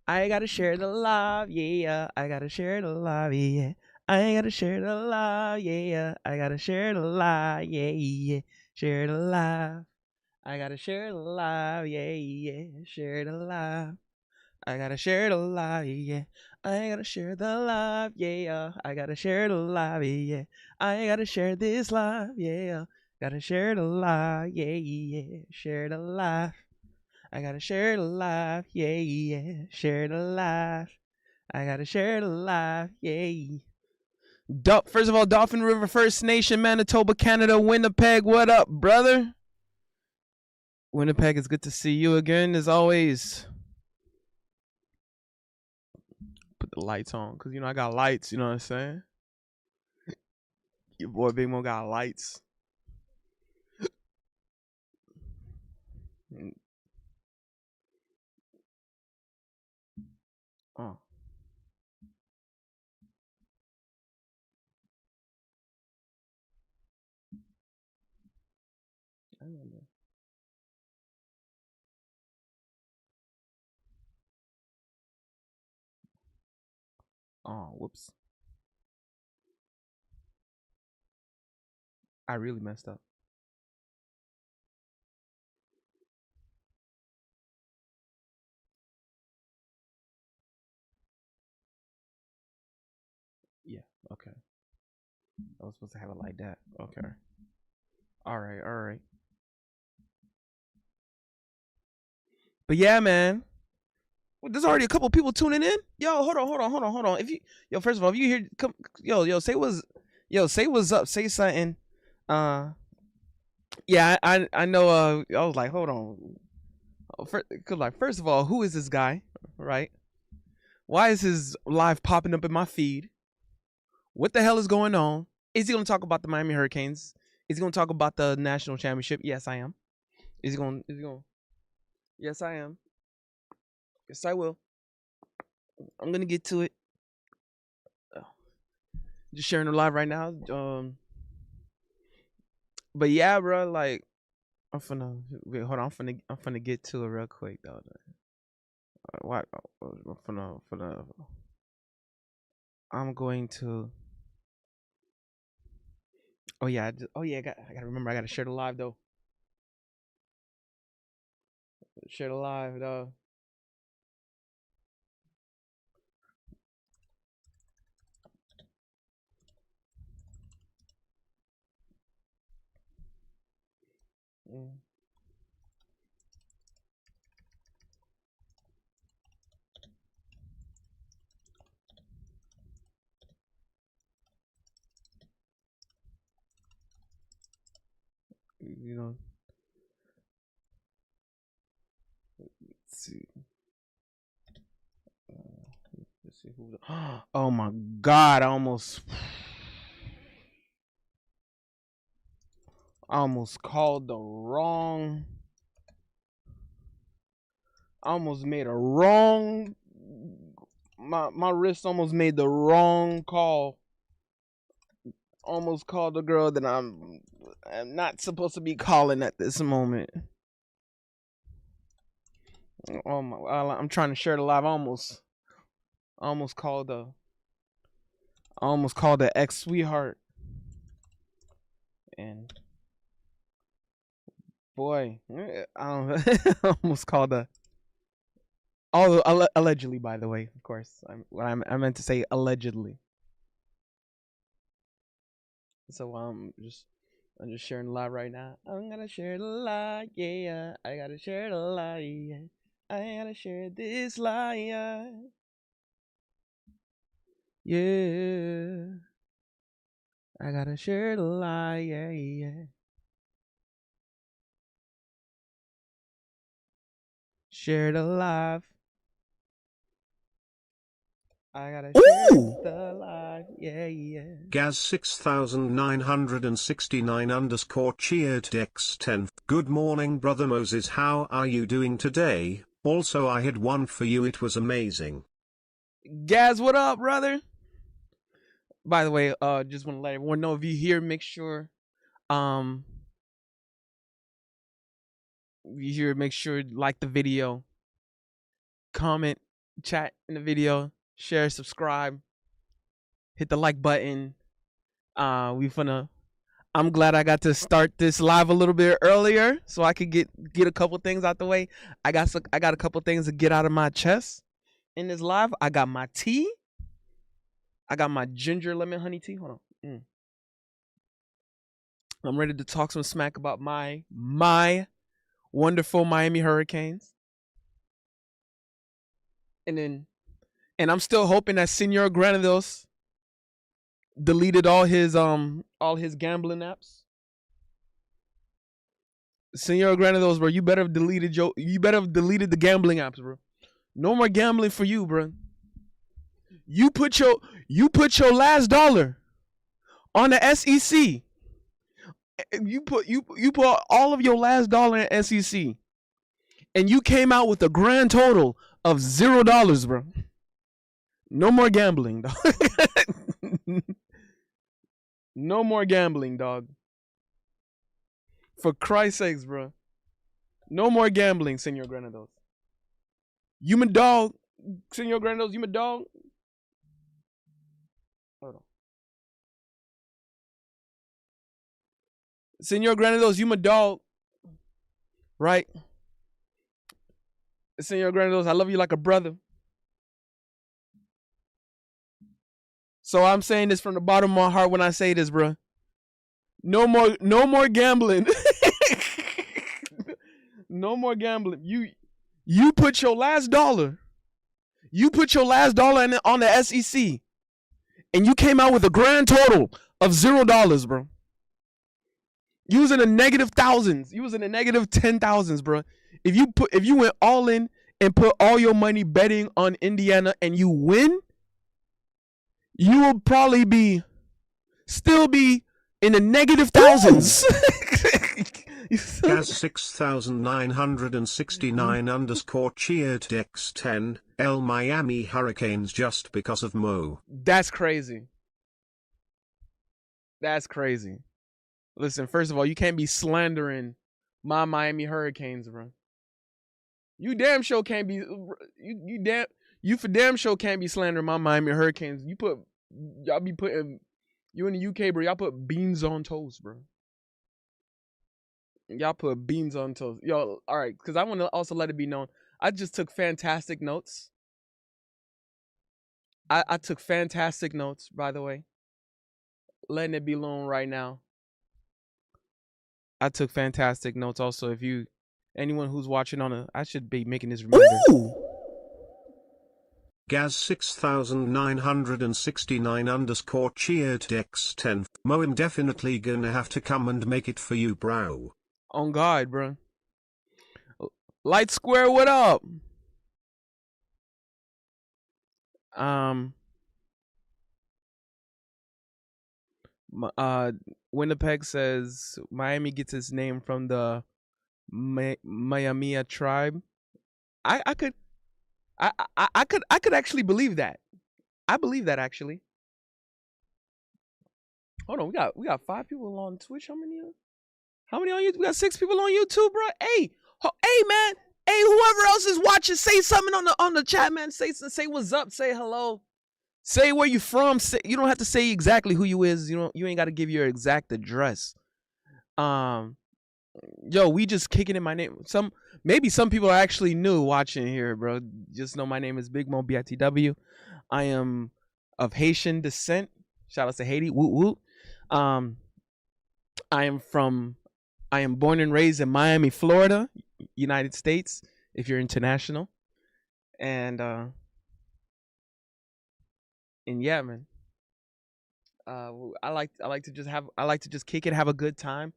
I gotta share the love, yeah. I gotta share the love, yeah. I gotta share the love, yeah. I gotta share the love, yeah, yeah. Share the love. I gotta share the love, yeah, yeah. Share the love. I gotta share the love, yeah. I gotta share the love, yeah. I gotta share the love, yeah. I gotta share this love, yeah. Gotta share the love, yeah, yeah. Share the love. I gotta share the life, yeah, yeah. Share the life. I gotta share the life, yeah. First of all, Dolphin River First Nation, Manitoba, Canada, Winnipeg. What up, brother? Winnipeg, it's good to see you again, as always. Put the lights on, because, I got lights, you know what I'm saying? Your boy Big Mo got lights. Oh. Oh, whoops. I really messed up. Yeah, okay. I was supposed to have it like that. Okay. All right, all right. But yeah, man. Well, there's already a couple people tuning in. Yo, hold on. If you, first of all, if you hear, come, say what's up, say something. Uh, yeah, I know. I was like, hold on, cause like, first of all, who is this guy, right? Why is his live popping up in my feed? What the hell is going on? Is he gonna talk about the Miami Hurricanes? Is he gonna talk about the national championship? Yes, I am. Is he gonna? Is he gonna? Yes, I am. Yes, I will. I'm gonna get to it. Just sharing the live right now. But yeah, bro, like I'm finna wait, hold on. I'm finna get to it real quick though. What? I'm going to. Oh yeah. Oh yeah. I gotta remember. I gotta share the live though. Share the live though. Mm. You know. Let's see. Let's see who. Oh my God! I almost called the wrong. I almost made a wrong. My wrist almost made the wrong call. Almost called the girl that I'm not supposed to be calling at this moment. Oh my! I'm trying to share the live. Almost called the ex sweetheart, and boy, I almost called the. Although allegedly, by the way, of course, I meant to say allegedly. So I'm just sharing the live right now. I'm gonna share the live, yeah. I gotta share the live, yeah. I gotta share this live, yeah. Yeah. I gotta share the light, yeah, yeah. Share the life. I gotta share Ooh! the life, yeah, yeah. Gaz 6969 underscore cheered X 10. Good morning, brother Moses. How are you doing today? Also, I had one for you. It was amazing. Gaz, what up, brother? By the way, just want to let everyone know if you hear, make sure, um, you here, make sure to like the video, comment, chat in the video, share, subscribe, hit the like button. We finna. I'm glad I got to start this live a little bit earlier so I could get a couple things out the way. I got a couple things to get out of my chest in this live. I got my tea. I got my ginger lemon honey tea. Hold on. I'm ready to talk some smack about my wonderful Miami Hurricanes. And I'm still hoping that Senor Granados deleted all his gambling apps. Senor Granados, bro, you better have deleted the gambling apps, bro. No more gambling for you, bro. You put your last dollar on the SEC. You put all of your last dollar in SEC, and you came out with a grand total of $0, bro. No more gambling, dog. No more gambling, dog. For Christ's sakes, bro. No more gambling, Senor Granados. You my dog, Senor Granados. You my dog. Hold on. Senor Granados, you my dog. Right? Senor Granados, I love you like a brother. So I'm saying this from the bottom of my heart when I say this, bro. No more gambling. No more gambling. You put your last dollar. You put your last dollar on the SEC, and you came out with a grand total of $0, bro. You was in the negative thousands. You was in the negative 10,000s, bro. If you went all in and put all your money betting on Indiana and you win, you will probably still be in the negative thousands. Gaz 6969 underscore cheered X10 L Miami Hurricanes just because of Mo. That's crazy. That's crazy. Listen, first of all, you can't be slandering my Miami Hurricanes, bro. You damn sure can't be. You for damn sure can't be slandering my Miami Hurricanes. Y'all be putting, you in the UK, bro. Y'all put beans on toast, bro. Y'all put beans on toast. Yo, all right, because I want to also let it be known, I just took fantastic notes. I took fantastic notes, by the way. Letting it be known right now. I took fantastic notes. Also, anyone who's watching I should be making this reminder. Ooh! Gaz 6969 underscore cheered X10. Mo, I'm definitely gonna have to come and make it for you, bro. On God, bro. Light Square, what up? Winnipeg says Miami gets its name from the Miami tribe. I could actually believe that. I believe that actually. Hold on, we got 5 people on Twitch. How many on YouTube? We got 6 people on YouTube, bro. Hey, man. Hey, whoever else is watching, say something on the chat, man. Say what's up. Say hello. Say where you from. You don't have to say exactly who you is. You ain't got to give your exact address. Yo, we just kicking in my name. Maybe some people are actually new watching here, bro. Just know my name is Big Mo BITW. I am of Haitian descent. Shout out to Haiti. Woot woot. I am born and raised in Miami, Florida, United States, if you're international. And yeah, man. I like to just kick it, have a good time.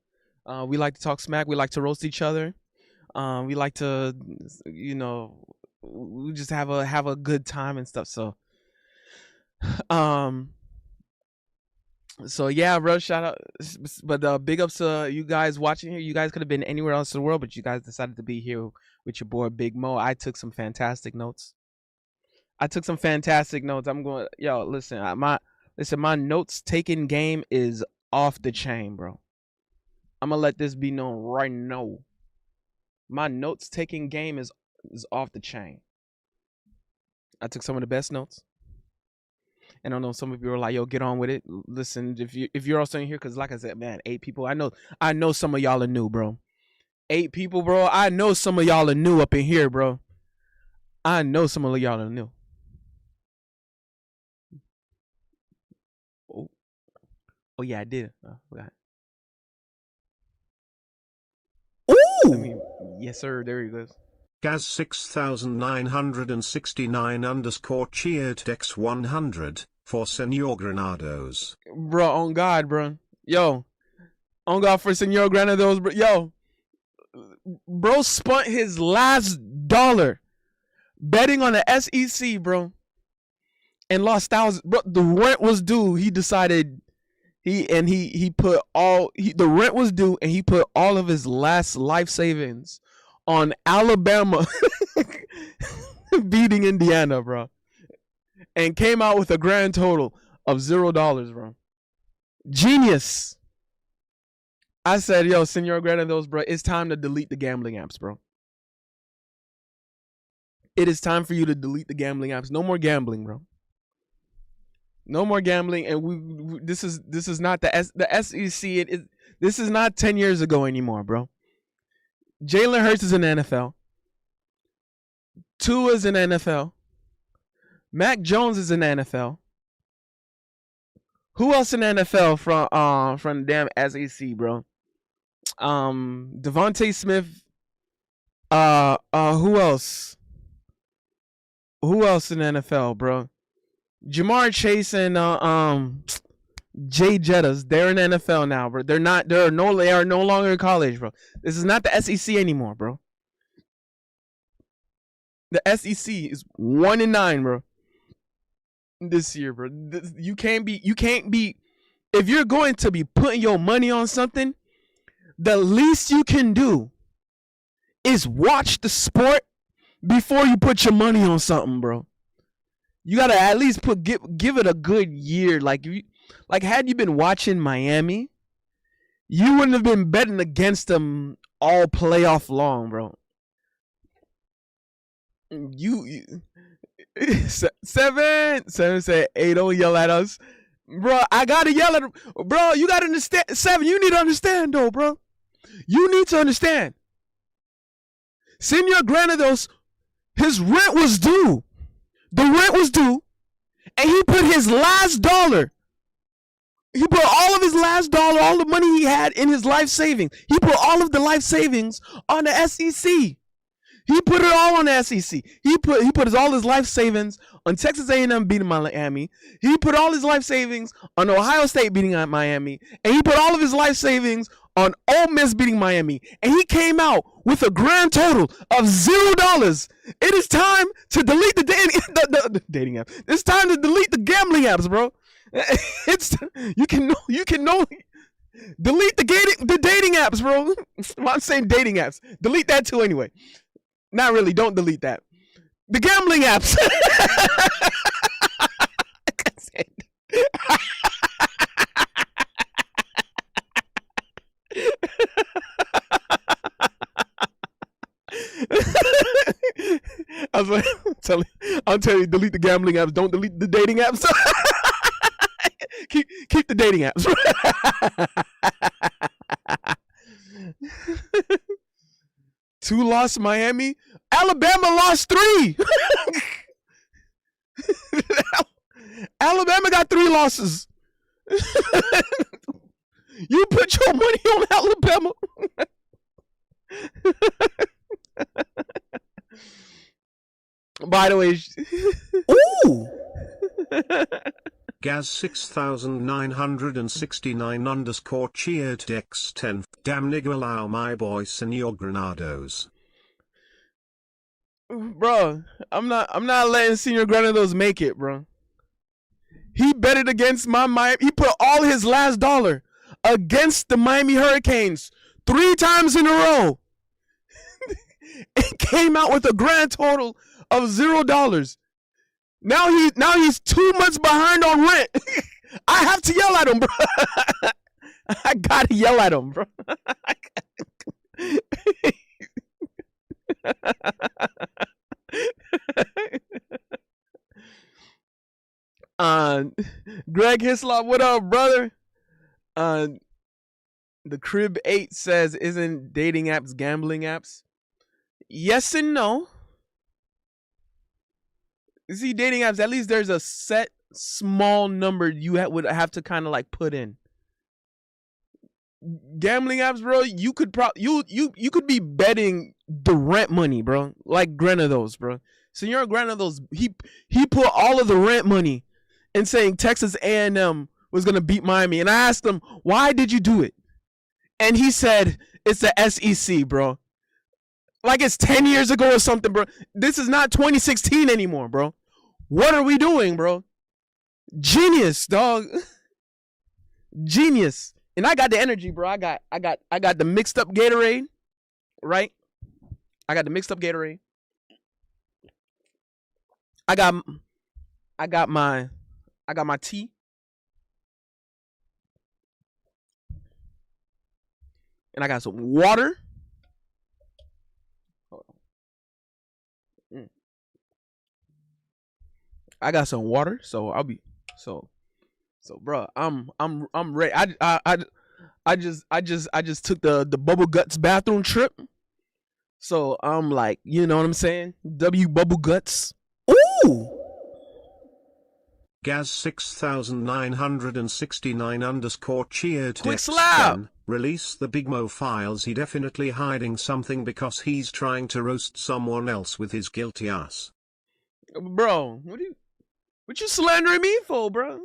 We like to talk smack. We like to roast each other. We like to, we just have a good time and stuff. So yeah, bro, shout out. But big ups to you guys watching here. You guys could have been anywhere else in the world, but you guys decided to be here with your boy Big Mo. I took some fantastic notes. I'm going, listen, my notes taking game is off the chain, bro. I'm gonna let this be known right now. My notes taking game is off the chain. I took some of the best notes. And I know some of you are like, "Yo, get on with it." Listen, if you're also in here, because like I said, man, 8 people. I know some of y'all are new, bro. 8 people, bro. I know some of y'all are new up in here, bro. I know some of y'all are new. Oh, oh yeah, I did. I forgot. Ooh. Yes, sir. There he goes. Gaz 6969 underscore cheered Dex 100 for Senor Granados. Bro, on God, bro. Yo, on God for Senor Granados, bro. Yo, bro spent his last dollar betting on the SEC, bro, and lost thousands. Bro, the rent was due. He decided he put all the rent was due, and he put all of his last life savings on Alabama beating Indiana, bro, and came out with a grand total of $0, bro. Genius. I said, yo, Senor Granados, bro, it's time to delete the gambling apps, bro. It is time for you to delete the gambling apps. No more gambling, bro. No more gambling. And this is not the SEC. This is not 10 years ago anymore, bro. Jalen Hurts is in the NFL. Tua is in the NFL. Mac Jones is in the NFL. Who else in the NFL from the damn SEC, bro? Devontae Smith. Who else? Who else in the NFL, bro? Jamar Chase and Jay Jettas. They're in the NFL now, bro. They are no longer in college, bro. This is not the SEC anymore, bro. The SEC is 1-9, bro. This year, bro. You can't be. If you're going to be putting your money on something, the least you can do is watch the sport before you put your money on something, bro. You gotta at least give it a good year. Like had you been watching Miami, you wouldn't have been betting against them all playoff long, bro. You seven said, "Hey, don't yell at us, bro." I gotta yell at him, bro. You gotta understand, 7. You need to understand, though, bro. You need to understand. Senor Granados, his rent was due. The rent was due, and he put his last dollar. He put all of his last dollar, all the money he had in his life savings. He put all of the life savings on the SEC. He put it all on the SEC. He put all his life savings on Texas A&M beating Miami. He put all his life savings on Ohio State beating Miami, and he put all of his life savings on Ole Miss beating Miami. And he came out with a grand total of $0. It is time to delete the dating app. It's time to delete the gambling apps, bro. You can delete the dating apps, bro. I'm saying dating apps. Delete that too, anyway. Not really. Don't delete that. The gambling apps. I was like, I'm telling you, delete the gambling apps. Don't delete the dating apps. keep the dating apps. 2 lost Miami. Alabama lost 3. Alabama got 3 losses. You put your money on Alabama. By the way, ooh. Gaz 6969 underscore cheered Dex 10. Damn nigga, allow my boy Senor Granados. Bro, I'm not letting Senor Granados make it, bro. He betted against my Miami. He put all his last dollar against the Miami Hurricanes 3 times in a row. It came out with a grand total of $0. Now he's 2 months behind on rent. I have to yell at him, bro. I gotta yell at him, bro. uh, Greg Hislop, what up, brother? Uh, the Crib 8 says, isn't dating apps gambling apps? Yes and no. You see, dating apps, at least there's a set small number you would have to kind of like put in. Gambling apps, bro, you could you could be betting the rent money, bro. Like Granados, bro. Senor Granados, he put all of the rent money in saying Texas A&M was gonna beat Miami, and I asked him, why did you do it? And he said it's the SEC, bro. Like it's 10 years ago or something, bro. This is not 2016 anymore, bro. What are we doing, bro? Genius, dog. Genius. And I got the energy, bro. I got the mixed up Gatorade, right? I got the mixed up Gatorade. I got my tea. And I got some water. Hold on. I got some water, so I'll be so bro, I'm ready. I just took the Bubble Guts bathroom trip. So I'm like, you know what I'm saying? W Bubble Guts. Ooh. Gaz 6969 underscore cheered. Quick slap. Release the Big Mo files. He definitely hiding something because he's trying to roast someone else with his guilty ass. Bro, what you slandering me for, bro?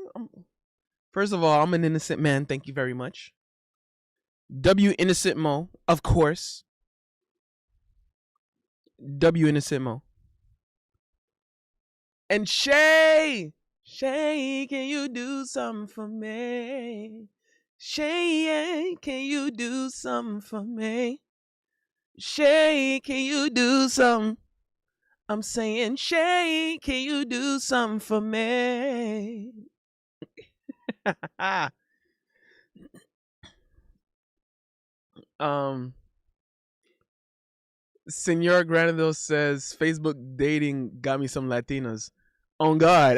First of all, I'm an innocent man. Thank you very much. W Innocent Mo, of course. W Innocent Mo. And Shay, can you do something for me? Shay, can you do something for me? Shay, can you do something? I'm saying, Shay, can you do something for me? Senor Granadil says Facebook dating got me some Latinas. On God.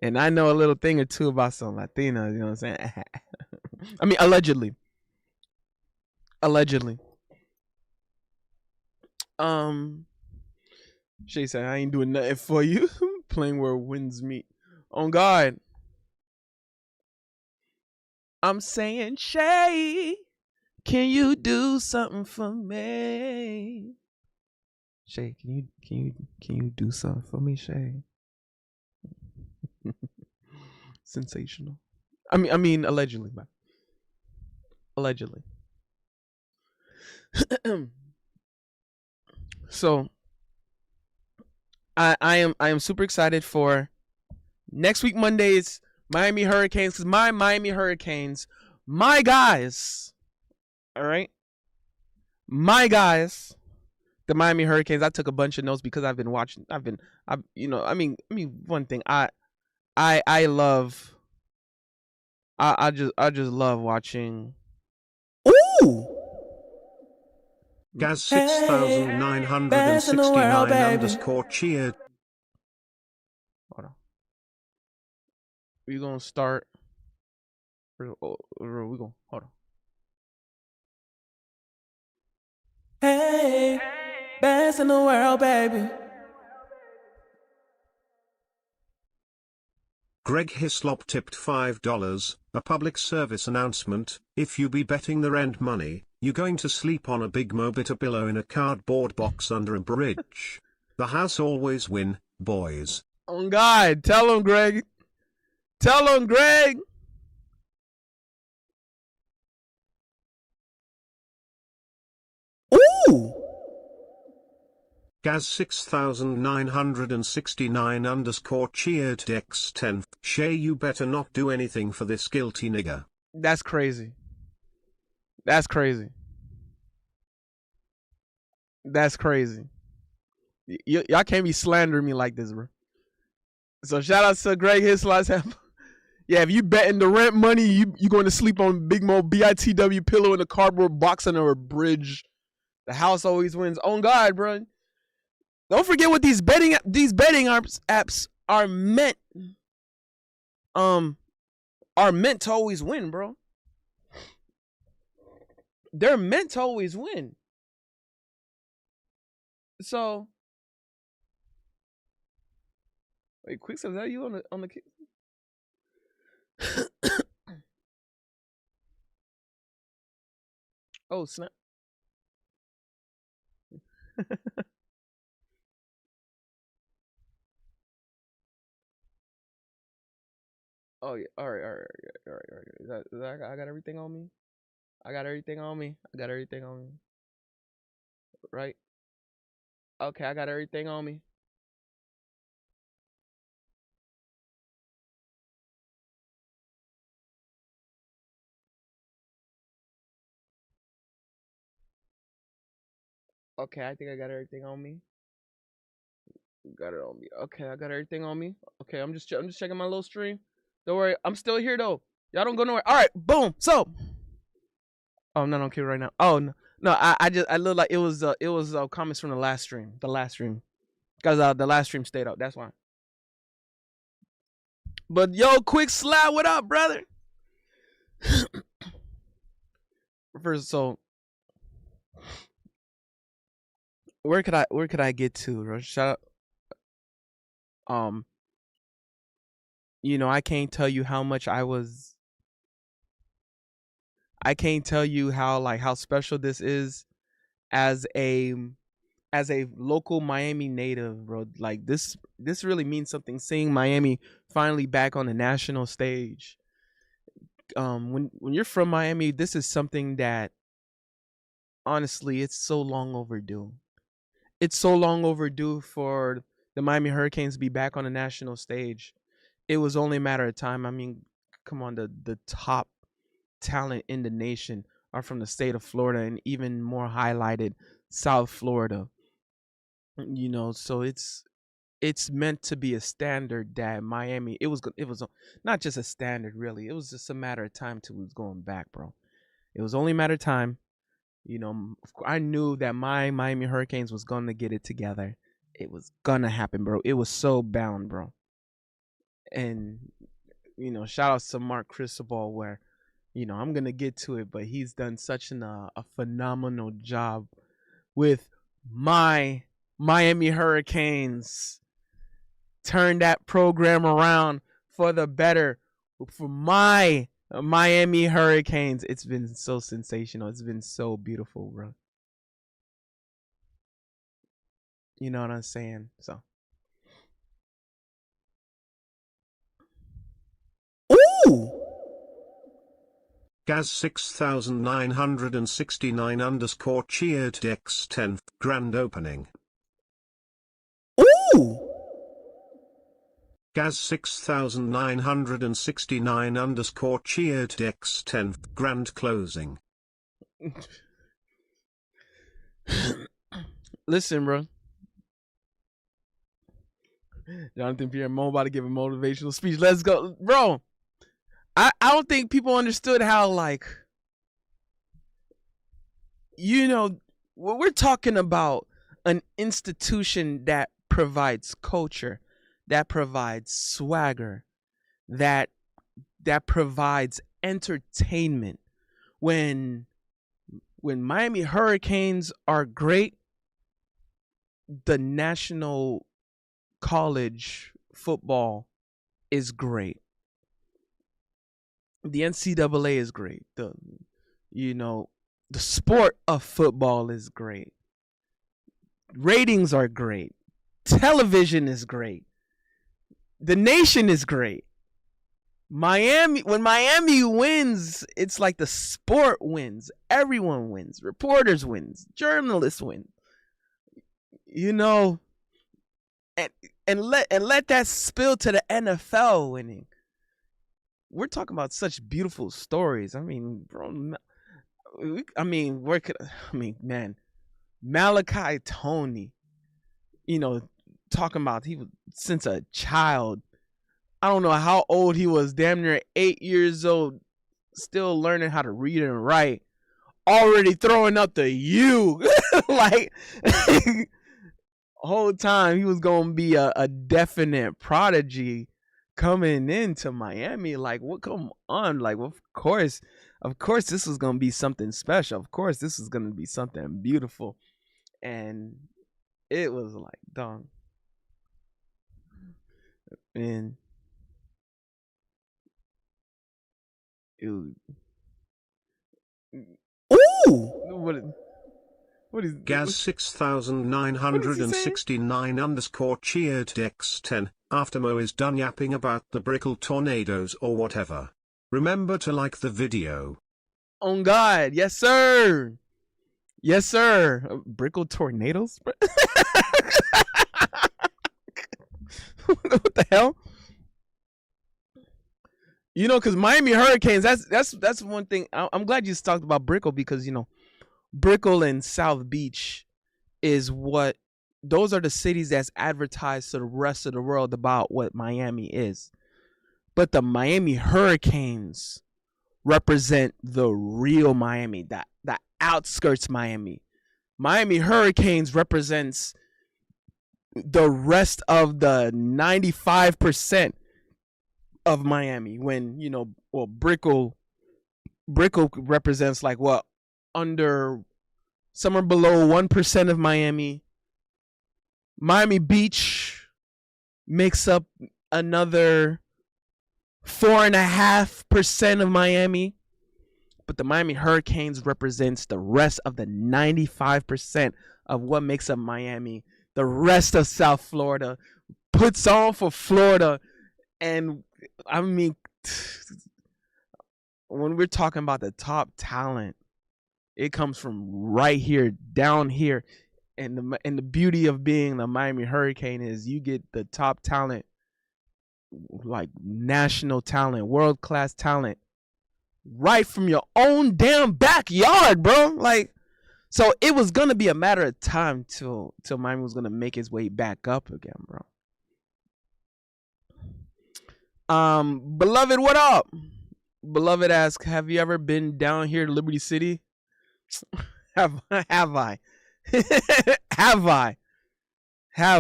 And I know a little thing or two about some Latinas, you know what I'm saying? I mean, allegedly. Shay said, I ain't doing nothing for you. Playing where winds meet. On God. I'm saying, Shay, can you do something for me? Shay, can you do something for me, Shay? Sensational. I mean, allegedly, man. Allegedly. So, I am super excited for next week Monday's Miami Hurricanes, because my Miami Hurricanes, my guys, all right, my guys, the Miami Hurricanes. I took a bunch of notes because I've been watching. One thing I love. I just love watching. Ooh. Gaz 6969 underscore cheered. Hold on. We gonna start. We gonna hold on. Hey, best in the world, baby. Greg Hislop tipped $5. A public service announcement: if you be betting the rent money, you're going to sleep on a big Mobita pillow in a cardboard box under a bridge. The house always win, boys. Oh God, tell him, Greg. Tell him, Greg. Ooh. Gaz 6969 underscore cheered X10. Shay, you better not do anything for this guilty nigger. That's crazy. That's crazy. That's crazy. Y'all can't be slandering me like this, bro. So shout out to Greg Hislop. Yeah, if you betting the rent money, you going to sleep on Big Mo BITW pillow in a cardboard box under a bridge. The house always wins. On God, bro. Don't forget what these betting apps um are meant to always win, bro. They're meant to always win. So, wait, Quicksilver, is that you on the kick? Oh snap! Oh yeah, all right. I got everything on me. I got everything on me. I got everything on me. Right? Okay, I got everything on me. Okay, I think I got everything on me. Got it on me. Okay, I got everything on me. Okay, I'm just checking my little stream. Don't worry, I'm still here though. Y'all don't go nowhere. All right, boom. So, oh, I'm not on cue right now. Oh no, no, I look like it was comments from the last stream. Because the last stream stayed up. That's why. But yo, quick slide, what up, brother? First, so where could I get to? Bro? Shout out. I can't tell you how much I can't tell you how special this is as a local Miami native, bro. Like this really means something. Seeing Miami finally back on the national stage. When you're from Miami, this is something that honestly it's so long overdue. It's so long overdue for the Miami Hurricanes to be back on the national stage. It was only a matter of time. I mean, come on, the top talent in the nation are from the state of Florida, and even more highlighted South Florida. So it's meant to be a standard that Miami. It was not just a standard really. It was just a matter of time till it was going back, bro. It was only a matter of time. I knew that my Miami Hurricanes was gonna get it together. It was gonna happen, bro. It was so bound, bro. And shout out to Mark Cristobal, where I'm gonna get to it, but he's done such a phenomenal job with my Miami Hurricanes. Turn that program around for the better for my Miami Hurricanes. It's been so sensational. It's been so beautiful, bro. You know what I'm saying? So, ooh, Gaz 6969 underscore cheered Dex 10th grand opening. ooh. Gaz 6969 underscore cheered Dex 10th grand closing. Listen, bro. Jonathan Pierre Mo about to give a motivational speech. Let's go, bro. I don't think people understood how we're talking about an institution that provides culture, that provides swagger, that provides entertainment. When Miami Hurricanes are great, the national college football is great. The NCAA is great. The sport of football is great. Ratings are great. Television is great. The nation is great. When Miami wins, it's like the sport wins. Everyone wins. Reporters wins. Journalists win. And let that spill to the NFL winning. We're talking about such beautiful stories. I mean, bro. Man, Malachi Tony. Talking about he was since a child I don't know how old he was, damn near 8 years old, still learning how to read and write, already throwing up the U. Like, whole time he was gonna be a definite prodigy coming into Miami. Like, what? Come on, like, of course, this was gonna be something special. Of course, this was gonna be something beautiful, and it was like, dong, and it was, ooh, what is Gaz what is he saying? 6969 underscore cheered X10, after Mo is done yapping about the Brickle tornadoes or whatever. Remember to like the video. On God, yes sir, yes sir. Brickle tornadoes. What the hell? You know, because Miami Hurricanes. That's one thing. I'm glad you talked about Brickle, because Brickle and South Beach is what, those are the cities that's advertised to the rest of the world about what Miami is. But the Miami Hurricanes represent the real Miami, that outskirts Miami. Miami Hurricanes represents the rest of the 95% of Miami. When well, Brickle represents like what, under, somewhere below 1% of Miami. Miami Beach makes up another 4.5% of Miami, but the Miami Hurricanes represents the rest of the 95% of what makes up Miami. The rest of South Florida puts on for Florida, and I mean, when we're talking about the top talent, it comes from right here, down here. And the beauty of being the Miami Hurricane is you get the top talent, like national talent, world class talent, right from your own damn backyard, bro. Like, so it was gonna be a matter of time till Miami was gonna make its way back up again, bro. Beloved, what up? Beloved asks, have you ever been down here to Liberty City? have I? have I? Have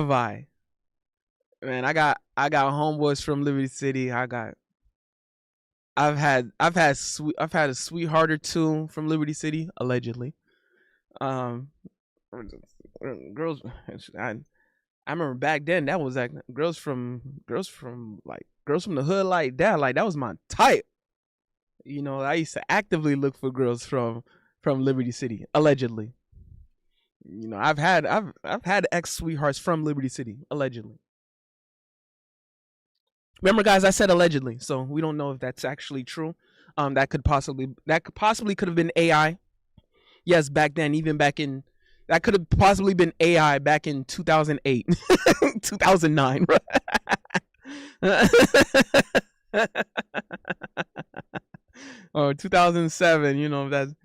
I? Man, I got homeboys from Liberty City. I've had a sweetheart or two from Liberty City, allegedly. Um, girls, I remember back then that was like girls from the hood like that. Like, that was my type. I used to actively look for girls from Liberty City, allegedly. I've had ex sweethearts from Liberty City, allegedly. Remember, guys, I said allegedly, so we don't know if that's actually true. That could possibly could have been AI. Yes, back then, even back in, that could have possibly been AI back in 2008, 2009, or 2007.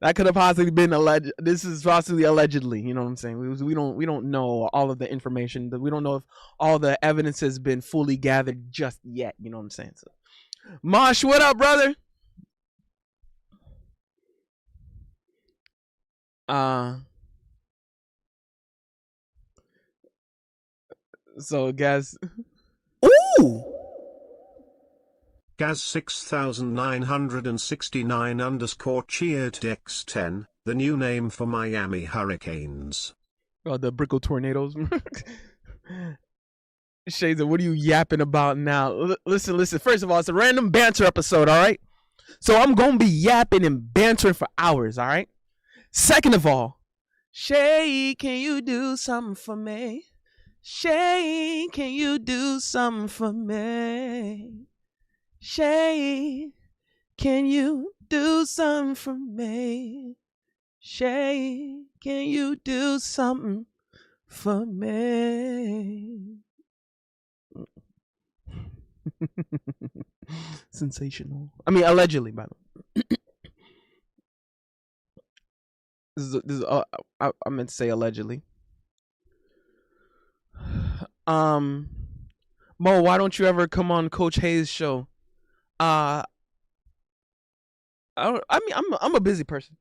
That could have possibly been alleged. This is possibly allegedly. You know what I'm saying? We don't know all of the information. We don't know if all the evidence has been fully gathered just yet. You know what I'm saying? So, Mosh, what up, brother? So, guys. Ooh. Gaz 6969 underscore cheered X10, the new name for Miami Hurricanes. Oh, the Brickle tornadoes. Shades, what are you yapping about now? Listen. First of all, it's a random banter episode, all right? So I'm going to be yapping and bantering for hours, all right? Second of all, Shay, can you do something for me? Shay, can you do something for me? Shay, can you do something for me? Shay, can you do something for me? Sensational. I mean, allegedly, by the way. I meant to say allegedly. Mo, why don't you ever come on Coach Hayes' show? Uh, I mean, I'm a busy person.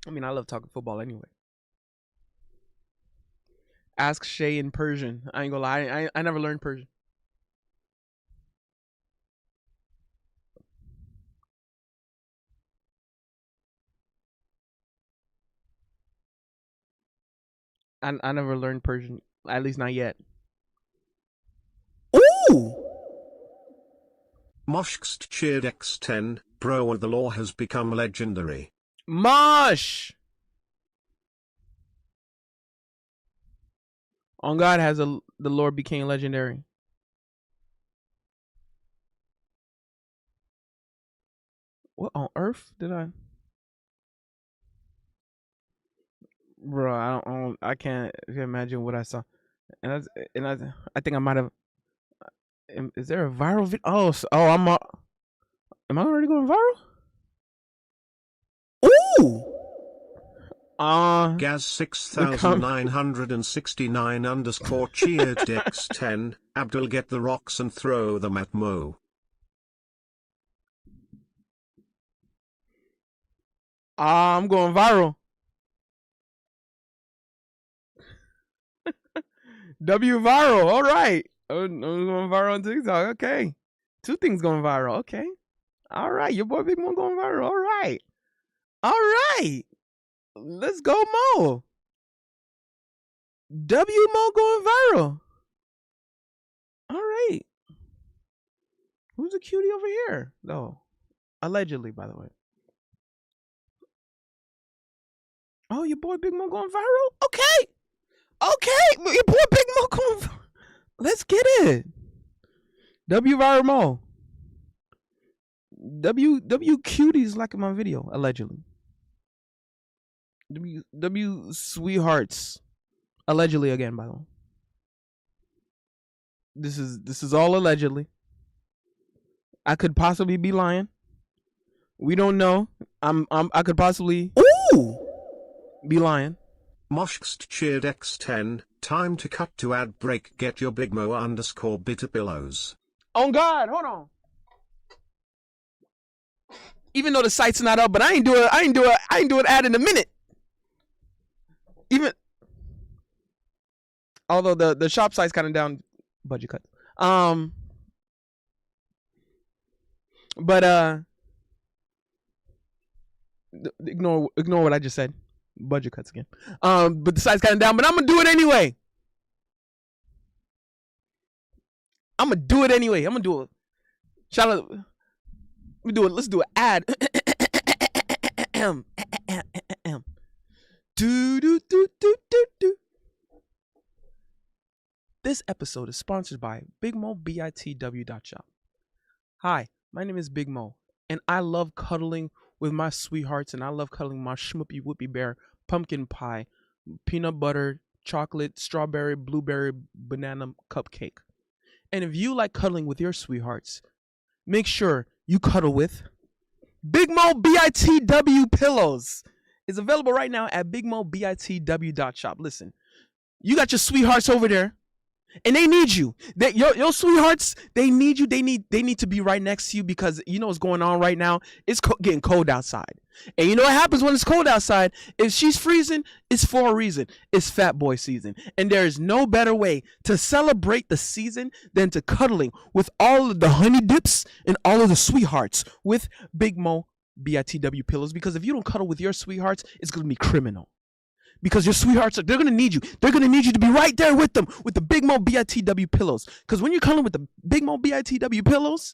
I mean, I love talking football anyway. Ask Shay in Persian. I ain't gonna lie. I never learned Persian. I never learned Persian. At least not yet. Ooh! Moshkst cheered X10, bro, the law has become legendary. Mosh! On God has the Lord became legendary. What on earth did I? Bro, I can't imagine what I saw. I think I might have. Is there a viral video? Oh, am I already going viral? Ooh! Gaz 6969 underscore cheered X10, Abdul get the rocks and throw them at Mo. I'm going viral. W viral. All right. I'm going viral on TikTok. Okay. 2 things going viral. Okay. All right. Your boy Big Mo going viral. All right. All right. Let's go, Mo. W Mo going viral. All right. Who's the cutie over here? No. Allegedly, by the way. Oh, your boy Big Mo going viral? Okay. Okay. Your boy Big Mo going viral. Let's get it. W viral Mo. W cuties liking my video, allegedly. W sweethearts. Allegedly again, by the way. This is all allegedly. I could possibly be lying. We don't know. I could possibly be lying. Moshkst cheered X10, time to cut to ad break, get your Big Mo underscore bitter pillows. Oh God, hold on. Even though the site's not up, but I ain't do an ad in a minute. Even although the shop site's kind of down, budget cut. But ignore what I just said. Budget cuts again. But the site's kind of down, but I'm gonna do it anyway. I'm gonna do it. Shout out. Let's do an ad. Do. This episode is sponsored by Big Mo BITW.shop. Hi, my name is Big Mo, and I love cuddling with my sweethearts, and I love cuddling my schmoopy whoopie bear pumpkin pie, peanut butter, chocolate, strawberry, blueberry, banana cupcake. And if you like cuddling with your sweethearts, make sure you cuddle with Big Mo BITW pillows. It's available right now at BigMoBITW.shop. Listen, you got your sweethearts over there, and they need you. Your sweethearts, they need you. They need to be right next to you because you know what's going on right now. It's getting cold outside, and you know what happens when it's cold outside? If she's freezing, it's for a reason. It's Fat Boy season, and there is no better way to celebrate the season than to cuddling with all of the honey dips and all of the sweethearts with Big Mo BITW pillows. Because if you don't cuddle with your sweethearts, it's gonna be criminal. Because your sweethearts, they're going to need you. They're going to need you to be right there with them with the Big Mo BITW pillows. Because when you're cuddling with the Big Mo BITW pillows,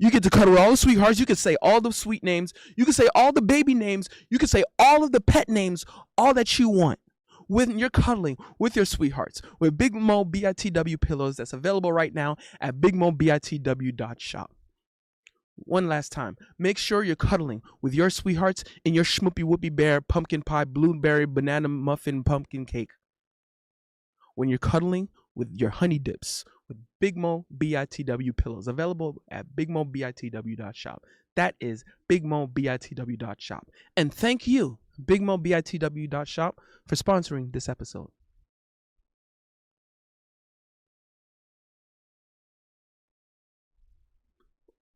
you get to cuddle with all the sweethearts. You can say all the sweet names. You can say all the baby names. You can say all of the pet names, all that you want. When you're cuddling with your sweethearts with Big Mo BITW pillows that's available right now at BigMoBITW.shop. One last time, make sure you're cuddling with your sweethearts in your schmoopy whoopie bear pumpkin pie blueberry banana muffin pumpkin cake. When you're cuddling with your honey dips with Big Mo BITW pillows available at BigMoBITW.shop. That is BigMoBITW.shop. And thank you, BigMoBITW.shop, for sponsoring this episode.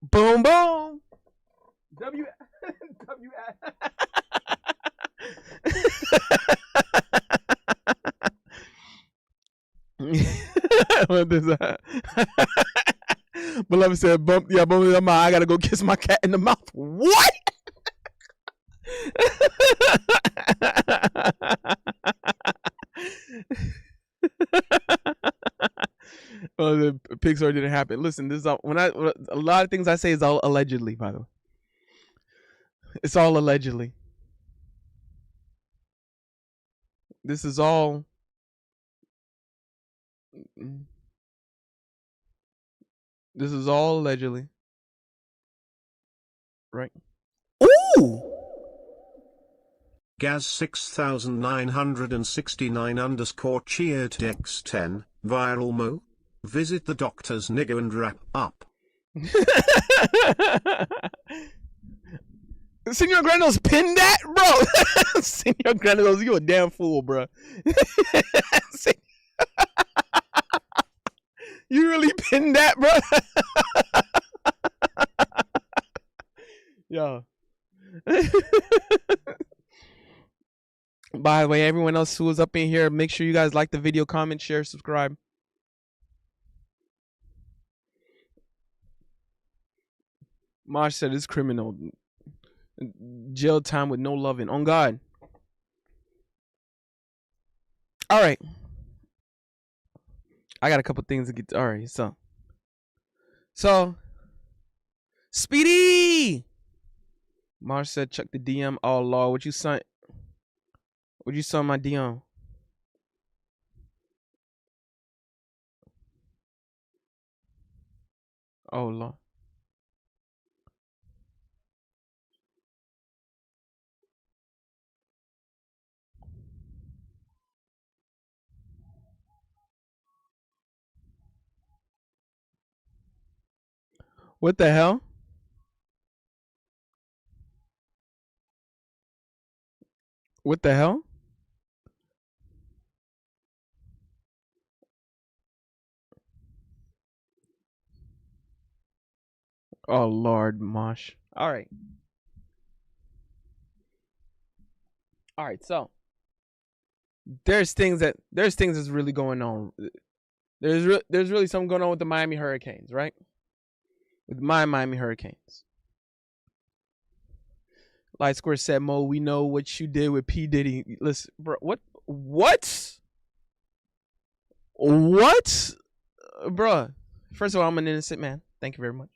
Boom, boom. W. W. What is that? Beloved said, "Bump, yeah, bump. I gotta go kiss my cat in the mouth." What? Oh, the Pixar didn't happen. Listen, this is all, a lot of things I say is all allegedly. By the way, it's all allegedly. This is all. This is all allegedly. Right. Ooh. Gaz 6969 _ cheered X10, viral mo. Visit the doctor's nigga and wrap up. Senor Granos pinned that, bro. Senor Granos, you a damn fool, bro. You really pinned that, bro. Yo. By the way, everyone else who was up in here, make sure you guys like the video, comment, share, subscribe. Marsh said it's criminal. Jail time with no loving. On God. All right. I got a couple things to get to. All right, so Speedy. Marsh said check the DM. Oh Lord, what you sent? What you saw my DM? Oh Lord. What the hell? What the hell? Oh Lord, Mosh. All right. All right, so there's things that's really going on. There's really something going on with the Miami Hurricanes, right? With my Miami Hurricanes. Light Square said, Mo, we know what you did with P. Diddy. Listen, bro, what? Bruh. First of all, I'm an innocent man. Thank you very much.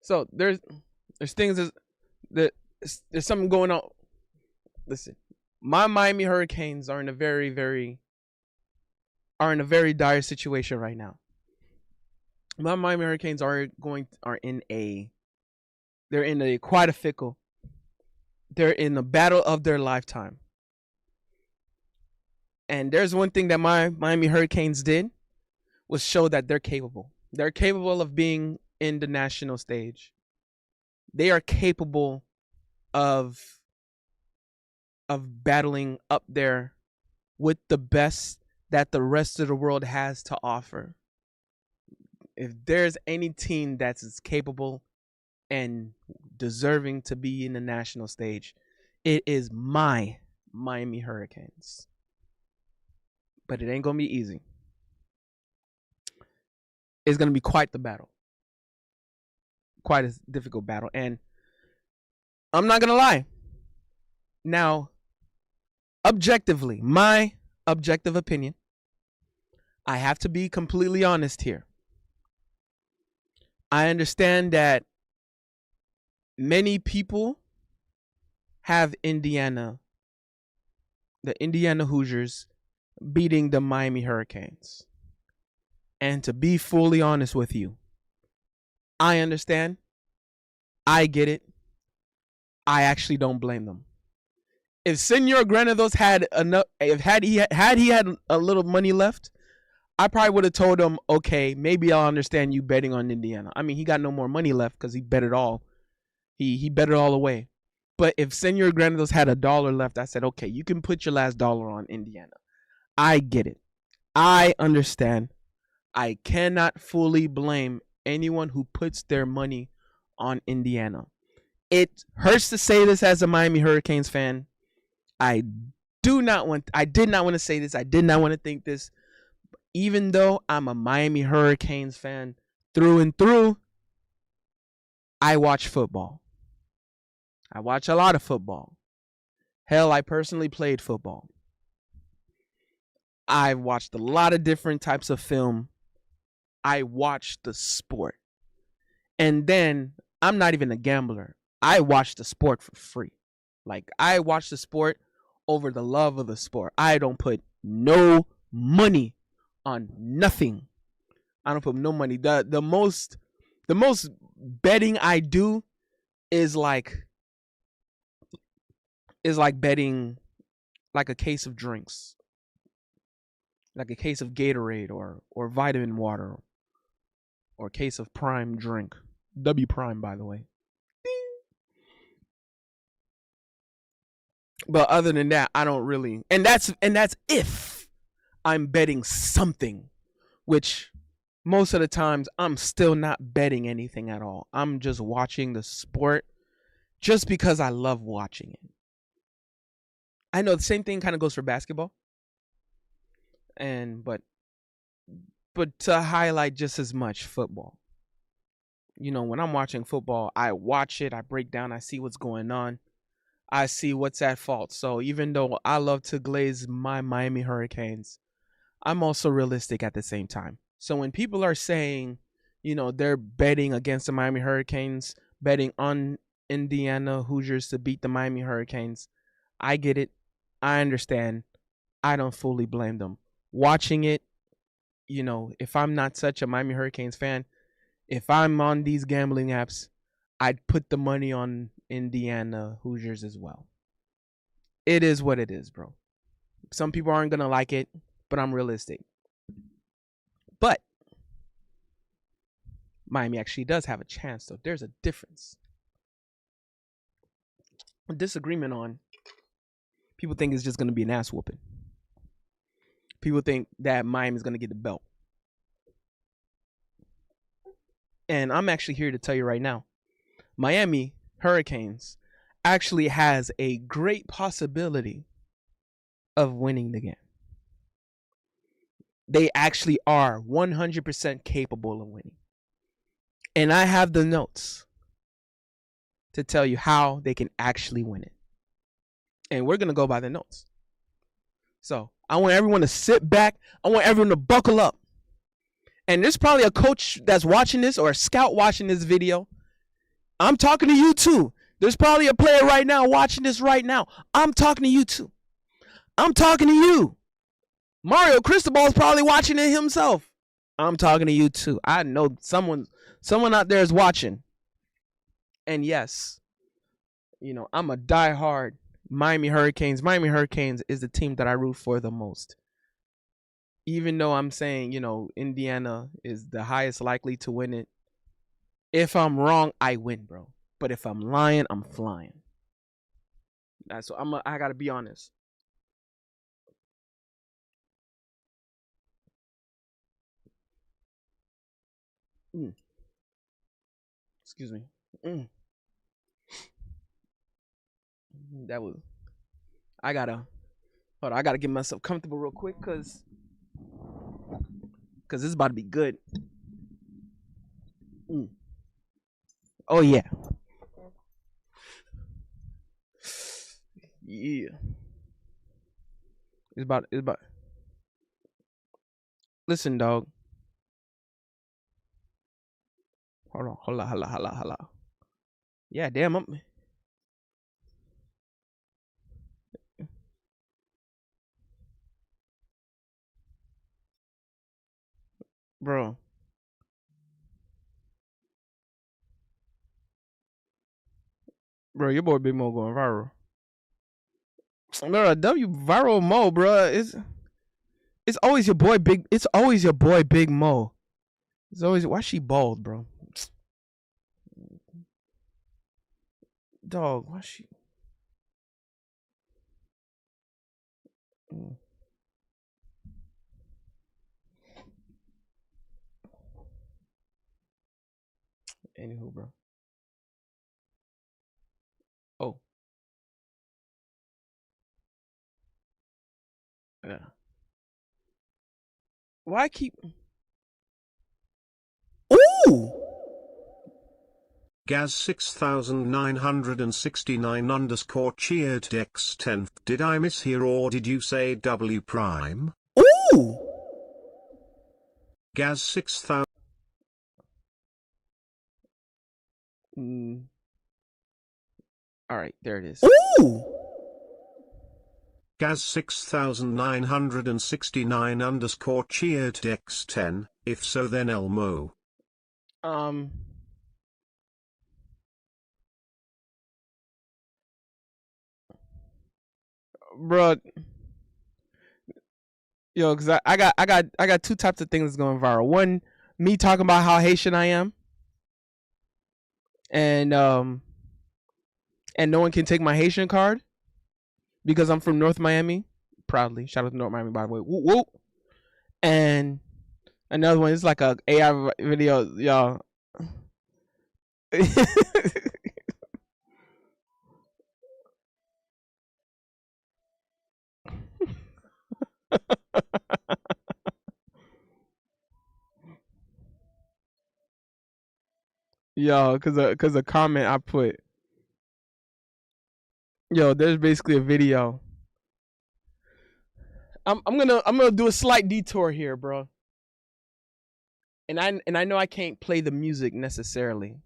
So there's things that there's something going on. Listen, my Miami Hurricanes are in a very dire situation right now. My Miami Hurricanes are in a quite a fickle. They're in the battle of their lifetime. And there's one thing that my Miami Hurricanes did was show that they're capable. They're capable of being in the national stage. They are capable of battling up there with the best that the rest of the world has to offer. If there's any team that's as capable and deserving to be in the national stage, it is my Miami Hurricanes. But it ain't gonna be easy. It's gonna be quite the battle. Quite a difficult battle. And I'm not gonna lie. Now, objectively, my objective opinion, I have to be completely honest here. I understand that many people have the Indiana Hoosiers beating the Miami Hurricanes. And to be fully honest with you, I understand. I get it. I actually don't blame them. If Senor Granados had enough, had he had a little money left, I probably would have told him, okay, maybe I'll understand you betting on Indiana. I mean, he got no more money left because he bet it all. He bet it all away. But if Senor Granados had $1 left, I said, okay, you can put your last dollar on Indiana. I get it. I understand. I cannot fully blame anyone who puts their money on Indiana. It hurts to say this as a Miami Hurricanes fan. I did not want to say this. I did not want to think this. Even though I'm a Miami Hurricanes fan through and through, I watch football. I watch a lot of football. Hell, I personally played football. I've watched a lot of different types of film. I watch the sport. And then I'm not even a gambler. I watch the sport for free. Like, I watch the sport over the love of the sport. I don't put no money on nothing. I don't put no money. The most betting I do is like betting like a case of drinks. Like a case of Gatorade or vitamin water or a case of Prime drink. W Prime, by the way. But other than that, I don't really. And that's if I'm betting something, which most of the times I'm still not betting anything at all. I'm just watching the sport just because I love watching it. I know the same thing kind of goes for basketball. But to highlight just as much football. You know, when I'm watching football, I watch it, I break down, I see what's going on. I see what's at fault. So even though I love to glaze my Miami Hurricanes, I'm also realistic at the same time. So when people are saying, you know, they're betting against the Miami Hurricanes, betting on Indiana Hoosiers to beat the Miami Hurricanes, I get it. I understand. I don't fully blame them. Watching it, you know, if I'm not such a Miami Hurricanes fan, if I'm on these gambling apps, I'd put the money on Indiana Hoosiers as well. It is what it is, bro. Some people aren't going to like it, but I'm realistic. But Miami actually does have a chance, though. There's a difference. A disagreement on people think it's just going to be an ass whooping. People think that Miami's going to get the belt. And I'm actually here to tell you right now, Miami Hurricanes actually has a great possibility of winning the game. They actually are 100% capable of winning. And I have the notes to tell you how they can actually win it. And we're going to go by the notes. So I want everyone to sit back. I want everyone to buckle up. And there's probably a coach that's watching this or a scout watching this video. I'm talking to you too. There's probably a player right now watching this right now. I'm talking to you too. I'm talking to you. Mario Cristobal is probably watching it himself. I'm talking to you too. I know someone out there is watching. And yes, you know, I'm a diehard Miami Hurricanes. Miami Hurricanes is the team that I root for the most. Even though I'm saying, you know, Indiana is the highest likely to win it. If I'm wrong, I win, bro. But if I'm lying, I'm flying. That's what I gotta be honest. Excuse me. That was. I gotta get myself comfortable real quick, cause this is about to be good. Oh yeah. Yeah. It's about. Listen, dog. Hold on. Yeah, damn. Bro. Bro, your boy Big Mo going viral. Bro, W viral Mo, bro. It's always your boy Big. It's always your boy Big Mo. It's always why she bald, bro. Dog, why she? Mm. Anywho, bro. Oh, yeah. Why keep? Ooh. Gaz 6969 underscore cheered Dex 10th. Did I mishear or did you say W prime? Ooh. Gaz 6000. Mm. All right, there it is. Ooh. Gaz 6969 underscore cheered Dex 10. If so, then Elmo. Bro, yo, cause I got two types of things going viral. One, me talking about how Haitian I am, and no one can take my Haitian card because I'm from North Miami. Proudly, shout out to North Miami, by the way. Whoop whoop. And another one is like a AI video, y'all. Yo, cause a comment I put. Yo, there's basically a video. I'm gonna do a slight detour here, bro. And I know I can't play the music necessarily.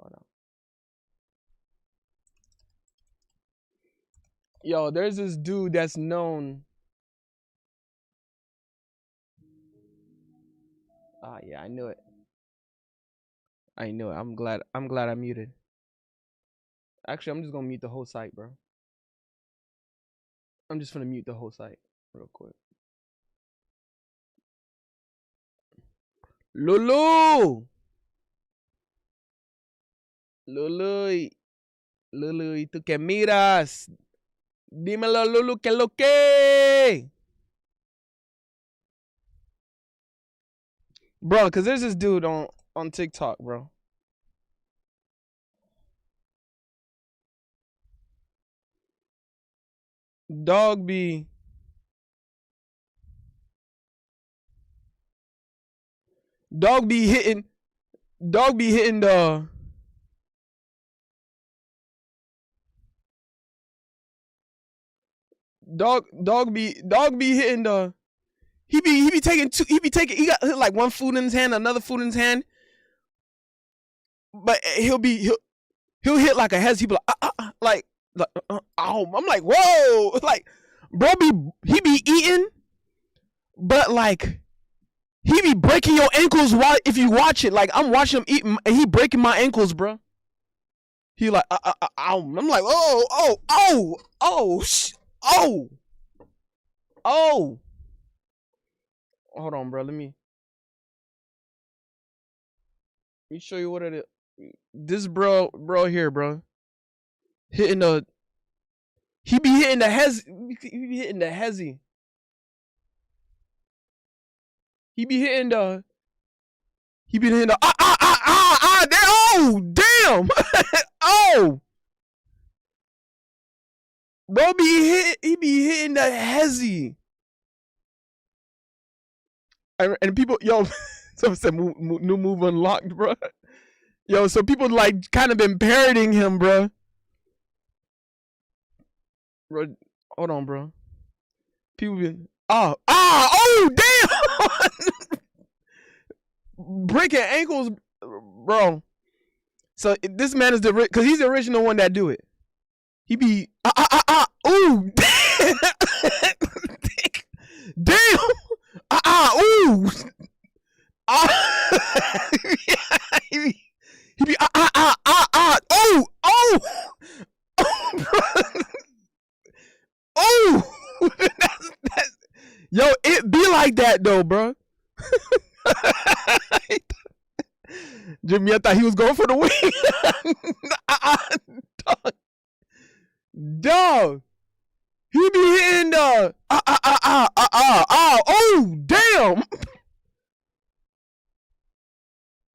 Hold on. Yo, there's this dude that's known. Ah, yeah, I knew it. I knew it. I'm glad I muted. Actually, I'm just gonna mute the whole site, bro. I'm just gonna mute the whole site real quick. Lulu! Lulu, Lulu, ¿y tú qué miras? Dímelo, Lulu, ¿qué es lo que? Bro, because there's this dude on TikTok, bro. Dog be hitting the dog be hitting the he be taking he got like one food in his hand, another food in his hand, but he'll hit like a head. He be like oh, I'm like, whoa, like bro he be eating, but like he be breaking your ankles while if you watch it. Like I'm watching him eat and he breaking my ankles, bro. He like I'm like oh. Hold on, bro. Let me show you what it is. This bro here, bro. Hitting the he be hitting the hez he be hitting the hezzy. He be hitting the oh damn oh bro he be hitting the hezzy. And people, yo, someone said new move unlocked, bro. Yo, so people like kind of been parroting him, bro. Bro, hold on, bro. People been oh damn, breaking ankles, bro. So this man is because he's the original one that do it. He be ooh, damn, ooh. He be oh that's, yo, it be like that though, bro. Jimmy, I thought he was going for the win. Dog. be hitting the oh damn.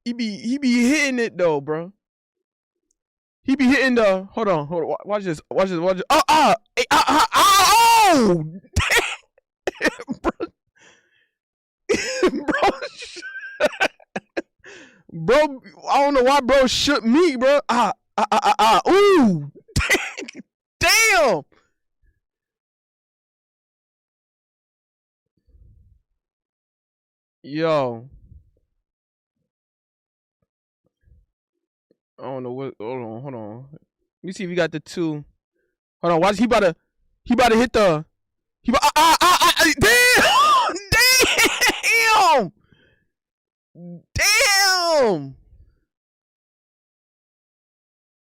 He be hitting it though, bro. He be hitting the hold on, watch this. Oh bro. Bro, bro, I don't know why bro shook me, bro. Ooh, damn. Yo, I don't know what. Hold on. Let me see if he got the two. Hold on, watch. He about to hit the. Damn, damn.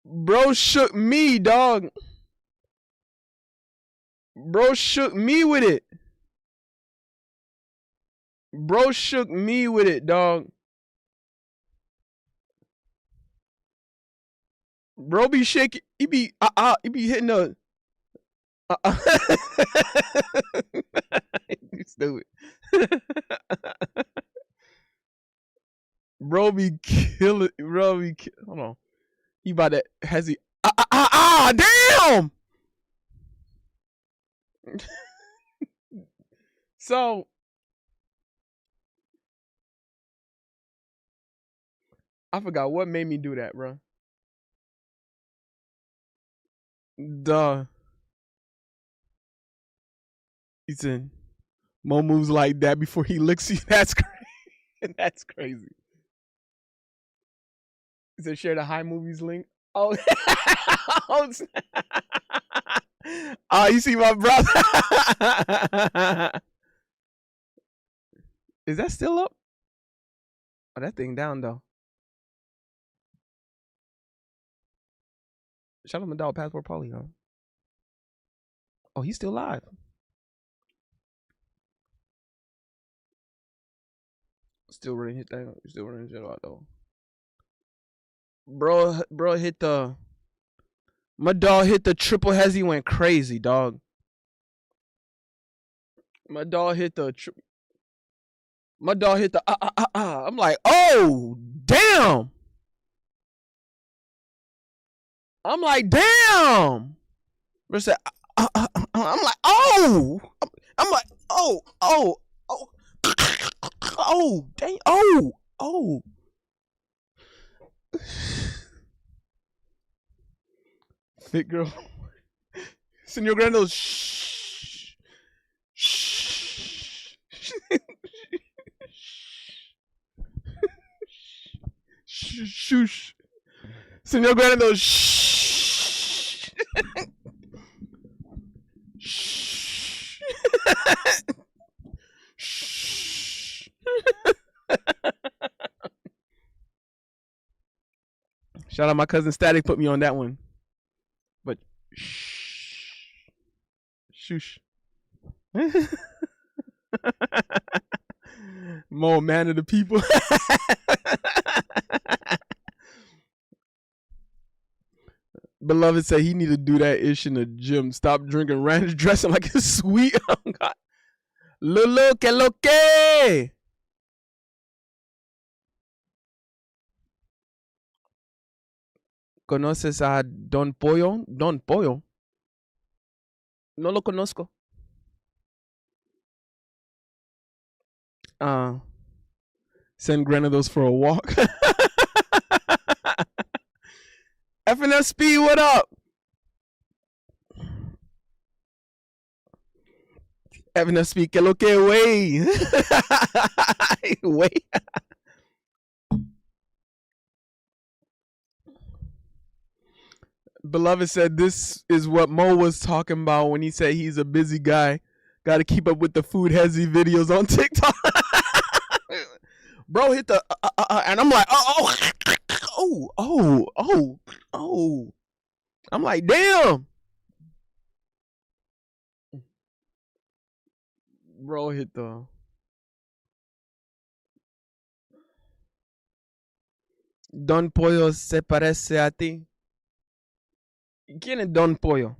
Bro shook me, dog. Bro shook me with it. Bro shook me with it, dog. Bro be shaking. He be hitting the. You stupid. Bro be killing. Hold on. He about to has he. Damn. So I forgot what made me do that, bro. Duh. He said, Mo moves like that before he licks you. That's crazy. That's crazy. He said, share the High Movies link. Oh, oh, you see my brother. Is that still up? Oh, that thing down though. Shout out my dog, Passport Polly, huh? Oh, he's still live. Still running hit that. Still running shit out though. Bro hit the. My dog hit the triple hezzy, went crazy, dog. My dog hit the. I'm like, oh damn. I'm like, damn. Bro said, I'm like, oh. I'm like, oh, dang, oh. Fit girl. Senor Grandos, shh. Shush. Senor Grandos, shh. Shh. Shh. Shout out my cousin Static, put me on that one. But shh. Shush. More man of the people. Beloved said he need to do that ish in the gym. Stop drinking ranch, dressing like it's sweet. Oh God. Lolo, que lo que? ¿Conoces a Don Pollo? Don Pollo. No lo conozco. Send Granados for a walk. FNSP, what up? FNSP, que lo que, wey? Wey. Beloved said this is what Mo was talking about when he said he's a busy guy. Got to keep up with the food hezzy videos on TikTok. Bro hit the and I'm like, oh. I'm like, damn. Bro hit the. Don Pollo se parece a ti. ¿Quién es Don Pollo?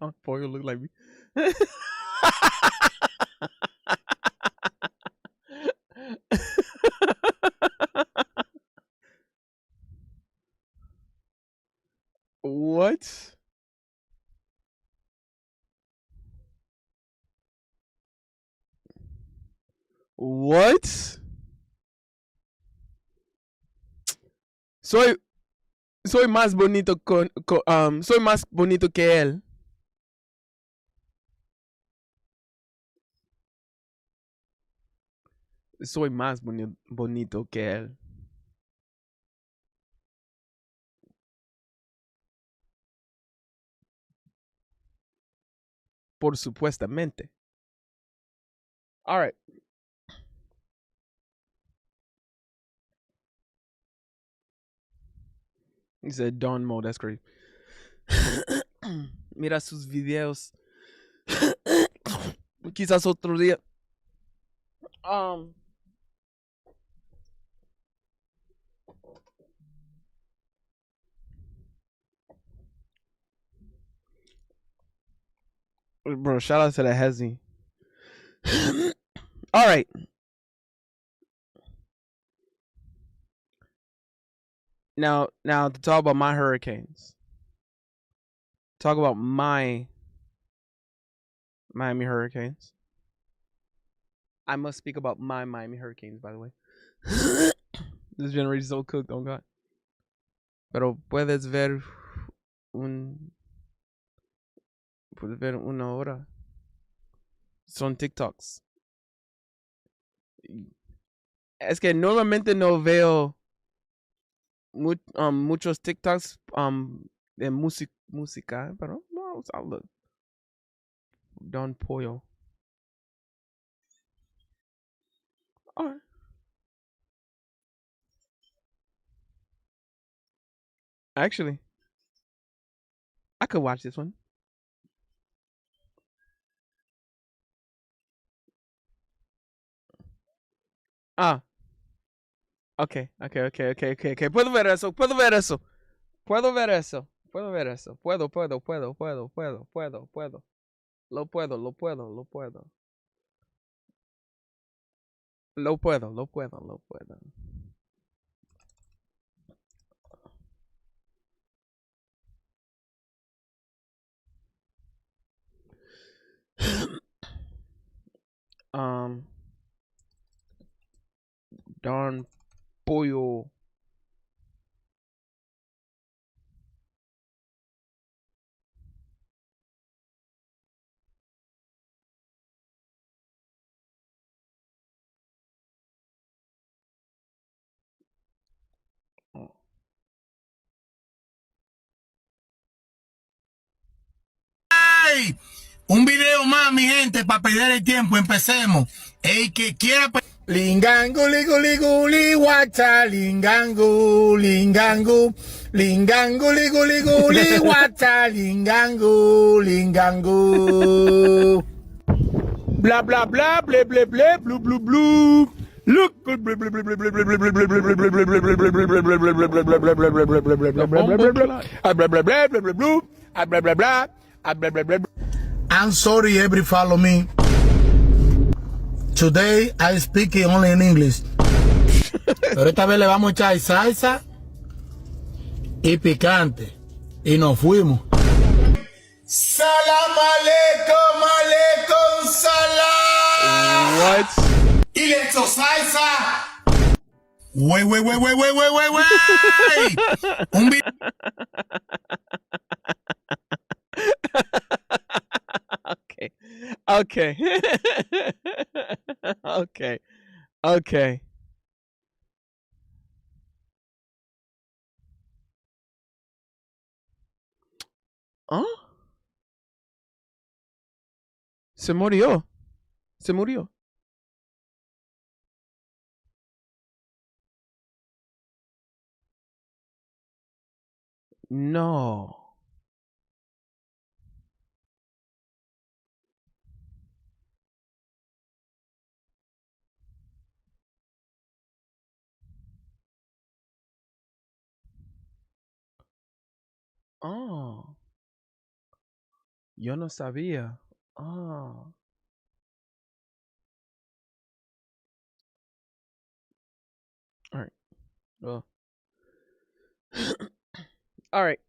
Don Pollo look like me. What? What? Soy soy más bonito soy más bonito que él. Soy más bonito que él. Por supuestamente. All right. He said Don Mo. That's crazy. Mira sus videos. Quizás otro día. Um, bro, shout out to the Hezzy. All right. Now to talk about my hurricanes. Talk about my Miami Hurricanes. I must speak about my Miami Hurricanes, by the way. This generation is so cooked, oh god. Pero puedes ver una hora. Son TikToks. Es que normalmente no veo muchos TikToks de música, pero no, I'll look. Don Pollo. All right. Actually, I could watch this one. Ah, okay, okay, okay, okay, okay, okay. Puedo ver eso, puedo ver eso. Puedo ver eso. Puedo ver eso. Puedo. Lo puedo, lo puedo, lo puedo. Lo puedo, lo puedo, lo puedo. um, Don Pollo. Hey, un video más, mi gente, para perder el tiempo. Empecemos. El que quiera. Lingangu, ligu, ligu, li, guacha, lingangu, lingangu, lingangu, ligu, ligu, li, guacha, lingangu, lingangu. Bla, bla, bla, ble, ble, ble, blu, blu, blu. Look. I'm sorry, every follow me. Today I speak only in English. Pero esta vez le vamos a echar salsa y picante. Y nos fuimos. Salam aleikum, aleikum salam. What? Y le echo salsa. Wey. Un Okay. Okay. ¿Ah? Se murió. Se murió. No. Oh. Yo no sabía. Oh. All right. Well. All right.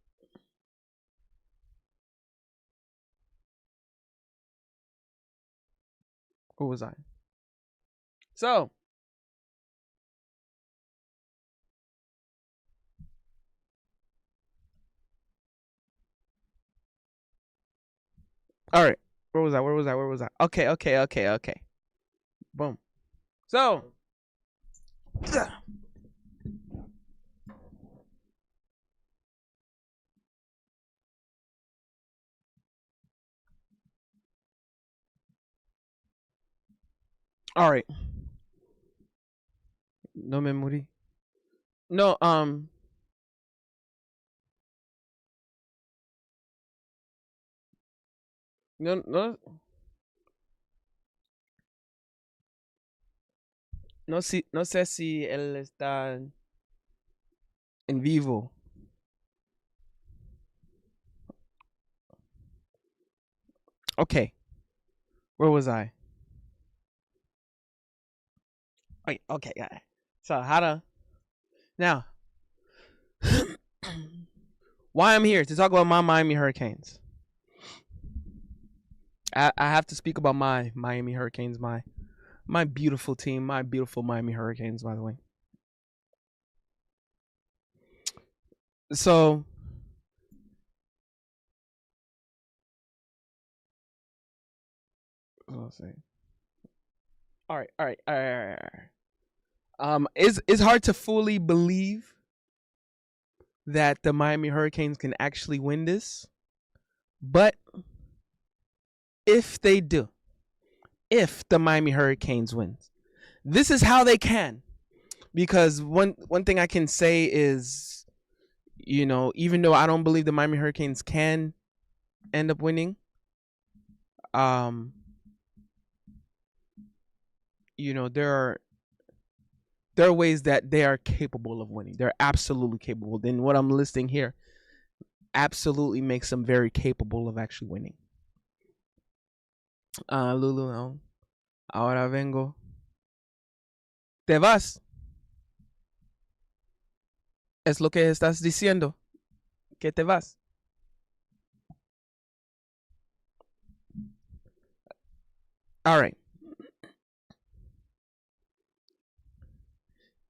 Who was I? So, all right. Where was I? Where was I? Where was I? Okay, okay, okay, okay. Boom. So, all right. No memory. No, no, no, no, si, no sé si él está en vivo. Okay. Where was I? Wait, okay, yeah. So how to now why I'm here to talk about my Miami Hurricanes. I have to speak about my Miami Hurricanes, my beautiful team, my beautiful Miami Hurricanes, by the way. So let's see. All right, all right, all right, all right, all right. It's hard to fully believe that the Miami Hurricanes can actually win this, but if they do, if the Miami Hurricanes wins, this is how they can. Because one thing I can say is, you know, even though I don't believe the Miami Hurricanes can end up winning, you know, there are ways that they are capable of winning. They're absolutely capable. Then what I'm listing here absolutely makes them very capable of actually winning. Lulu, no. Ahora vengo. Te vas. Es lo que estás diciendo. Que te vas. All right.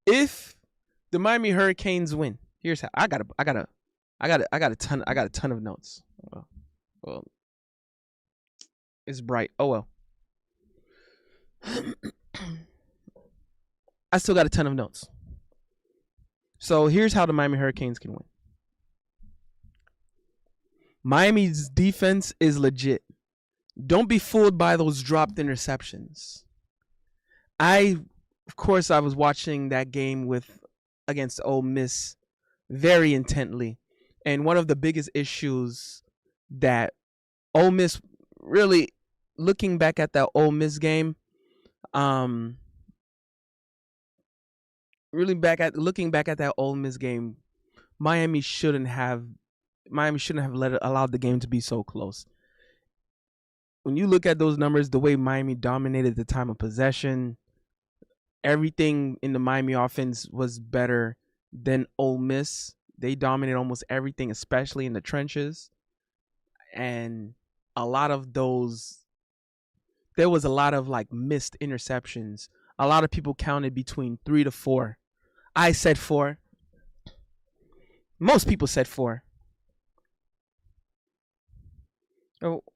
If the Miami Hurricanes win, here's how I got a ton of notes. Well, it's bright. Oh well. I still got a ton of notes. So here's how the Miami Hurricanes can win. Miami's defense is legit. Don't be fooled by those dropped interceptions. Of course, I was watching that game against Ole Miss very intently, and one of the biggest issues that Ole Miss really, looking back at that Ole Miss game, looking back at that Ole Miss game, Miami shouldn't have allowed the game to be so close. When you look at those numbers, the way Miami dominated the time of possession, everything in the Miami offense was better than Ole Miss. They dominated almost everything, especially in the trenches. And a lot of those, there was a lot of like missed interceptions. A lot of people counted between 3 to 4. I said 4. Most people said 4.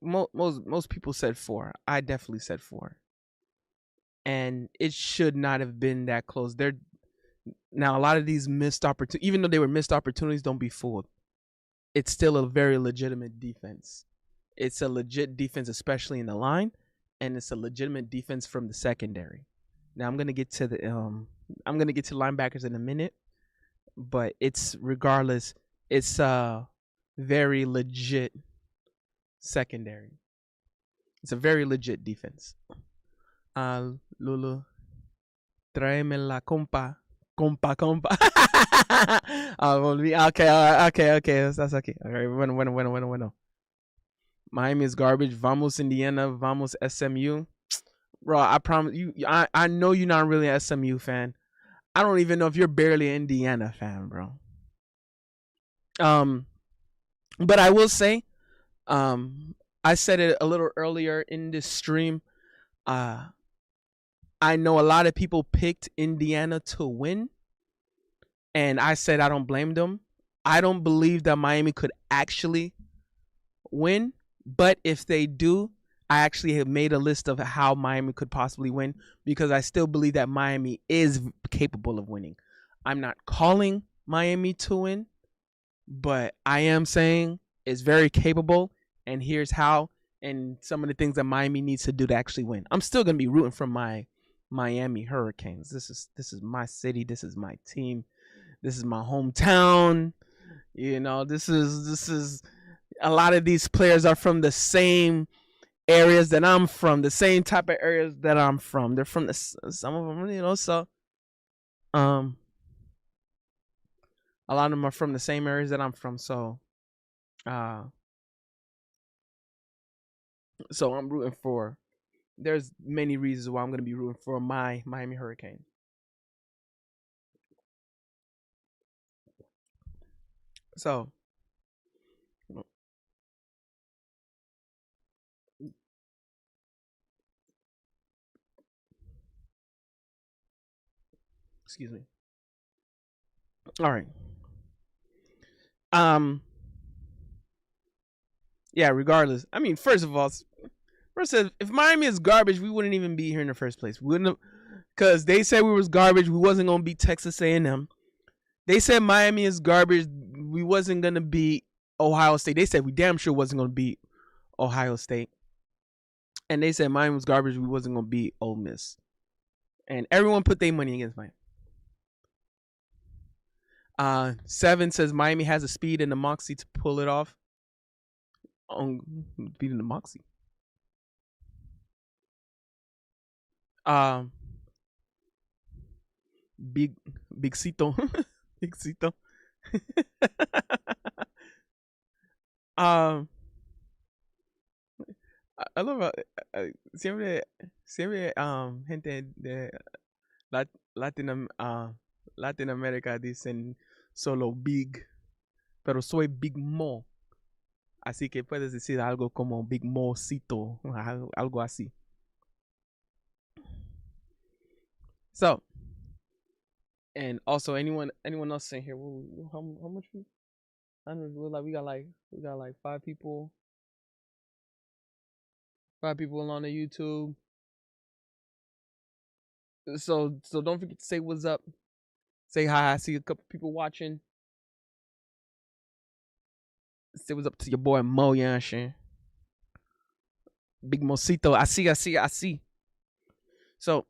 Most people said 4. I definitely said 4. And it should not have been that close. Now a lot of these missed opportunities, even though they were missed opportunities, don't be fooled. It's still a very legitimate defense. It's a legit defense, especially in the line, and it's a legitimate defense from the secondary. Now I'm gonna get to linebackers in a minute, but it's a very legit secondary. It's a very legit defense. Lulu, tráeme la compa. Okay, that's okay. Okay, bueno. Miami is garbage. Vamos Indiana. Vamos SMU. Bro, I promise you. I know you're not really an SMU fan. I don't even know if you're barely an Indiana fan, bro. But I will say, I said it a little earlier in this stream. I know a lot of people picked Indiana to win, and I said I don't blame them. I don't believe that Miami could actually win, but if they do, I actually have made a list of how Miami could possibly win because I still believe that Miami is capable of winning. I'm not calling Miami to win, but I am saying it's very capable, and here's how, and some of the things that Miami needs to do to actually win. I'm still gonna be rooting for my Miami Hurricanes. This is my city. This is my team. This is my hometown. You know, this is a lot of these players are from the same areas that I'm from, the same type of areas that I'm from. They're from some of them, you know, so a lot of them are from the same areas that I'm from, so I'm rooting for, there's many reasons why I'm going to be rooting for my Miami Hurricane. So excuse me. All right. Yeah, regardless. I mean, first of all, if Miami is garbage, we wouldn't even be here in the first place. We wouldn't have, because they said we was garbage. We wasn't gonna beat Texas A&M. They said Miami is garbage. We wasn't gonna beat Ohio State. They said we damn sure wasn't gonna beat Ohio State. And they said Miami was garbage. We wasn't gonna beat Ole Miss. And everyone put their money against Miami. 7 says Miami has the speed and the moxie to pull it off. Beating the moxie. Big Cito. Big Cito. I love siempre gente de Latin America dicen solo big, pero soy Big Mo. Así que puedes decir algo como Big Mocito, algo así. So, and also anyone else in here? How much? I don't know. We got like 5 people. 5 people on the YouTube. So don't forget to say what's up. Say hi. I see a couple people watching. Say what's up to your boy Mo Yanshin. Big Mocito. I see. So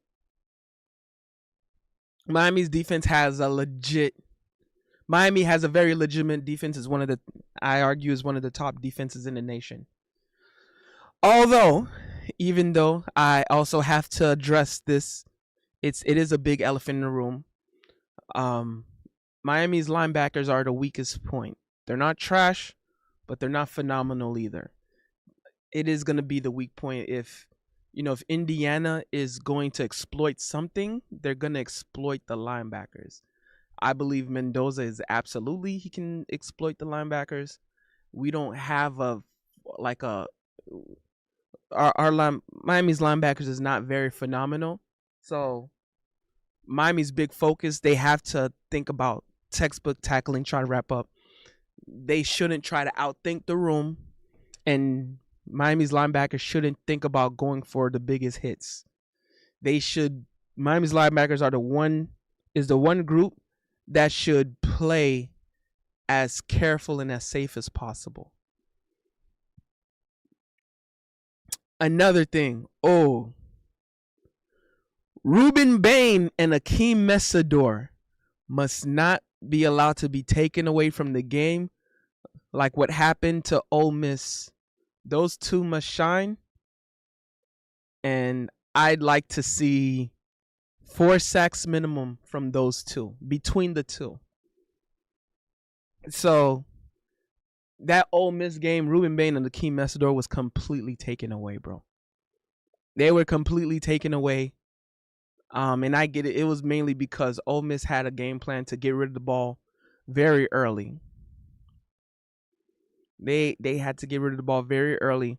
Miami has a very legitimate defense. I argue is one of the top defenses in the nation. Although, even though I also have to address this, it is a big elephant in the room. Miami's linebackers are the weakest point. They're not trash, but they're not phenomenal either. It is going to be the weak point if Indiana is going to exploit something, they're going to exploit the linebackers. I believe Mendoza is absolutely, he can exploit the linebackers. We don't have Miami's linebackers is not very phenomenal. So Miami's big focus, they have to think about textbook tackling, try to wrap up. They shouldn't try to outthink the room, and Miami's linebackers shouldn't think about going for the biggest hits. Miami's linebackers are the one group that should play as careful and as safe as possible. Another thing, Ruben Bain and Akeem Messador must not be allowed to be taken away from the game like what happened to Ole Miss. Those two must shine, and I'd like to see 4 sacks minimum from those two, between the two. So that Ole Miss game, Ruben Bain and Akeem Messidor was completely taken away, bro. They were completely taken away. And I get it. It was mainly because Ole Miss had a game plan to get rid of the ball very early. They had to get rid of the ball very early.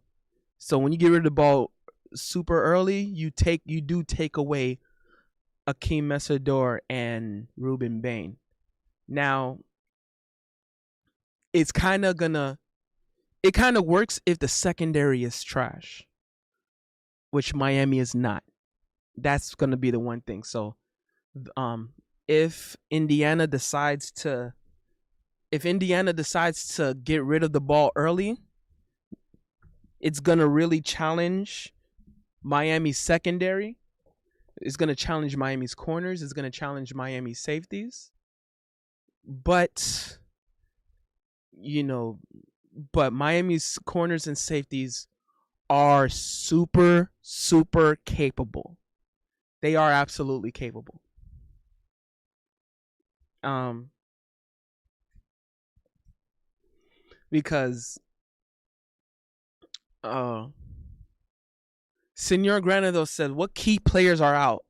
So when you get rid of the ball super early, you do take away Akeem Messidor and Ruben Bain. Now, it kind of works if the secondary is trash, which Miami is not. That's gonna be the one thing. So, if Indiana decides to get rid of the ball early, it's gonna really challenge Miami's secondary. It's gonna challenge Miami's corners. It's gonna challenge Miami's safeties. But Miami's corners and safeties are super, super capable. They are absolutely capable. Because Senor Granado said, what key players are out?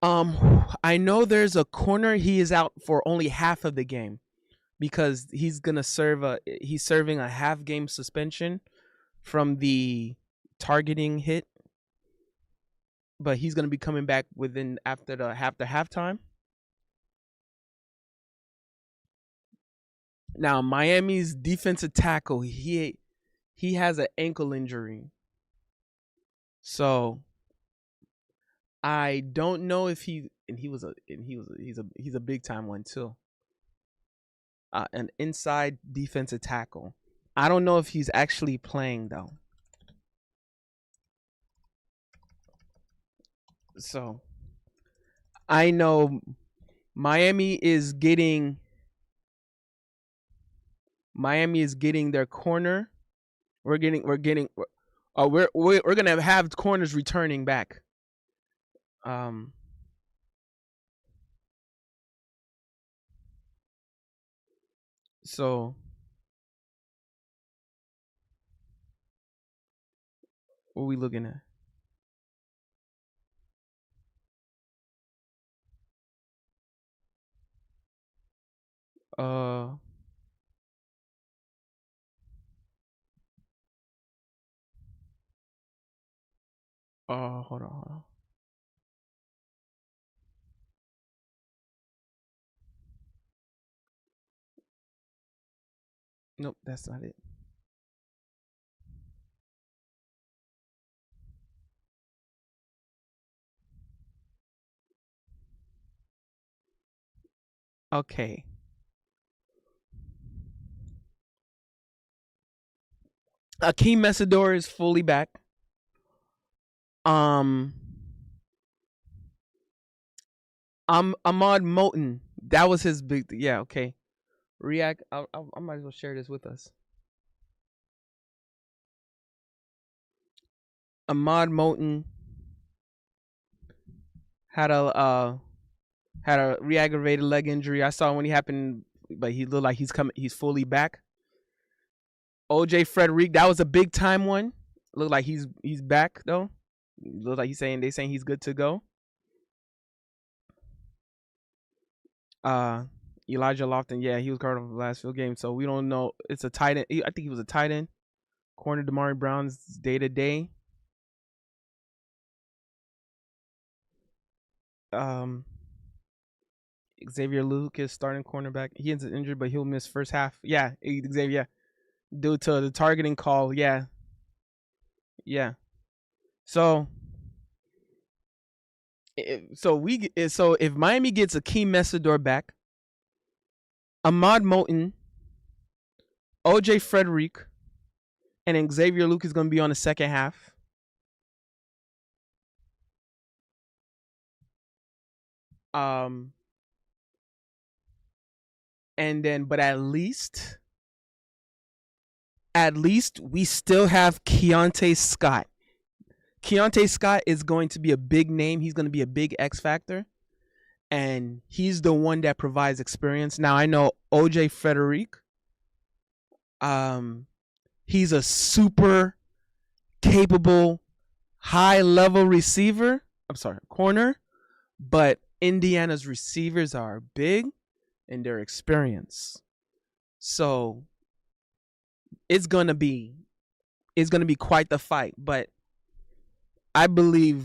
I know there's a corner. He is out for only half of the game because he's serving a half game suspension from the targeting hit. But he's gonna be coming back after halftime. Now Miami's defensive tackle, he has an ankle injury, so I don't know if he's a big time one too. An inside defensive tackle. I don't know if he's actually playing though. So I know Miami is getting their corner. We're gonna have corners returning back. So what are we looking at? Hold on. Nope, that's not it. Okay. Akeem Messidor is fully back. Ahmad Moten. That was his big. Yeah. Okay. React. I might as well share this with us. Ahmad Moten had a re-aggravated leg injury. I saw when he happened, but he looked like he's fully back. OJ Frederick, that was a big time one. Looked like he's back though. Looked like they saying he's good to go. Elijah Lofton, yeah, he was carded off the last field game, so we don't know. It's a tight end. I think he was a tight end. Corner Damari Brown's day to day. Xavier Lucas, starting cornerback. He is injured, but he'll miss first half. Yeah, Xavier, due to the targeting call. Yeah. So if Miami gets Akeem Messidor back, Ahmad Moten, OJ Frederick, and Xavier Lucas is going to be on the second half. And then, but at least we still have Keontae Scott. Keontae Scott is going to be a big name. He's going to be a big X factor. And he's the one that provides experience. Now, I know OJ Frederick He's a super capable, high level receiver. I'm sorry, corner. But Indiana's receivers are big and they're experienced. So it's gonna be quite the fight. But I believe,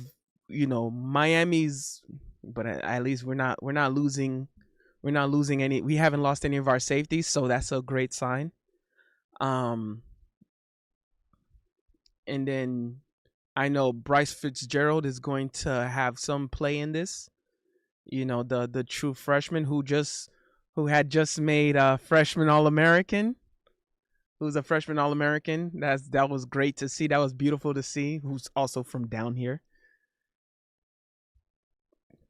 Miami's, but at least we're not losing any. We haven't lost any of our safeties, so that's a great sign. And then I know Bryce Fitzgerald is going to have some play in this. The true freshman who had just made a freshman All-American. Who's a freshman All-American. That was great to see. That was beautiful to see. Who's also from down here.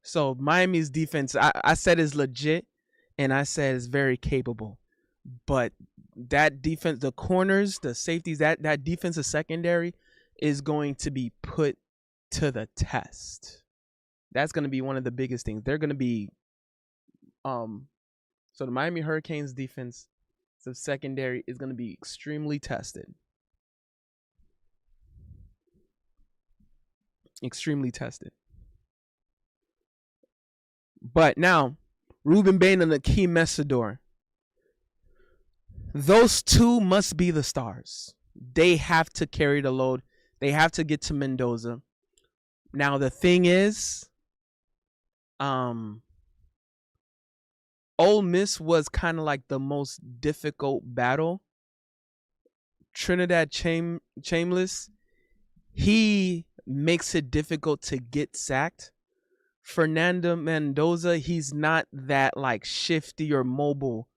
So Miami's defense, I said is legit, and I said is very capable. But that defense, the corners, the safeties, that defensive secondary is going to be put to the test. That's going to be one of the biggest things. They're going to be, so the Miami Hurricanes defense, the secondary is going to be extremely tested. Extremely tested. But now, Ruben Bain and Akeem Messidor, those two must be the stars. They have to carry the load. They have to get to Mendoza. Now the thing is, Ole Miss was kind of like the most difficult battle. Trinidad Chambliss, he makes it difficult to get sacked. Fernando Mendoza, he's not that like shifty or mobile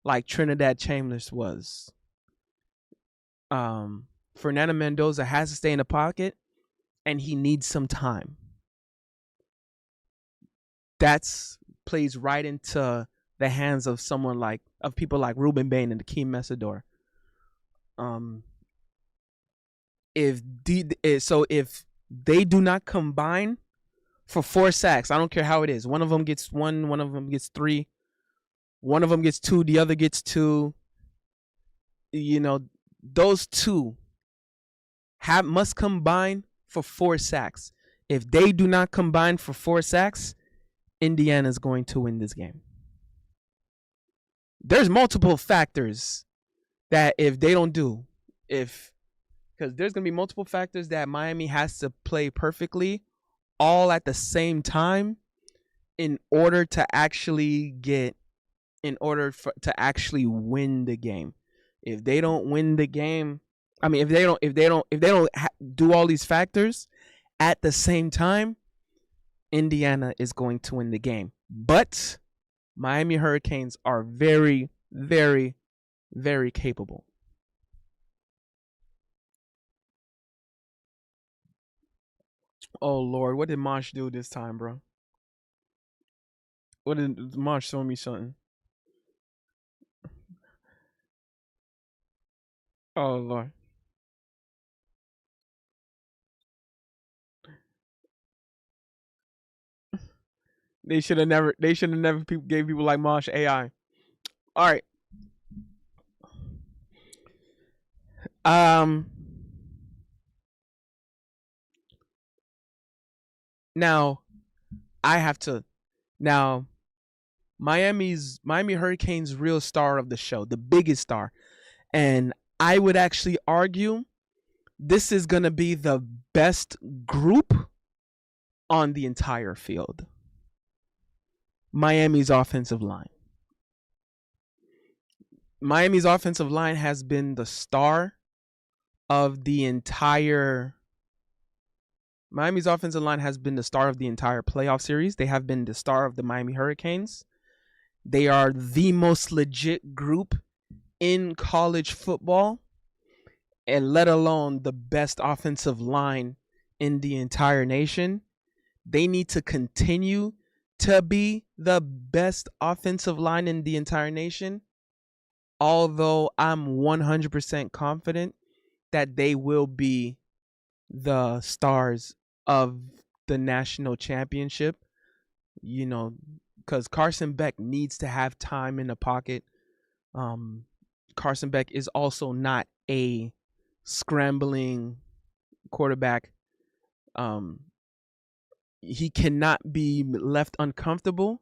like Trinidad Chambliss was. Fernando Mendoza has to stay in the pocket, and he needs some time. That's plays right into the hands of people like Ruben Bain and Akeem Messidor. If they do not combine for 4 sacks, I don't care how it is. One of them gets 1, one of them gets 3, one of them gets 2, the other gets 2. Those two must combine for 4 sacks. If they do not combine for 4 sacks, Indiana is going to win this game. There's multiple factors that if they don't do, because there's going to be multiple factors that Miami has to play perfectly all at the same time in order to actually win the game. If they don't win the game, if they don't do all these factors at the same time, Indiana is going to win the game. But Miami Hurricanes are very, very, very capable. Oh Lord, what did Mosh do this time, bro? What did Mosh show me something? Oh Lord. They should have never gave people like Mosh AI. All right. Now I have to Miami Hurricanes real star of the show, the biggest star. And I would actually argue this is going to be the best group on the entire field. Miami's offensive line. Miami's offensive line has been the star of the entire Miami's offensive line has been the star of the entire playoff series. They have been the star of the Miami Hurricanes. They are the most legit group in college football, and let alone the best offensive line in the entire nation. They need to continue to be the best offensive line in the entire nation, although I'm 100% confident that they will be the stars of the national championship, because Carson Beck needs to have time in the pocket. Carson Beck is also not a scrambling quarterback. He cannot be left uncomfortable,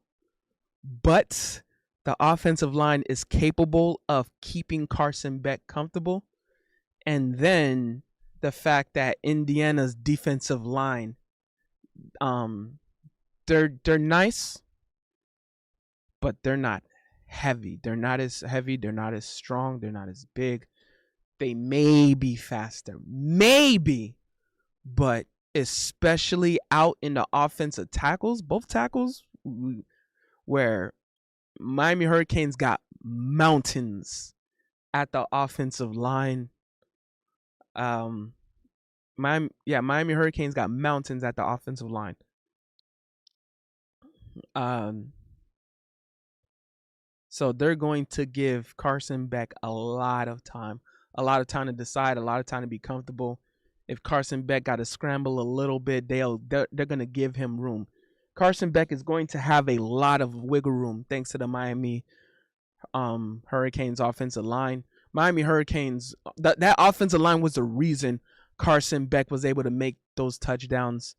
but the offensive line is capable of keeping Carson Beck comfortable. And then the fact that Indiana's defensive line, they're nice, but they're not heavy. They're not as heavy. They're not as strong. They're not as big. They may be faster, maybe, but especially out in the offensive tackles, both tackles, where Miami Hurricanes got mountains at the offensive line. Miami Hurricanes got mountains at the offensive line. So they're going to give Carson Beck a lot of time to decide, a lot of time to be comfortable. If Carson Beck got to scramble a little bit, they're going to give him room. Carson Beck is going to have a lot of wiggle room thanks to the Miami Hurricanes offensive line. Miami Hurricanes, that offensive line was the reason Carson Beck was able to make those touchdowns.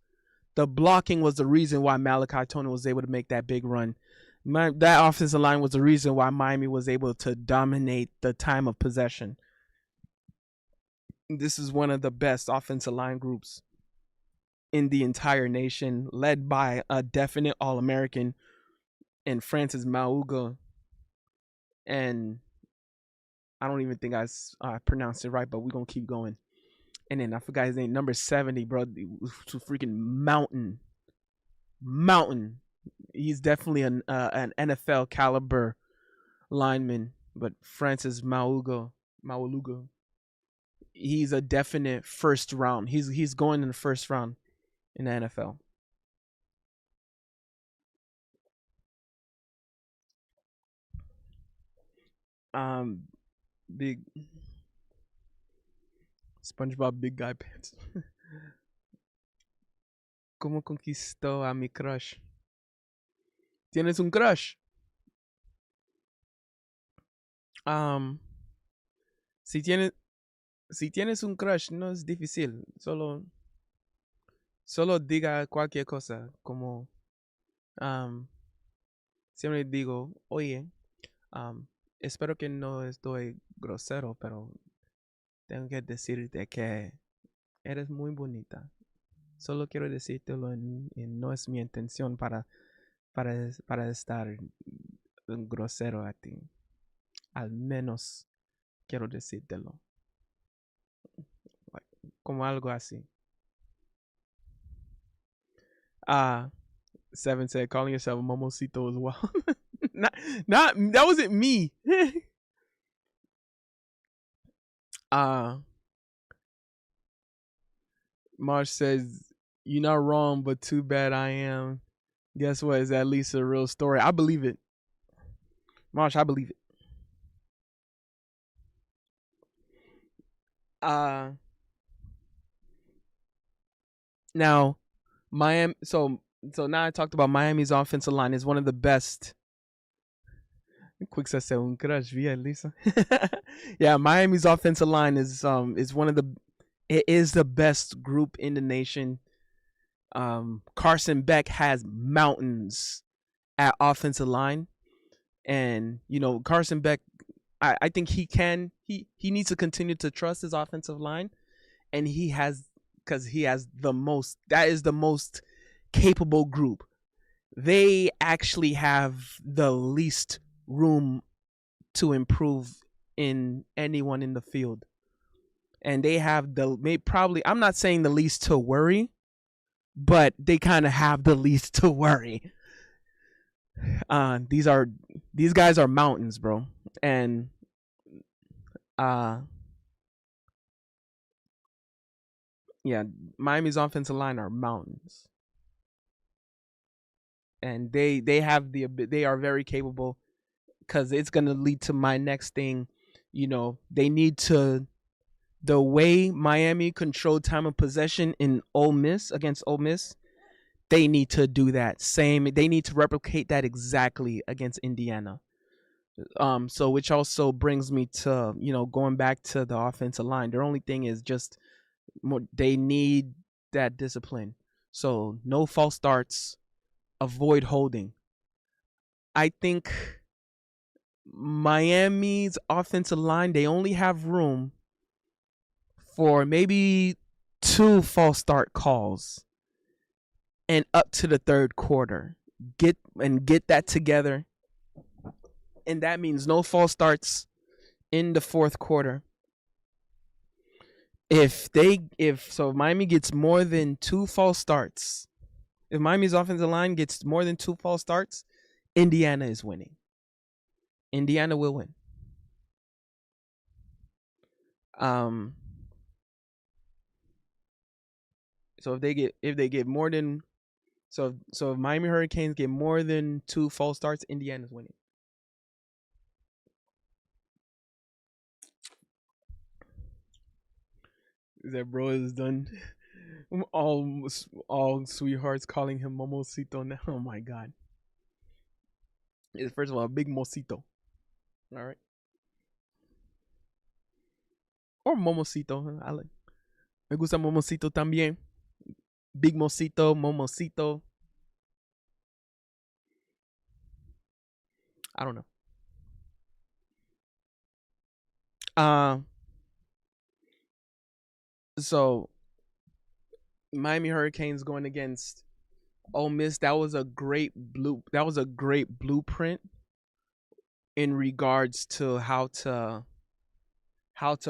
The blocking was the reason why Malachi Tony was able to make that big run. That offensive line was the reason why Miami was able to dominate the time of possession. This is one of the best offensive line groups in the entire nation, led by a definite All-American in Francis Mauga. And I don't even think I pronounced it right, but we're going to keep going. And then I forgot his name, number 70, bro. To freaking mountain. He's definitely an NFL caliber lineman, but Francis Mauga, he's a definite first round. He's going in the first round in the NFL. Big SpongeBob Big Guy Pants. ¿Cómo conquistó a mi crush? ¿Tienes un crush? Si tienes un crush, no es difícil. Solo diga cualquier cosa. Como siempre digo, oye, espero que no estoy grosero, pero tengo que decirte que eres muy bonita. Solo quiero decírtelo y no es mi intención para estar grosero a ti. Al menos quiero decírtelo. Como algo así. Seven said, calling yourself a momosito as well. not that wasn't me. Marsh says, you're not wrong, but too bad I am. Guess what? Is at least a real story. I believe it. Marsh, I believe it. Now, Miami. So now I talked about Miami's offensive line is one of the best. Quick says un crush via Lisa. Yeah, Miami's offensive line is one of the. It is the best group in the nation. Carson Beck has mountains at offensive line, and Carson Beck, I think he needs to continue to trust his offensive line, and because he has the most capable group. They actually have the least room to improve in anyone in the field, and they have I'm not saying the least to worry, but they kind of have the least to worry. These guys are mountains, bro. And Miami's offensive line are mountains. And they are very capable, because it's going to lead to my next thing. They need to, the way Miami controlled time of possession in against Ole Miss, they need to do that same. They need to replicate that exactly against Indiana. So which also brings me to, going back to the offensive line. Their only thing is just they need that discipline. So no false starts, avoid holding. I think Miami's offensive line, they only have room for maybe 2 false start calls and up to the third quarter. Get that together. And that means no false starts in the fourth quarter. If Miami gets more than 2 false starts, if Miami's offensive line gets more than 2 false starts, Indiana is winning. Indiana will win. So if Miami Hurricanes get more than 2 false starts, Indiana's winning. That bro is done. All sweethearts calling him Momosito now. Oh my god. First of all, a big Mosito. All right. Or Momosito. I like. Me gusta Momosito también. Big Mosito, Momosito. I don't know. So Miami Hurricanes going against Ole Miss. That was a great blueprint in regards to how to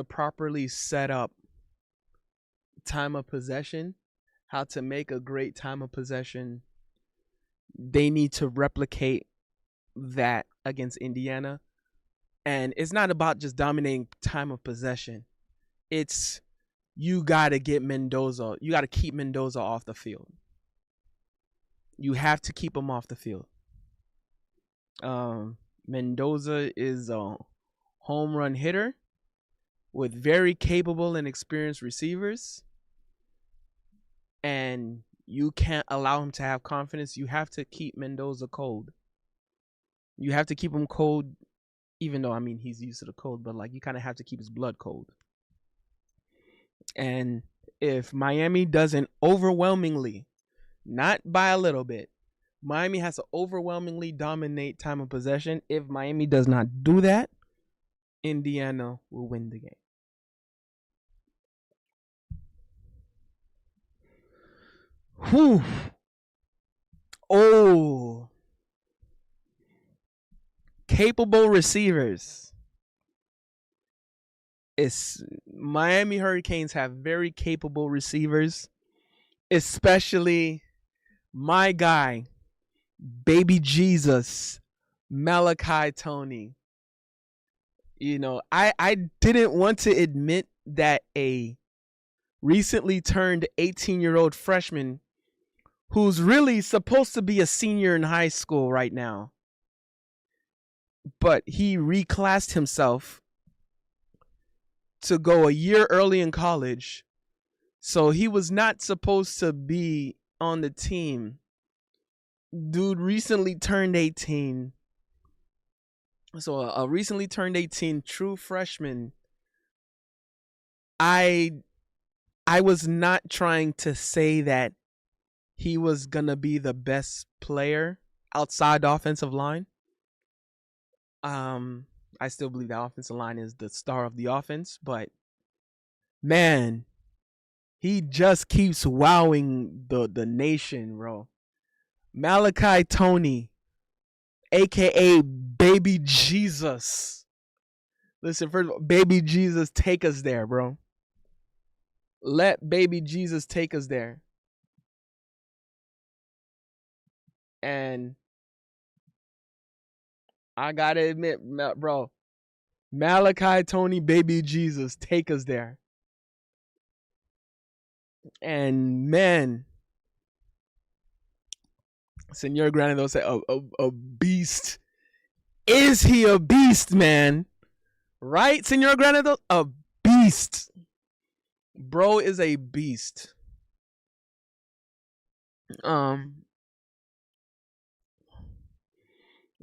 properly set up time of possession, how to make a great time of possession. They need to replicate that against Indiana. And it's not about just dominating time of possession. It's you got to get Mendoza. You got to keep Mendoza off the field. You have to keep him off the field. Mendoza is a home run hitter with very capable and experienced receivers. And you can't allow him to have confidence. You have to keep Mendoza cold. You have to keep him cold, even though, I mean, he's used to the cold, but like you kind of have to keep his blood cold. And if Miami doesn't overwhelmingly, not by a little bit, Miami has to overwhelmingly dominate time of possession. If Miami does not do that, Indiana will win the game. Whew. Oh. Capable receivers. Miami Hurricanes have very capable receivers, especially my guy, baby Jesus, Malachi Tony. I didn't want to admit that a recently turned 18-year-old freshman who's really supposed to be a senior in high school right now, but he reclassed himself to go a year early in college. So he was not supposed to be on the team. Dude recently turned 18. So a recently turned 18 true freshman. I was not trying to say that he was going to be the best player outside the offensive line. I still believe the offensive line is the star of the offense, but man, he just keeps wowing the nation, bro. Malachi Tony, aka Baby Jesus. Listen, first of all, Baby Jesus, take us there, bro. Let Baby Jesus take us there. And I gotta admit, bro, Malachi Tony, Baby Jesus, take us there. And man, Senor Granado said, a beast. Is he a beast, man? Right, Senor Granado? A beast. Bro is a beast.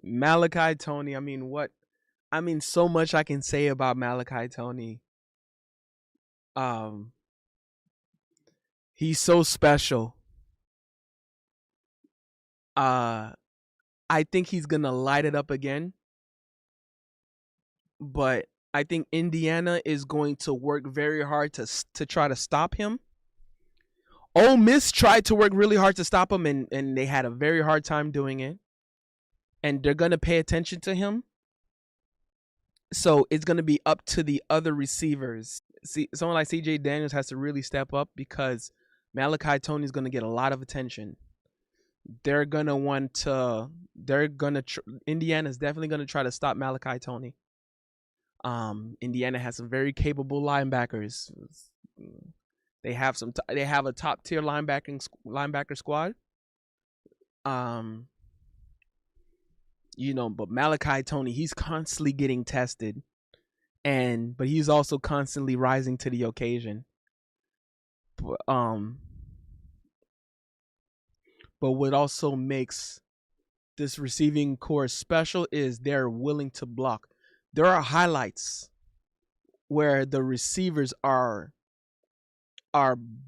Malachi Tony, I mean, what I mean, so much I can say about Malachi Tony. Um, he's so special. Uh, I think he's gonna light it up again, but I think Indiana is going to work very hard to try to stop him. Ole Miss tried to work really hard to stop him, and they had a very hard time doing it. And they're gonna pay attention to him. So it's gonna be up to the other receivers. See, someone like C.J. Daniels has to really step up because Malachi Tony is gonna get a lot of attention. They're gonna want to. Indiana's definitely gonna try to stop Malachi Tony. Indiana has some very capable linebackers. They have they have a top tier linebacker squad. But Malachi Tony, he's constantly getting tested, but he's also constantly rising to the occasion. But what also makes this receiving core special is they're willing to block. There are highlights where the receivers are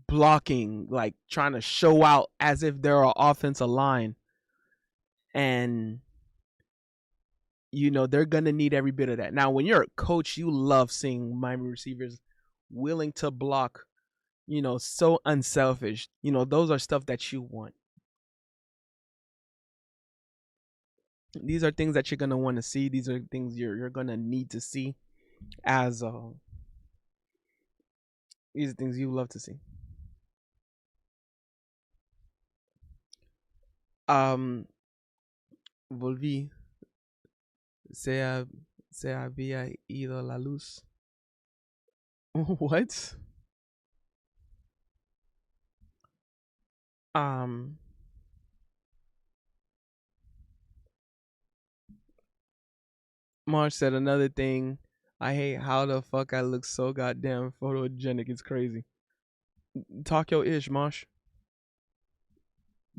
blocking, like trying to show out as if they're an offensive line, and they're gonna need every bit of that. Now, when you're a coach, you love seeing Miami receivers willing to block, so unselfish. Those are stuff that you want. These are things that you're gonna want to see. These are things you're gonna need to see as these are things you love to see. Volví. Se había ido la luz. What? Marsh said another thing. I hate how the fuck I look so goddamn photogenic. It's crazy. Talk your ish, Marsh.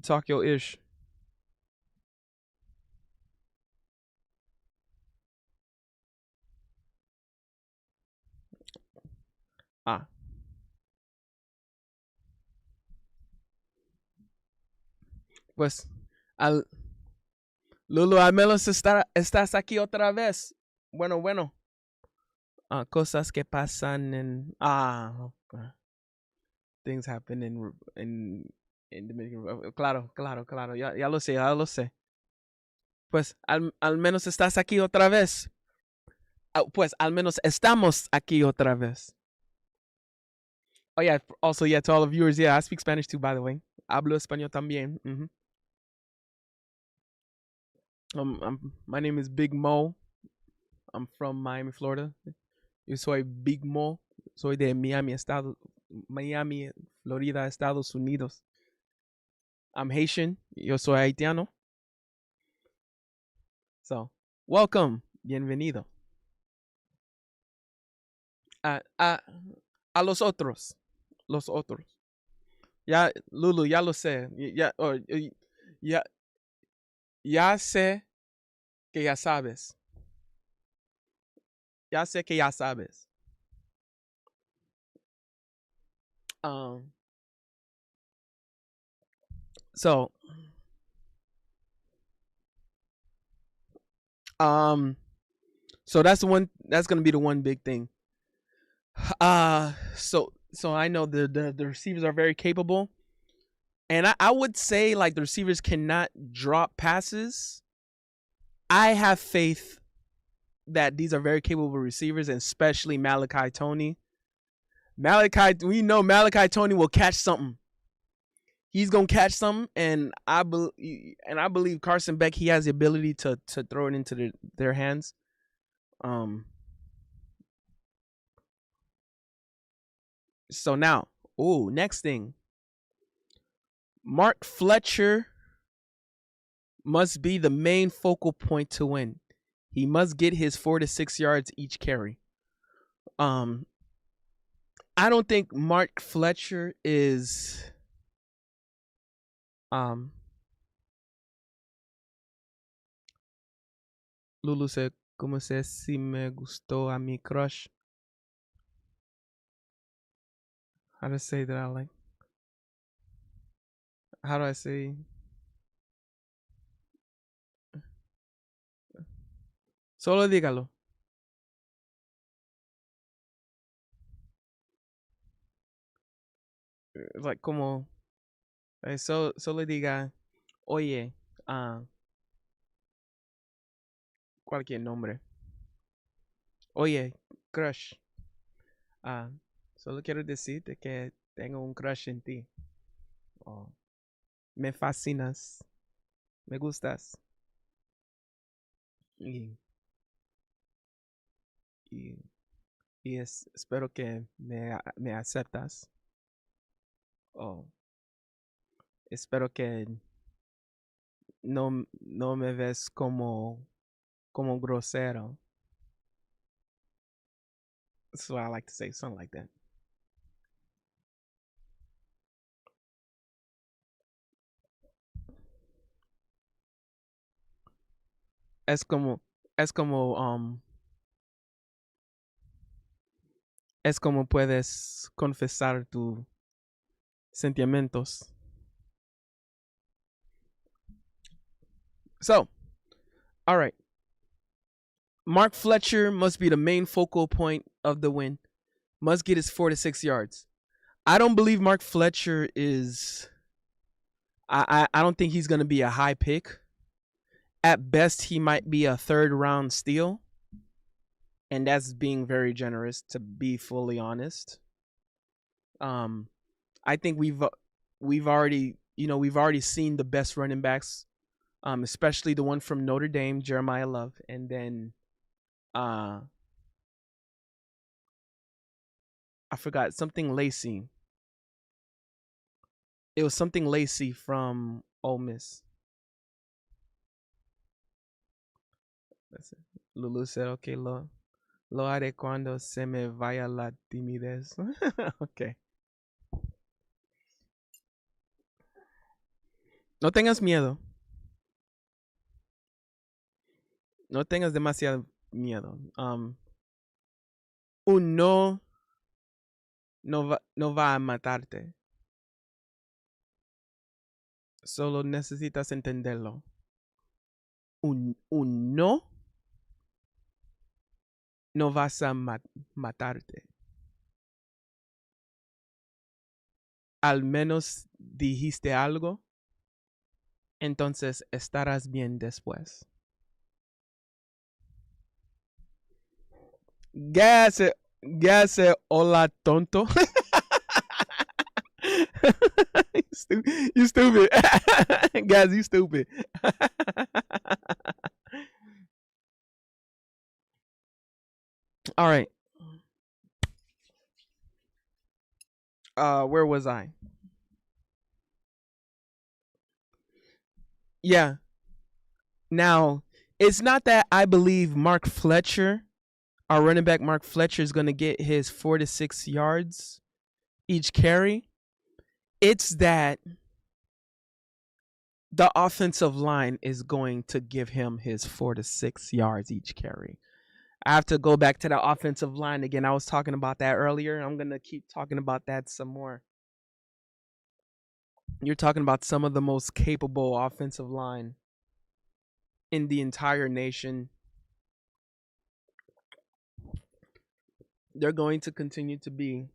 Talk your ish. Pues, Lulu, al menos estás aquí otra vez. Bueno. Cosas que pasan en things happen in Dominican Republic. Claro. Ya lo sé. Pues al menos estás aquí otra vez. Pues al menos estamos aquí otra vez. Oh yeah, also to all the viewers, I speak Spanish too, by the way. Hablo español también. My name is Big Mo. I'm from Miami, Florida. Yo soy Big Mo. Soy de Miami, Florida, Estados Unidos. I'm Haitian. Yo soy haitiano. So, welcome. Bienvenido. A los otros. Los otros. Ya, Lulu, ya lo sé. Ya sé que ya sabes. Ya sé que ya sabes. So that's gonna be the one big thing. So I know the receivers are very capable, and I would say like the receivers cannot drop passes. I have faith that these are very capable receivers, and especially Malachi Tony. We know Malachi Tony will catch something. He's gonna catch something, and I believe Carson Beck, he has the ability to throw it into their hands. So now, next thing. Mark Fletcher must be the main focal point to win. He must get his 4 to 6 yards each carry. I don't think Mark Fletcher is Lulu said como sé si me gustó a mi crush. How to say that I like? How do I say? Solo dígalo. Like como solo diga, oye, cualquier nombre. Oye, crush. Ah, solo quiero decirte que tengo un crush en ti. Oh, me fascinas. Me gustas. Y, y, espero que me aceptas. Oh, espero que no me ves como grosero. So I like to say something like that. Es como, es como, es como puedes confesar tus sentimientos. So, all right. Mark Fletcher must be the main focal point of the win. Must get his 4 to 6 yards. I don't believe Mark Fletcher is. I don't think he's going to be a high pick. At best, he might be a third round steal. And that's being very generous, to be fully honest. I think we've already seen the best running backs, especially the one from Notre Dame, Jeremiah Love, and then I forgot something Lacey. It was something Lacey from Ole Miss. Lulu said, "Okay, lo haré cuando se me vaya la timidez." Okay. No tengas miedo. No tengas demasiado miedo. Un no va a matarte. Solo necesitas entenderlo. Un no vas a matarte. Al menos dijiste algo, entonces estarás bien después. Gas, hola tonto. You stupid. Guys, you stupid. All right. Where was I? Yeah. Now, it's not that I believe Mark Fletcher, our running back Mark Fletcher, is going to get his 4 to 6 yards each carry. It's that the offensive line is going to give him his 4 to 6 yards each carry. I have to go back to the offensive line again. I was talking about that earlier. I'm going to keep talking about that some more. You're talking about some of the most capable offensive line in the entire nation. They're going to continue to be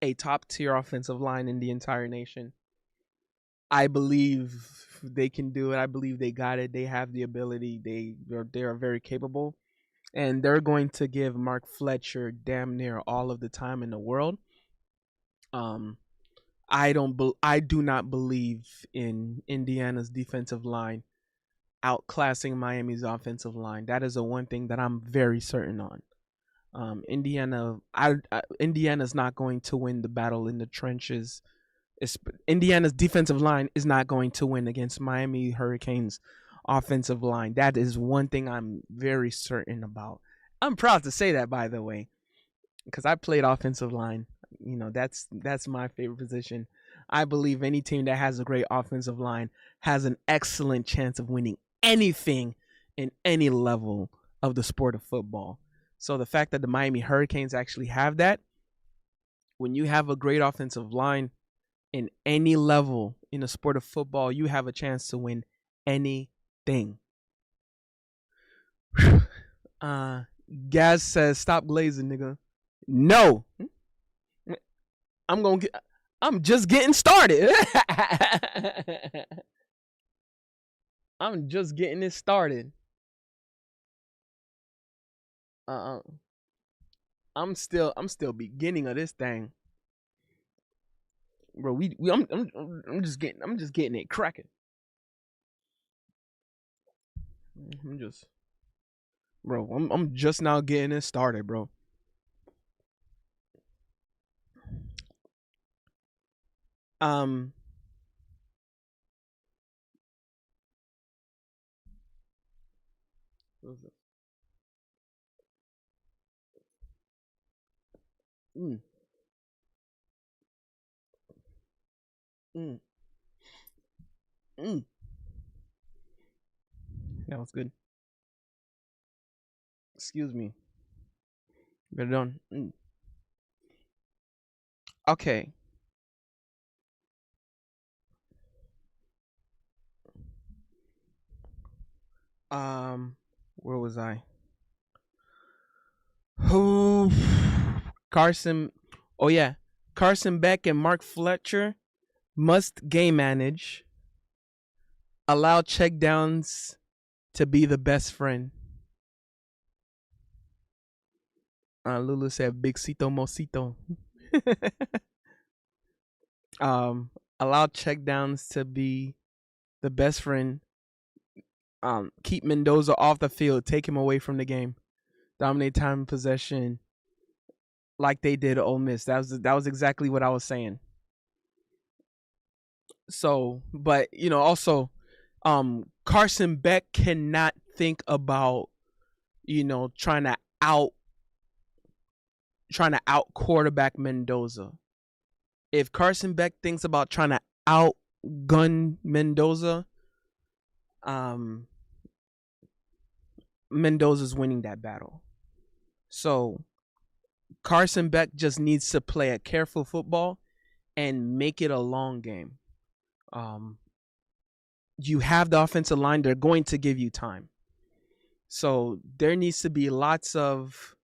a top tier offensive line in the entire nation. I believe they can do it. I believe they got it. They have the ability. They are very capable. And they're going to give Mark Fletcher damn near all of the time in the world. I do not believe in Indiana's defensive line outclassing Miami's offensive line. That is the one thing that I'm very certain on. Indiana's not going to win the battle in the trenches. Indiana's defensive line is not going to win against Miami Hurricanes offensive line. That is one thing I'm very certain about. I'm proud to say that, by the way, because I played offensive line. You know, that's my favorite position. I believe any team that has a great offensive line has an excellent chance of winning anything in any level of the sport of football. So the fact that the Miami Hurricanes actually have that, when you have a great offensive line in any level in the sport of football, you have a chance to win anything. Gaz says, "Stop glazing, nigga." No, I'm just getting started. I'm just getting it started. I'm still beginning of this thing, bro. I'm just getting it cracking. I'm just now getting it started, bro. What was it? Mm. That was good. Excuse me. Perdón. Okay. Where was I? Who? Carson. Oh yeah, Carson Beck and Mark Fletcher must game manage. Allow checkdowns to be the best friend. Lulu said, "Big Cito Mosito." Allow checkdowns to be the best friend. Keep Mendoza off the field. Take him away from the game. Dominate time and possession, like they did at Ole Miss. That was exactly what I was saying. So, but also, Carson Beck cannot think about, trying to out quarterback Mendoza. If Carson Beck thinks about trying to outgun Mendoza, Mendoza's winning that battle. So Carson Beck just needs to play a careful football and make it a long game. You have the offensive line, they're going to give you time. So there needs to be lots of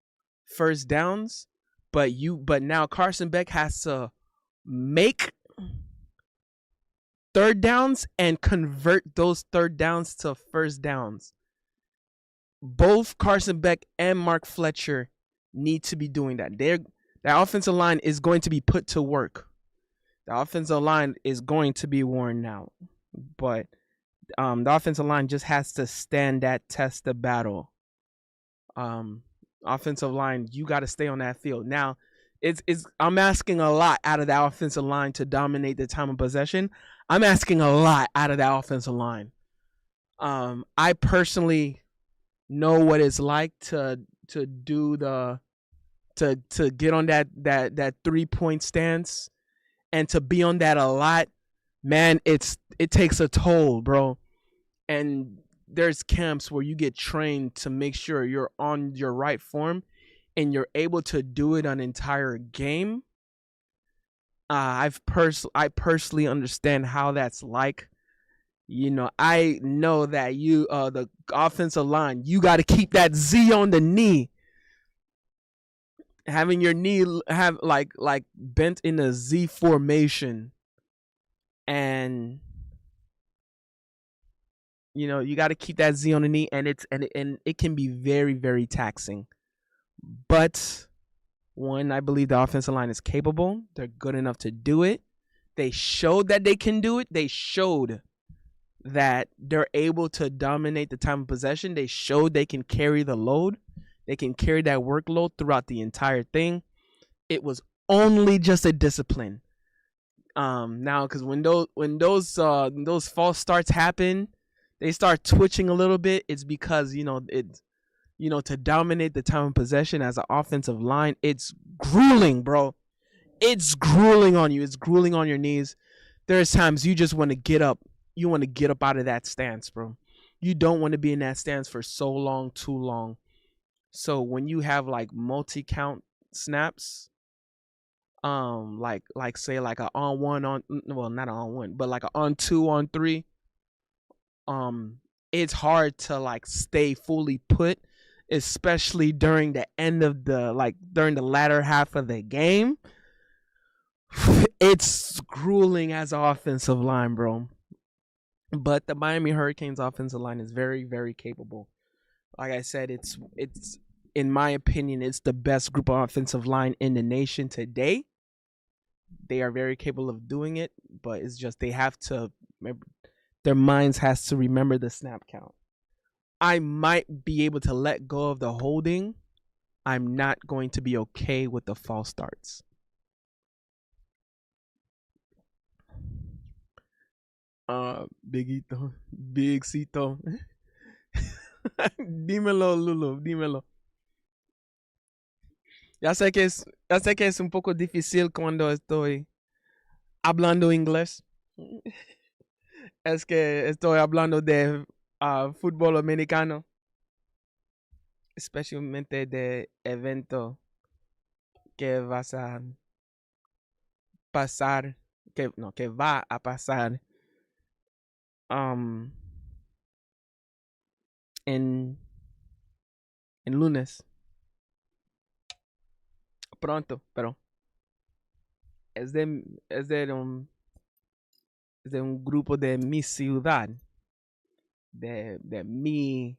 first downs, but now Carson Beck has to make third downs and convert those third downs to first downs. Both Carson Beck and Mark Fletcher need to be doing that. That offensive line is going to be put to work. The offensive line is going to be worn out. But the offensive line just has to stand that test of battle. Offensive line, you got to stay on that field. Now, I'm asking a lot out of that offensive line to dominate the time of possession. I'm asking a lot out of that offensive line. I personally know what it's like to do to get on that 3-point stance and to be on that a lot. Man, it takes a toll, bro. And there's camps where you get trained to make sure you're on your right form and you're able to do it an entire game. I personally understand how that's like. I know that the offensive line, you got to keep that Z on the knee. Having your knee have like bent in a Z formation, and you got to keep that Z on the knee, and it can be very, very taxing. But one, I believe the offensive line is capable. They're good enough to do it. They showed that they can do it. They showed that they're able to dominate the time of possession. They showed they can carry the load. They can carry that workload throughout the entire thing. It was only just a discipline. Now, because when those false starts happen, they start twitching a little bit. It's because to dominate the time of possession as an offensive line, it's grueling, bro. It's grueling on you. It's grueling on your knees. There's times you just want to get up. You want to get up out of that stance, bro. You don't want to be in that stance for so long, too long. So when you have like multi-count snaps, like say like a on one on well not on one but like a on two on three, um, it's hard to like stay fully put, especially during the end of the like during the latter half of the game. It's grueling as an offensive line, bro. But the Miami Hurricanes offensive line is very, very capable. Like I said, it's in my opinion, it's the best group of offensive line in the nation today. They are very capable of doing it, but it's just they have to remember, their minds has to remember the snap count. I might be able to let go of the holding. I'm not going to be okay with the false starts. Bigito, Big Cito. Dímelo, Lulu, dímelo. Ya sé que es un poco difícil cuando estoy hablando inglés. Es que estoy hablando de fútbol americano, especialmente de evento que vas a pasar, que va a pasar um, en lunes. Pronto, pero es de, es de un, es de un grupo de mi ciudad, de mi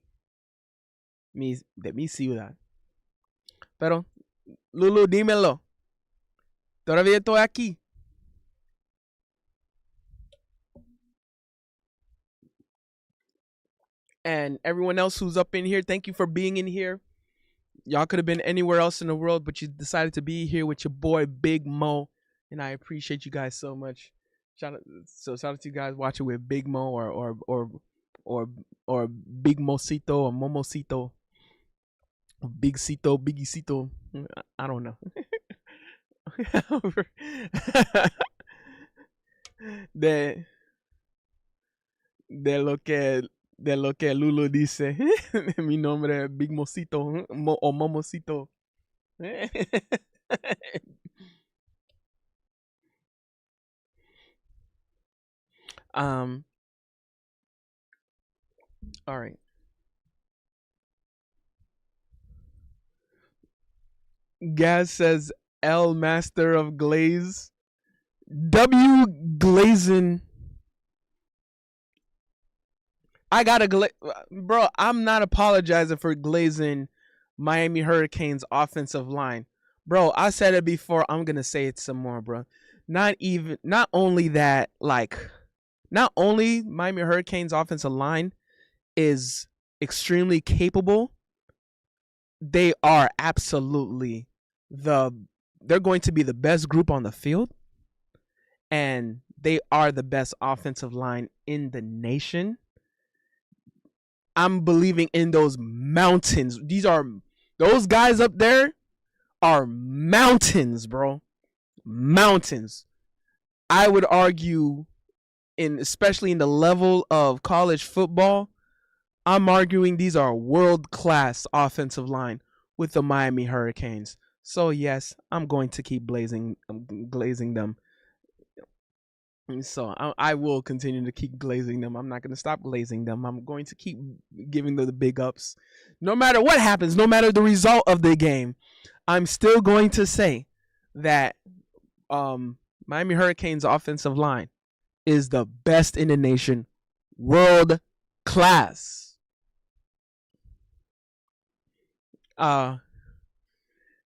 ciudad. Pero, Lulu, dímelo. Todavía estoy aquí. And everyone else who's up in here, thank you for being in here. Y'all could have been anywhere else in the world, but you decided to be here with your boy Big Mo, and I appreciate you guys so much. Shout out to you guys watching with Big Mo or Big Mosito or Momosito, Big Cito, Biggie Cito. I don't know. de de lo que Lulu dice. Mi nombre es Big Mosito o Momosito. All right. Gaz says L Master of Glaze. W Glazin. I gotta bro. I'm not apologizing for glazing Miami Hurricanes offensive line, bro. I said it before. I'm gonna say it some more, bro. Not only that, like, not only Miami Hurricanes offensive line is extremely capable, they are absolutely they're going to be the best group on the field, and they are the best offensive line in the nation. I'm believing in those mountains. Those guys up there are mountains, bro. Mountains. I would argue, especially in the level of college football, I'm arguing these are world-class offensive line with the Miami Hurricanes. So yes, I'm going to keep glazing them. So I will continue to keep glazing them. I'm not going to stop glazing them. I'm going to keep giving them the big ups. No matter what happens, no matter the result of the game, I'm still going to say that Miami Hurricanes offensive line is the best in the nation, world class.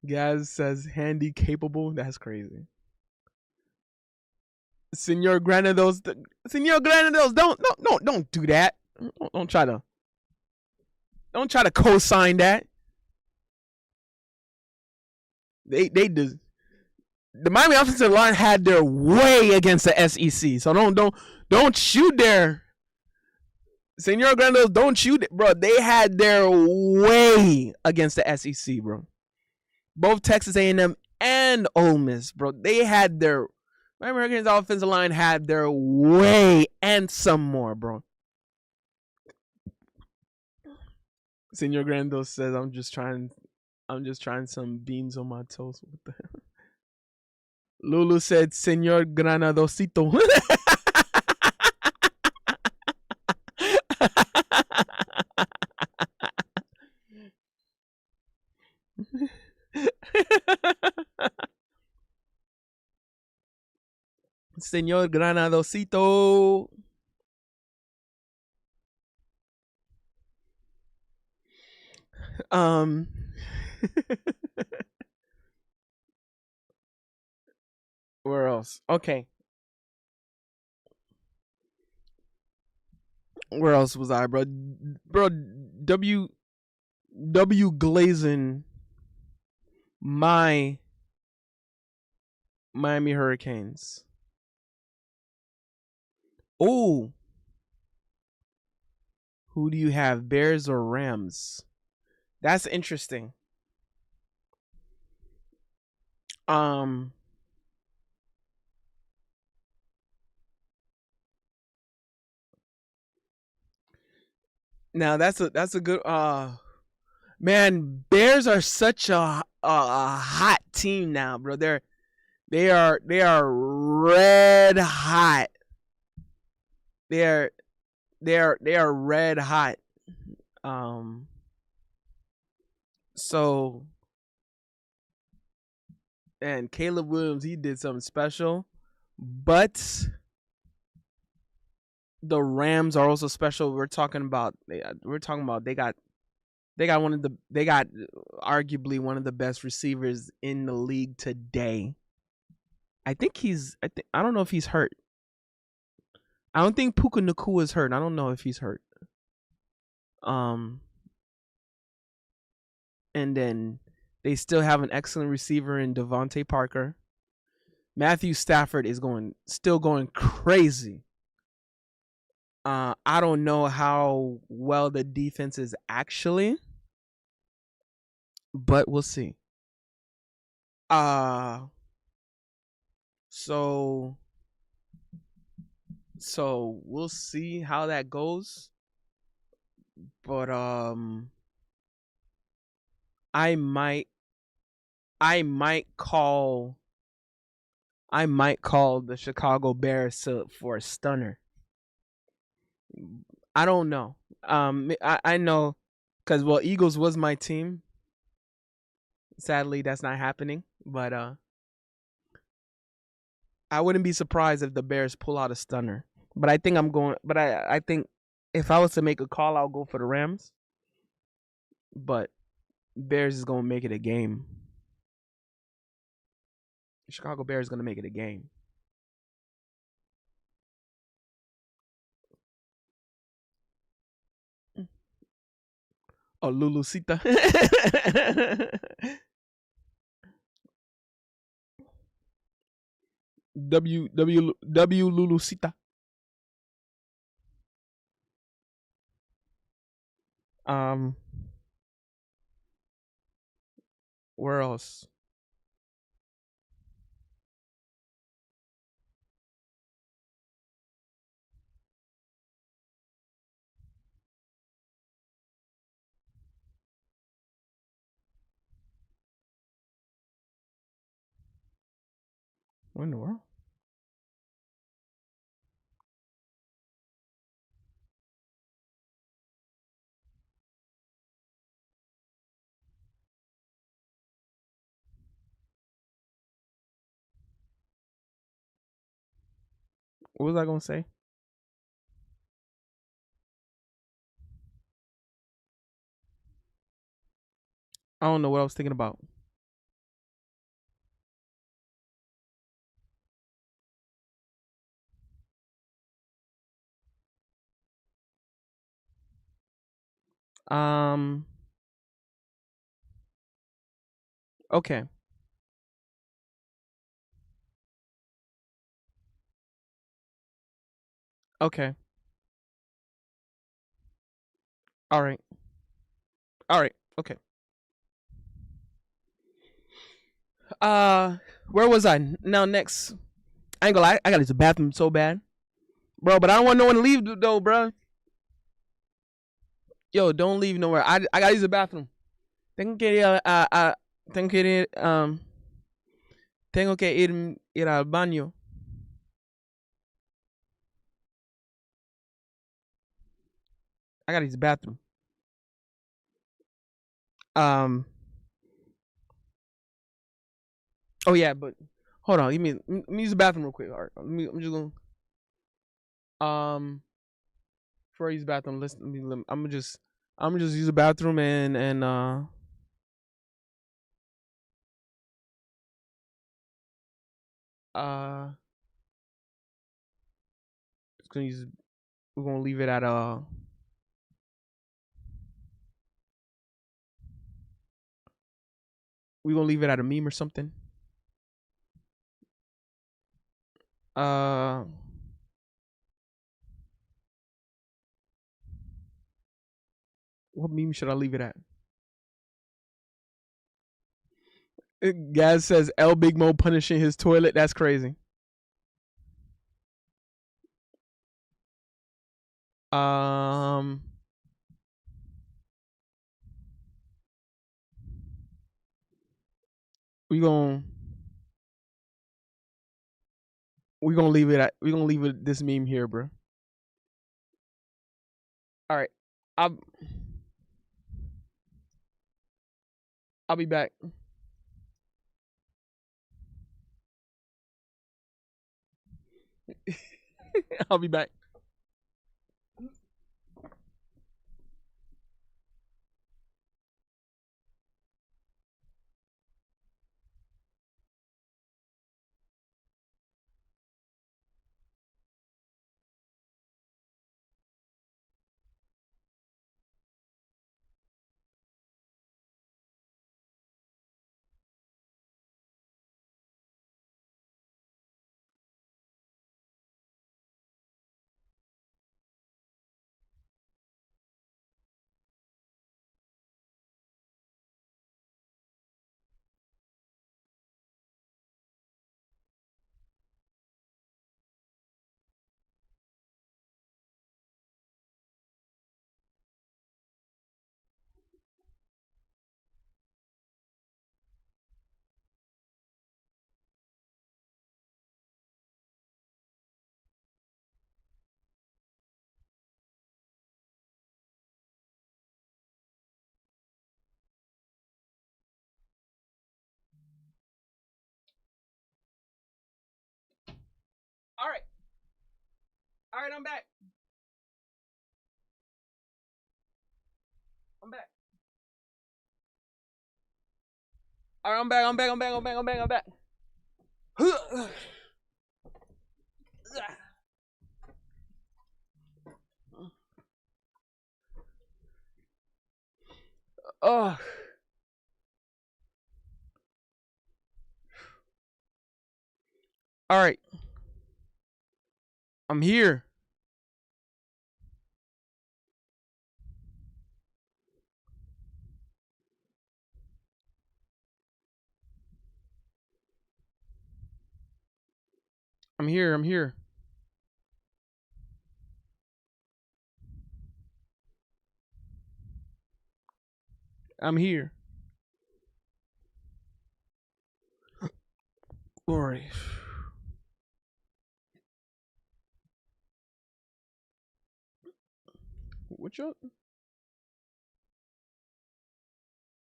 Gaz says handy capable. That's crazy. Senor Granados, don't do that. Don't try to co-sign that. They the Miami offensive line had their way against the SEC. So don't shoot there. Senor Granados, don't shoot it, bro. They had their way against the SEC, bro. Both Texas A&M and Ole Miss, bro. They had their Miami Hurricanes offensive line had their way and some more, bro. Senor Grandos says, I'm just trying some beans on my toast. What the hell? Lulu said, Senor Granadosito. Senor Granadosito. Where else? Okay. Where else was I, bro? Bro, W Glazing my Miami Hurricanes. Oh. Who do you have, Bears or Rams? That's interesting. Now that's a good man, Bears are such a hot team now, bro. They are red hot. They are red hot. So, and Caleb Williams, he did something special, but the Rams are also special. We're talking about they got arguably one of the best receivers in the league today. I don't know if he's hurt. I don't think Puka Nacua is hurt. I don't know if he's hurt. And then they still have an excellent receiver in Devontae Parker. Matthew Stafford is still going crazy. I don't know how well the defense is actually, but we'll see. So we'll see how that goes. But I might call the Chicago Bears for a stunner. I don't know. I know because Eagles was my team. Sadly, that's not happening. But I wouldn't be surprised if the Bears pull out a stunner. But I think I'm going. But I think if I was to make a call, I'll go for the Rams. But Bears is gonna make it a game. Chicago Bears is gonna make it a game. Oh, Lulucita. W Lulucita. Where else? What in the world? What was I gonna say? I don't know what I was thinking about. Okay. Okay. All right. Okay. Where was I? Now next, I ain't gonna lie, I gotta use the bathroom so bad, bro. But I don't want no one to leave though, bro. Yo, don't leave nowhere. I gotta use the bathroom. Tengo que ir tengo que ir tengo que ir al baño. I gotta use the bathroom. Um. Oh yeah, but hold on. Let me use the bathroom real quick. All right. I'm just gonna before I use the bathroom. I'm gonna just use the bathroom and uh just gonna use we're gonna leave it at we're gonna leave it at a meme or something. Uh what meme should I leave it at? Gaz says L Big Mo punishing his toilet. That's crazy. Um we gonna we're gonna leave it this meme here, bro. All right. I'll I'll be back. I'll be back. All right. All right, I'm back. I'm back. All right, I'm back. I'm back. I'm back. I'm back. I'm back. I'm back. Oh. All right. I'm here. I'm here. I'm here. I'm here. All right. What you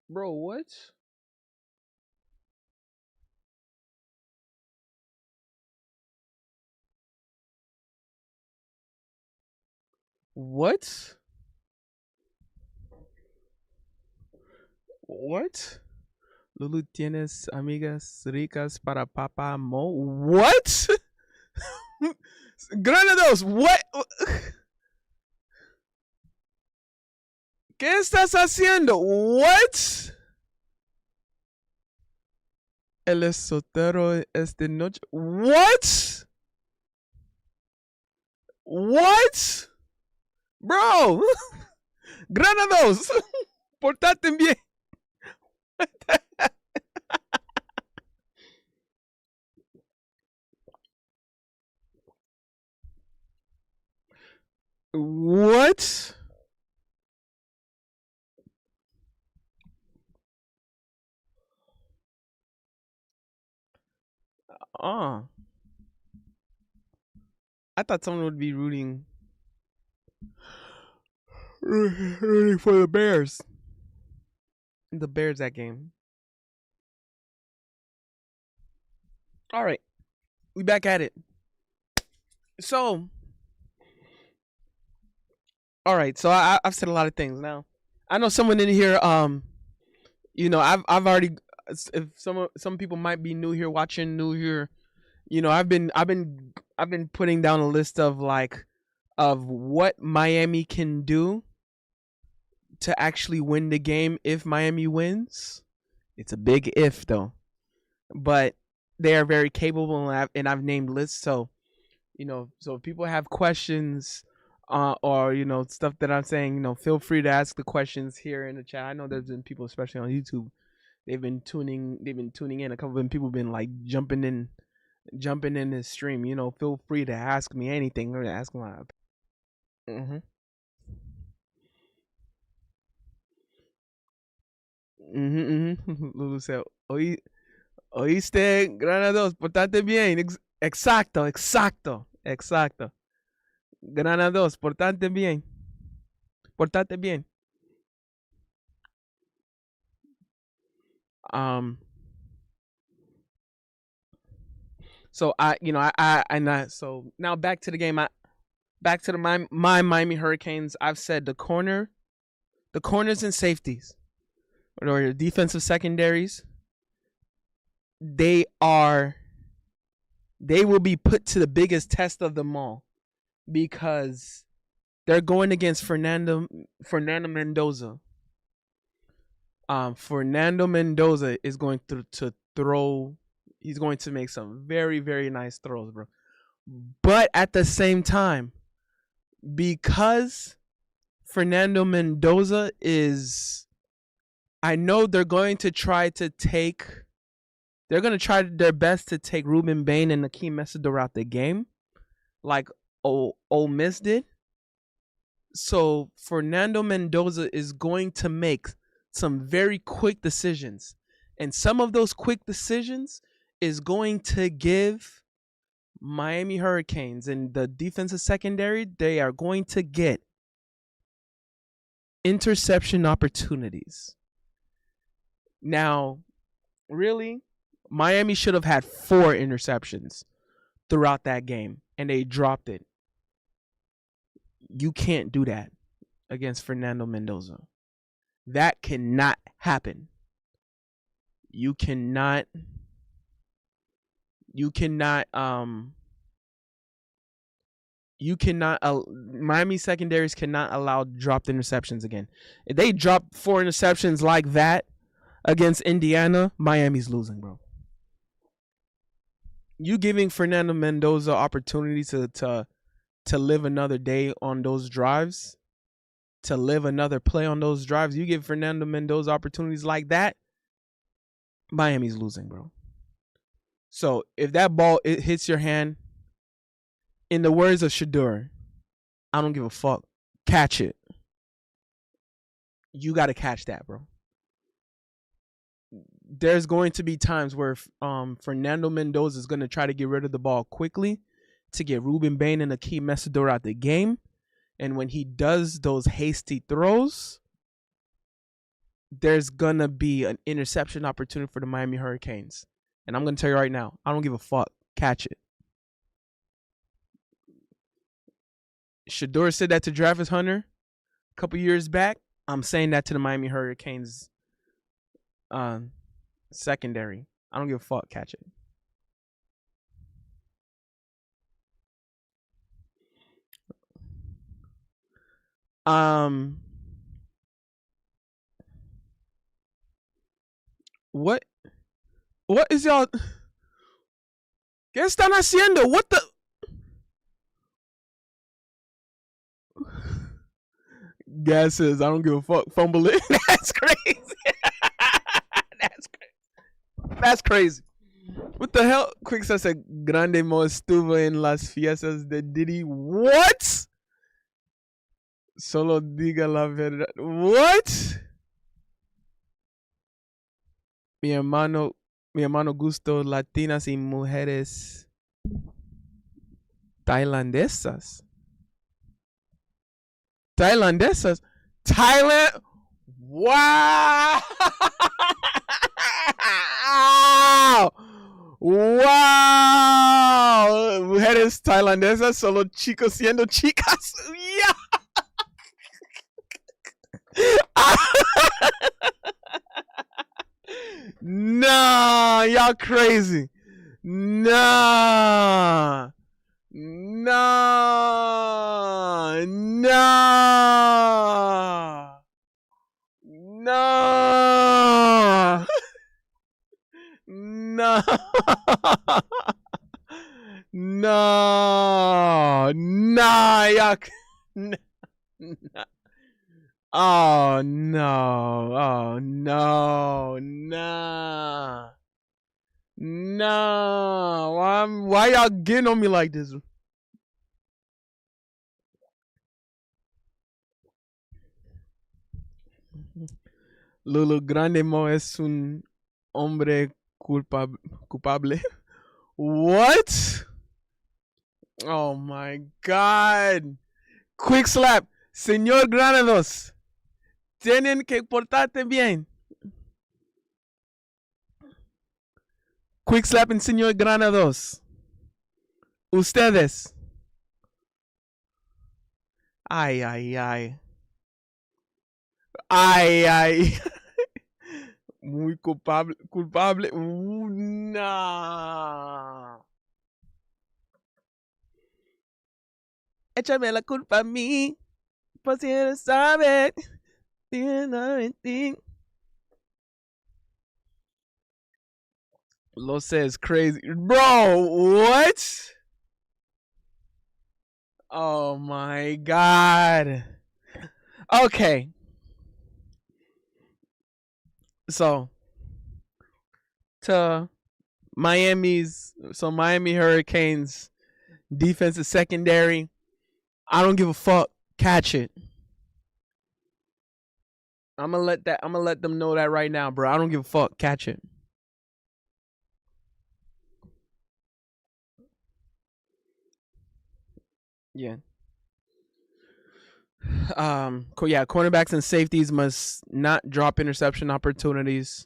bro, what? What? What? Lulu tienes amigas ricas para Papa Mo. What? Granados, what? ¿Qué estás haciendo? What? El esotero es de noche. What? What? Bro. Granados. Portate bien. What? Oh, I thought someone would be rooting for the Bears. The Bears that game. All right, we back at it. So, all right. So I've said a lot of things now. I know someone in here. I've already. If some people might be new here, watching new here. I've been putting down a list of of what Miami can do to actually win the game if Miami wins. It's a big if though, but they are very capable, and I've named lists. So so if people have questions, or stuff that I'm saying, feel free to ask the questions here in the chat. I know there's been people, especially on YouTube, they've been tuning in. A couple of people have been like jumping in this stream. Feel free to ask me anything or ask my. Mhm. Mhm. Mhm. Lulu said, Oíste, Granados, portate bien. Exacto, exacto, exacto. Granados, portate bien. Portate bien. So so now back to the game. Back to my Miami Hurricanes. I've said the corners and safeties, or the defensive secondaries, they will be put to the biggest test of them all, because they're going against Fernando Mendoza. Fernando Mendoza is going to throw. He's going to make some very, very nice throws, bro. But at the same time, because Fernando Mendoza is, I know they're going to try their best to take Ruben Bain and Akeem Messidor out the game, like Ole Miss did. So Fernando Mendoza is going to make some very quick decisions, and some of those quick decisions is going to give Miami Hurricanes and the defensive secondary, they are going to get interception opportunities. Now, really, Miami should have had 4 interceptions throughout that game, and they dropped it. You can't do that against Fernando Mendoza. That cannot happen. You cannot Miami secondaries cannot allow dropped interceptions again. If they drop 4 interceptions like that against Indiana, Miami's losing, bro. You giving Fernando Mendoza opportunity to live another day on those drives, to live another play on those drives. You give Fernando Mendoza opportunities like that, Miami's losing, bro. So if that ball hits your hand, in the words of Shador, I don't give a fuck. Catch it. You got to catch that, bro. There's going to be times where Fernando Mendoza is going to try to get rid of the ball quickly to get Ruben Bain and Akeem Messidor out the game. And when he does those hasty throws, there's going to be an interception opportunity for the Miami Hurricanes. And I'm going to tell you right now, I don't give a fuck. Catch it. Shador said that to Travis Hunter a couple years back. I'm saying that to the Miami Hurricanes secondary. I don't give a fuck. Catch it. What is y'all? ¿Qué están haciendo? What the? Gas says, I don't give a fuck. Fumble it. That's crazy. That's crazy. What the hell? Quick says, Grande Mo estuvo en las fiestas de Diddy. What? Solo diga la verdad. What? Mi hermano Mi hermano gusto latinas y mujeres tailandesas. Tailandesas. Thailand. Wow. Wow. Mujeres tailandesas solo chicos siendo chicas. Yeah. Nah, y'all crazy. Nah. Nah. Nah. Nah. No. No. Nah, y'all. Nah. Oh no! Oh no! Nah! No! Why y'all getting on me like this? Lulu Grande Mo es un hombre culpable. What? Oh my God! Quick slap, señor Granados. Tienen que portarte bien. Quick slapping, señor Granados. Ustedes. Ay, ay, ay. Ay, ay. Muy culpable. Culpable. Nah. Échame la culpa a mí. Pues si eres sabe. Lo says crazy. Bro, what? Oh my God. Okay. So, to Miami Hurricanes defensive secondary. I don't give a fuck. Catch it. I'm gonna let them know that right now, bro. I don't give a fuck. Catch it. Yeah. Cornerbacks and safeties must not drop interception opportunities.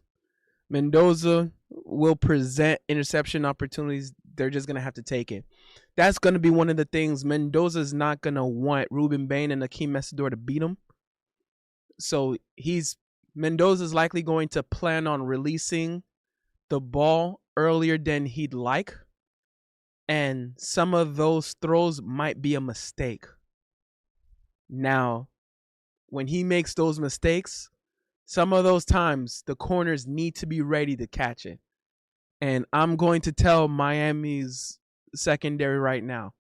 Mendoza will present interception opportunities. They're just gonna have to take it. That's gonna be one of the things. Mendoza's not gonna want Ruben Bain and Akeem Messidor to beat him. So Mendoza's likely going to plan on releasing the ball earlier than he'd like. And some of those throws might be a mistake. Now, when he makes those mistakes, some of those times the corners need to be ready to catch it. And I'm going to tell Miami's secondary right now,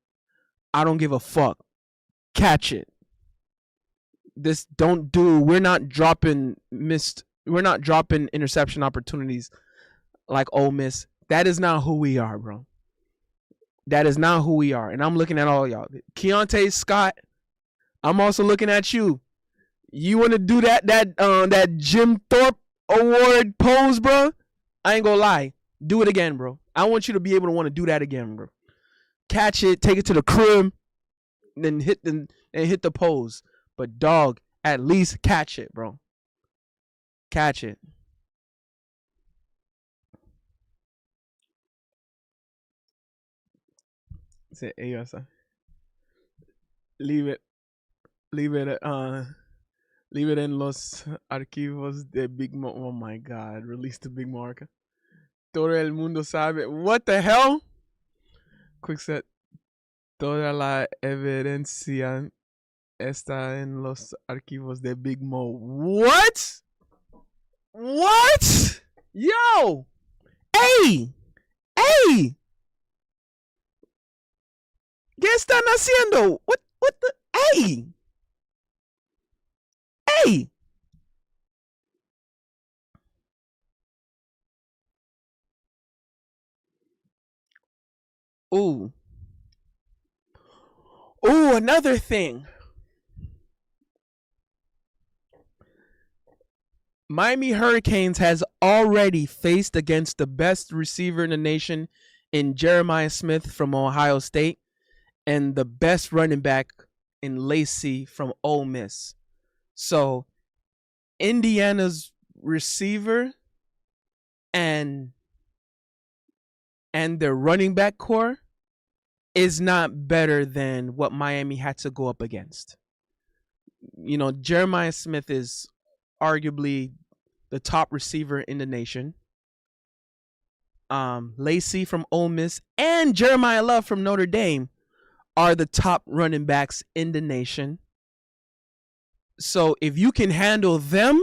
I don't give a fuck. Catch it. We're not dropping interception opportunities like Ole Miss. That is not who we are, bro. That is not who we are. And I'm looking at all y'all. Keontae Scott, I'm also looking at you. You want to do that Jim Thorpe Award pose, bro? I ain't gonna lie. Do it again, bro. I want you to be able to want to do that again, bro. Catch it, take it to the crib, then hit the pose. But dog, at least catch it, bro. Catch it. Say, hey, leave it en los archivos de Big Mo. Oh my God, release the Big Marca. Todo el mundo sabe. What the hell? Quick set. Toda la evidencia está en los archivos de Big Mo. What? What? Yo! Hey! Hey! ¿Qué están haciendo? What the? Hey! Hey! Ooh. Ooh, another thing. Miami Hurricanes has already faced against the best receiver in the nation in Jeremiah Smith from Ohio State and the best running back in Lacey from Ole Miss. So Indiana's receiver and their running back core is not better than what Miami had to go up against. You know, Jeremiah Smith is arguably the top receiver in the nation. Lacey from Ole Miss and Jeremiah Love from Notre Dame are the top running backs in the nation. So if you can handle them,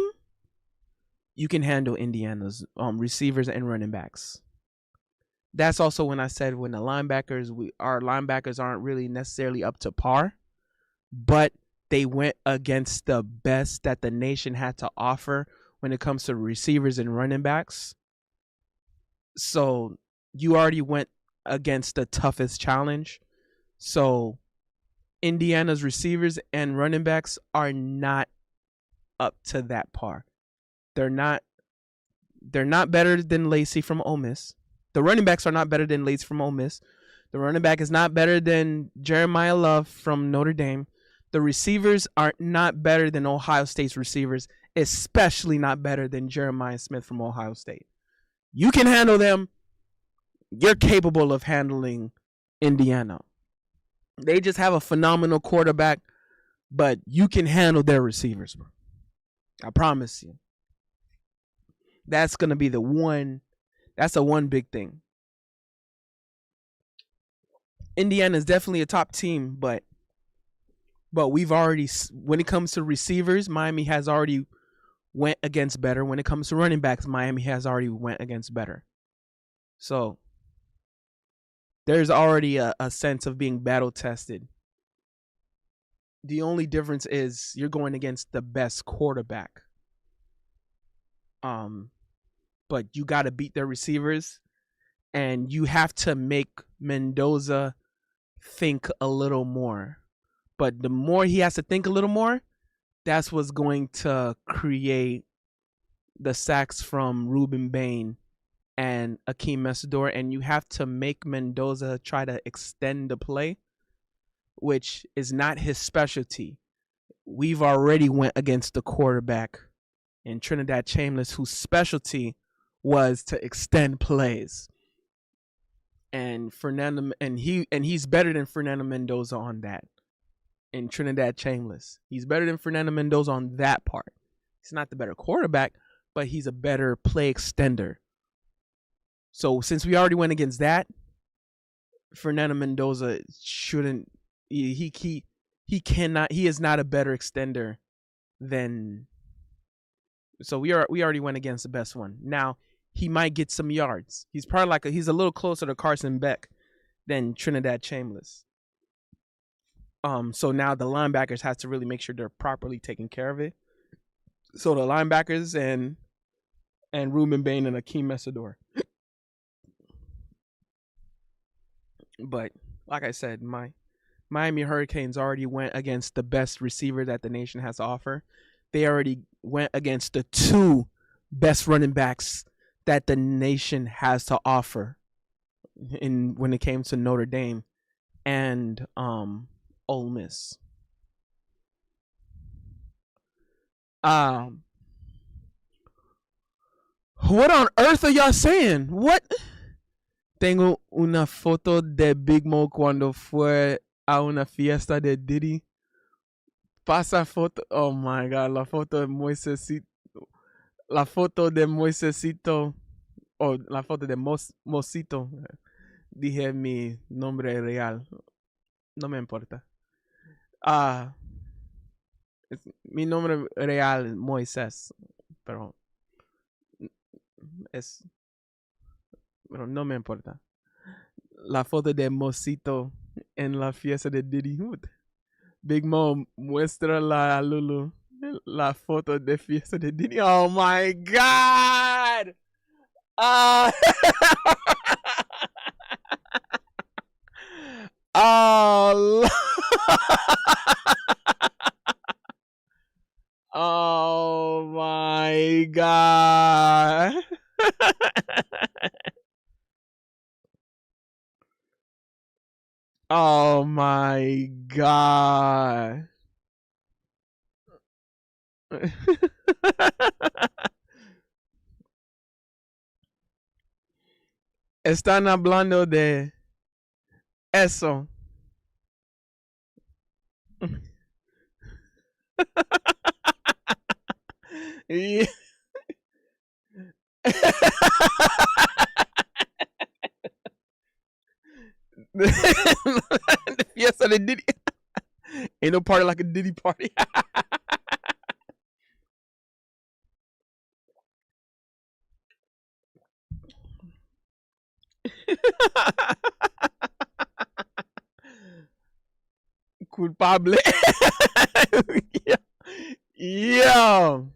you can handle Indiana's receivers and running backs. That's also when I said when the linebackers, our linebackers aren't really necessarily up to par, but they went against the best that the nation had to offer when it comes to receivers and running backs. So you already went against the toughest challenge. So Indiana's receivers and running backs are not up to that par. They're not better than Lacey from Ole Miss. The running backs are not better than Lacey from Ole Miss. The running back is not better than Jeremiah Love from Notre Dame. The receivers are not better than Ohio State's receivers, especially not better than Jeremiah Smith from Ohio State. You can handle them. You're capable of handling Indiana. They just have a phenomenal quarterback, but you can handle their receivers, bro. I promise you. That's going to be the one. That's the one big thing. Indiana is definitely a top team, but we've already, when it comes to receivers, Miami has already went against better. When it comes to running backs, Miami has already went against better. So there's already a sense of being battle tested. The only difference is you're going against the best quarterback. But you got to beat their receivers, and you have to make Mendoza think a little more. But the more he has to think a little more, that's what's going to create the sacks from Ruben Bain and Akeem Messidor. And you have to make Mendoza try to extend the play, which is not his specialty. We've already went against the quarterback in Trinidad Chambliss, whose specialty was to extend plays. And he's better than Fernando Mendoza on that. In Trinidad Chambliss, he's better than Fernando Mendoza on that part. He's not the better quarterback, but he's a better play extender. So since we already went against that, Fernando Mendoza shouldn't. He cannot. He is not a better extender than. So we already went against the best one. Now he might get some yards. He's probably he's a little closer to Carson Beck than Trinidad Chambliss. So now the linebackers have to really make sure they're properly taking care of it. So the linebackers and Ruben Bain and Akeem Messidor. But like I said, my Miami Hurricanes already went against the best receiver that the nation has to offer. They already went against the two best running backs that the nation has to offer when it came to Notre Dame and Ole Miss. What on earth are y'all saying? What? Tengo una foto de Big Mo cuando fue a una fiesta de Diddy. Pasa foto. Oh my God, la foto de Moisésito. La foto de Moisésito. O la foto de Mosito. Dije mi nombre real. No me importa. Mi nombre real es Moisés, pero no me importa. La foto de Mosito en la fiesta de Diddy. Big Mo muestra a Lulu la foto de fiesta de Diddy. Oh my God! Oh, oh my God. Oh my god. Están hablando de eso. Yeah. The fiesta de Diddy. Ain't no party like a Diddy party. Culpable. Yo. Yo.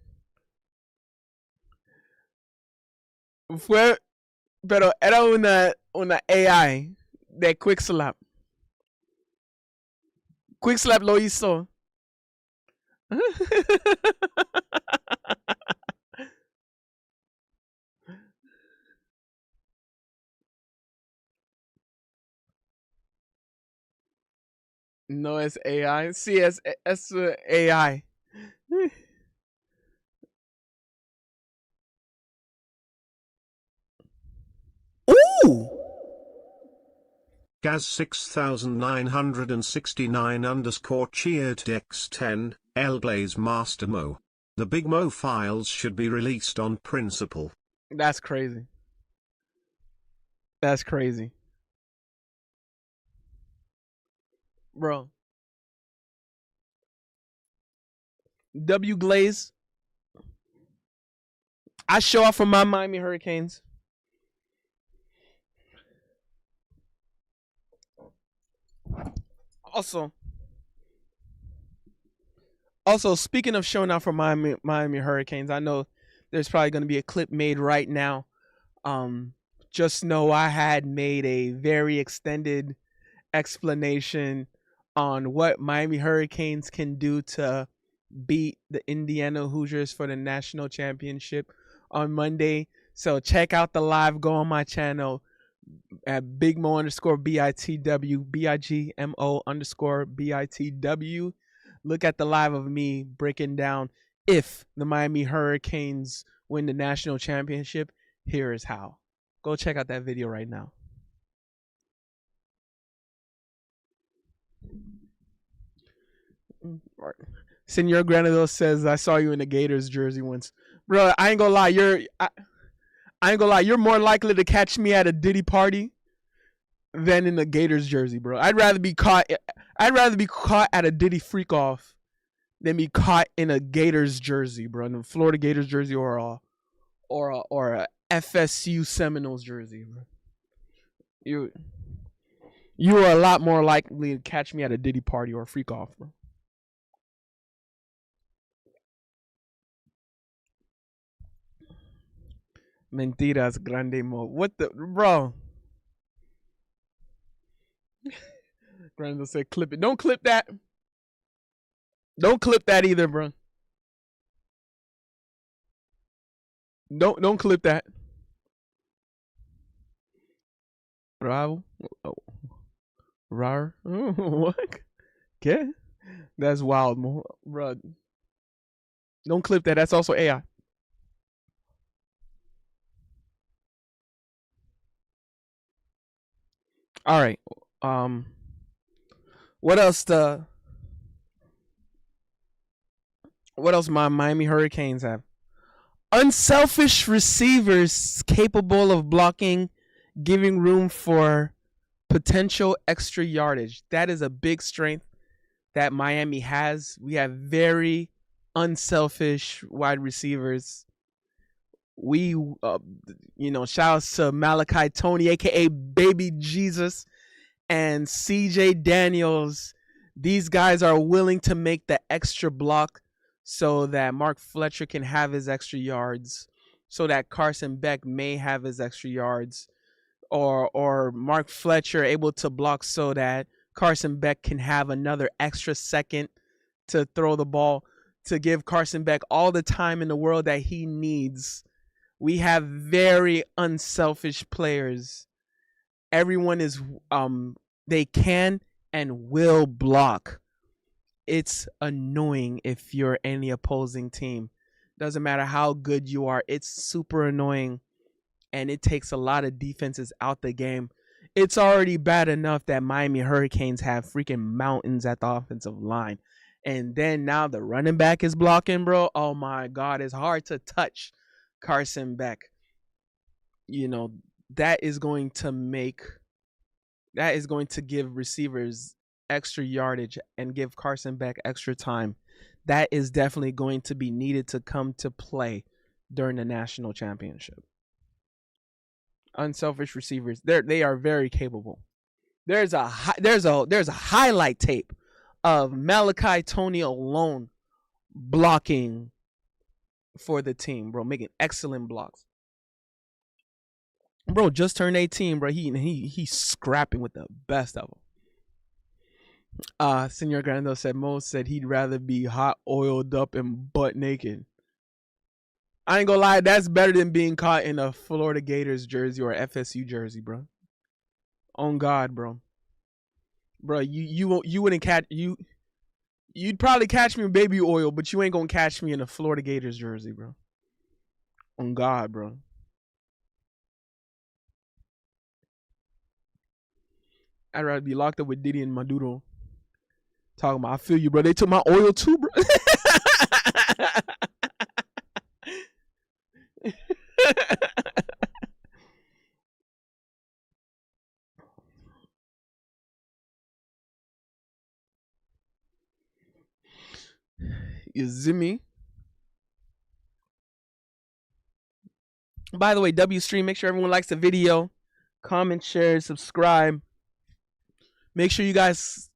Fue, pero era una AI de Quick Slap. Quick Slap lo hizo. No es AI. Sí, es AI. Ooh. Gaz 6969 underscore cheered X10, Elblaze Master Mo. The Big Mo files should be released on principle. That's crazy. That's crazy. Bro. W Glaze. I show off for my Miami Hurricanes. Also, speaking of showing out for Miami Hurricanes, I know there's probably going to be a clip made right now. Just know I had made a very extended explanation on what Miami Hurricanes can do to beat the Indiana Hoosiers for the national championship on Monday. So check out the live. Go on my channel at BigMo underscore BITW, BIGMO underscore BITW. Look at the live of me breaking down if the Miami Hurricanes win the national championship. Here is how. Go check out that video right now. Senor Granado says, I saw you in the Gators jersey once. Bro, I ain't gonna lie, I ain't gonna lie, you're more likely to catch me at a Diddy party than in a Gators jersey, bro. I'd rather be caught at a Diddy freak off than be caught in a Gators jersey, bro. In a Florida Gators jersey or a FSU Seminoles jersey, bro. You are a lot more likely to catch me at a Diddy party or a freak off, bro. Mentiras grande mo. What the bro? Grande said clip it. Don't clip that. Don't clip that either, bro. Don't clip that. Bravo. Oh. Rar. What? Okay. That's wild, mo. Bro. Don't clip that. That's also AI. All right. What else my Miami Hurricanes have? Unselfish receivers capable of blocking, giving room for potential extra yardage. That is a big strength that Miami has. We have very unselfish wide receivers. We, shout outs to Malachi Tony, aka Baby Jesus, and CJ Daniels. These guys are willing to make the extra block so that Mark Fletcher can have his extra yards, so that Carson Beck may have his extra yards, or Mark Fletcher able to block so that Carson Beck can have another extra second to throw the ball, to give Carson Beck all the time in the world that he needs. We have very unselfish players. Everyone is They can and will block. It's annoying if you're any opposing team. Doesn't matter how good you are. It's super annoying, and it takes a lot of defenses out the game. It's already bad enough that Miami Hurricanes have freaking mountains at the offensive line. And then now the running back is blocking, bro. Oh my God, it's hard to touch Carson Beck. You know, that is going to give receivers extra yardage and give Carson Beck extra time. That is definitely going to be needed to come to play during the national championship. Unselfish receivers, they are very capable. There's a highlight tape of Malachi Tony alone blocking for the team, bro, making excellent blocks. Bro just turned 18, bro. He's scrapping with the best of them. Senor Grando said Mo said he'd rather be hot, oiled up, and butt naked. I ain't gonna lie, that's better than being caught in a Florida Gators jersey or FSU jersey, bro. On God, bro. Bro, you wouldn't catch you. You'd probably catch me in baby oil, but you ain't gonna catch me in a Florida Gators jersey, bro. On God, bro. I'd rather be locked up with Diddy and Maduro. Talking about, I feel you, bro. They took my oil too, bro. You zimmy. By the way, W Stream, make sure everyone likes the video, comment, share, subscribe. Make sure you guys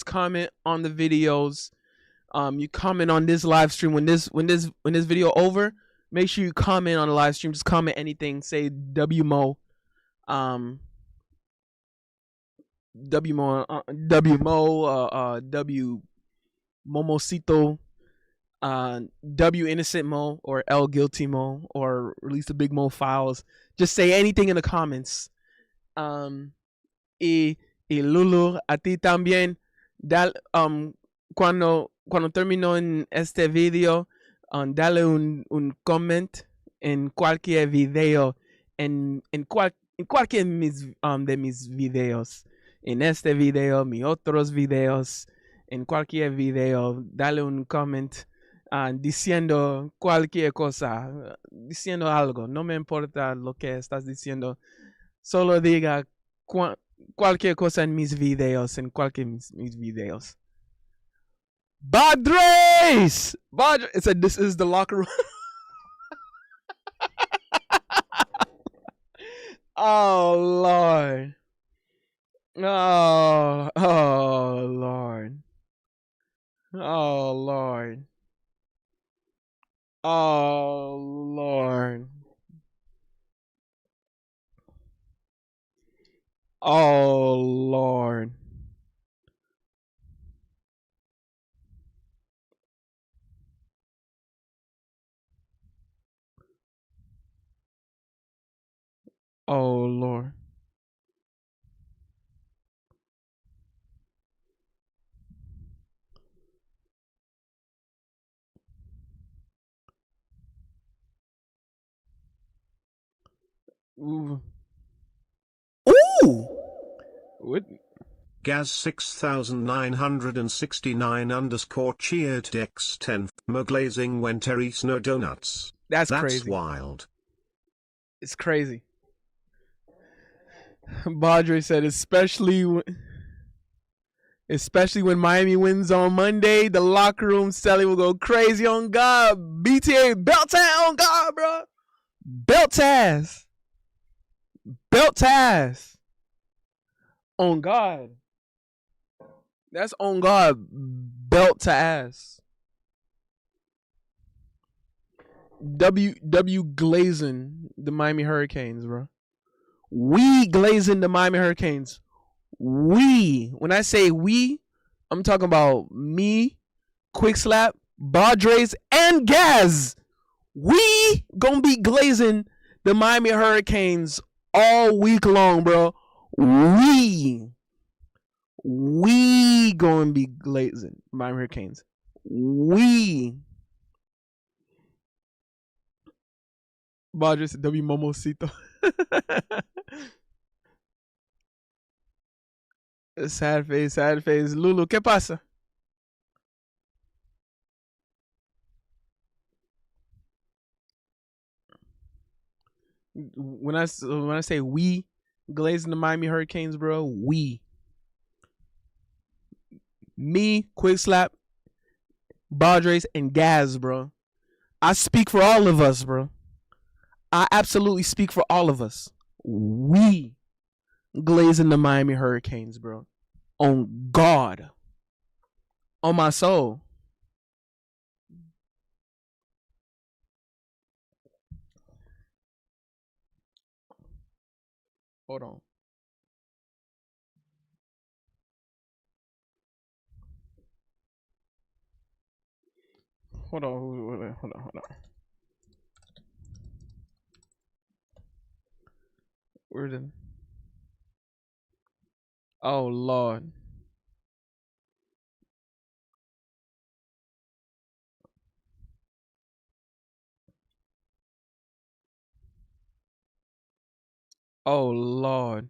comment on the videos. You comment on this live stream when this video over. Make sure you comment on the live stream. Just comment anything. Say WMO. W Momosito, W Innocent Mo, or L Guilty Mo, or release the Big Mo files. Just say anything in the comments. Y Lulu, a ti también. Cuando termino en este video, dale un comment en cualquier video, en cualquier de mis videos. En este video, mis otros videos, en cualquier video, dale un comment diciendo cualquier cosa, diciendo algo. No me importa lo que estás diciendo. Solo diga cualquier cosa en mis videos, en cualquier mis videos. Badres! It said this is the locker room. Oh, Lord. Oh, Lord. Oh, Lord. Oh, Lord. Oh, Lord. Oh, Lord. Ooh. Ooh! What? Gaz 6969 _ cheered Dex 10. Moglazing when Terry's no donuts. That's crazy. Crazy. Wild. It's crazy. Badre said, especially when Miami wins on Monday, the locker room Sally will go crazy on God. BTA belt ass on God, bro. Belt ass. Belt ass. On God. That's on God. Belt to ass. W glazing the Miami Hurricanes, bro. We glazing the Miami Hurricanes. We. When I say we, I'm talking about me, Quick Slap, Badres, and Gaz. We gonna be glazing the Miami Hurricanes all week long, bro. We. We going to be glazing Miami Hurricanes. We. Badger W Momosito. Sad face, sad face. Lulu, ¿qué pasa? When I say we glazing the Miami Hurricanes, bro, we. Me, Quick Slap, Badres, and Gaz, bro. I speak for all of us, bro. I absolutely speak for all of us. We glazing the Miami Hurricanes, bro. On God. On my soul. Hold on. Hold on. Where's it? Oh, Lord. Oh, Lord.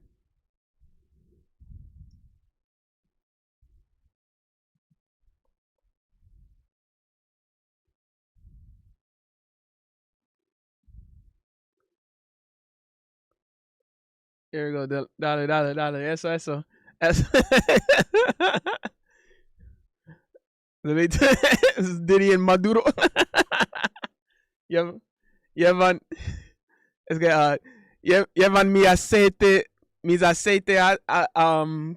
Here we go. Dale. Eso. Diddy and Maduro. Llevan, es que llevan mis aceite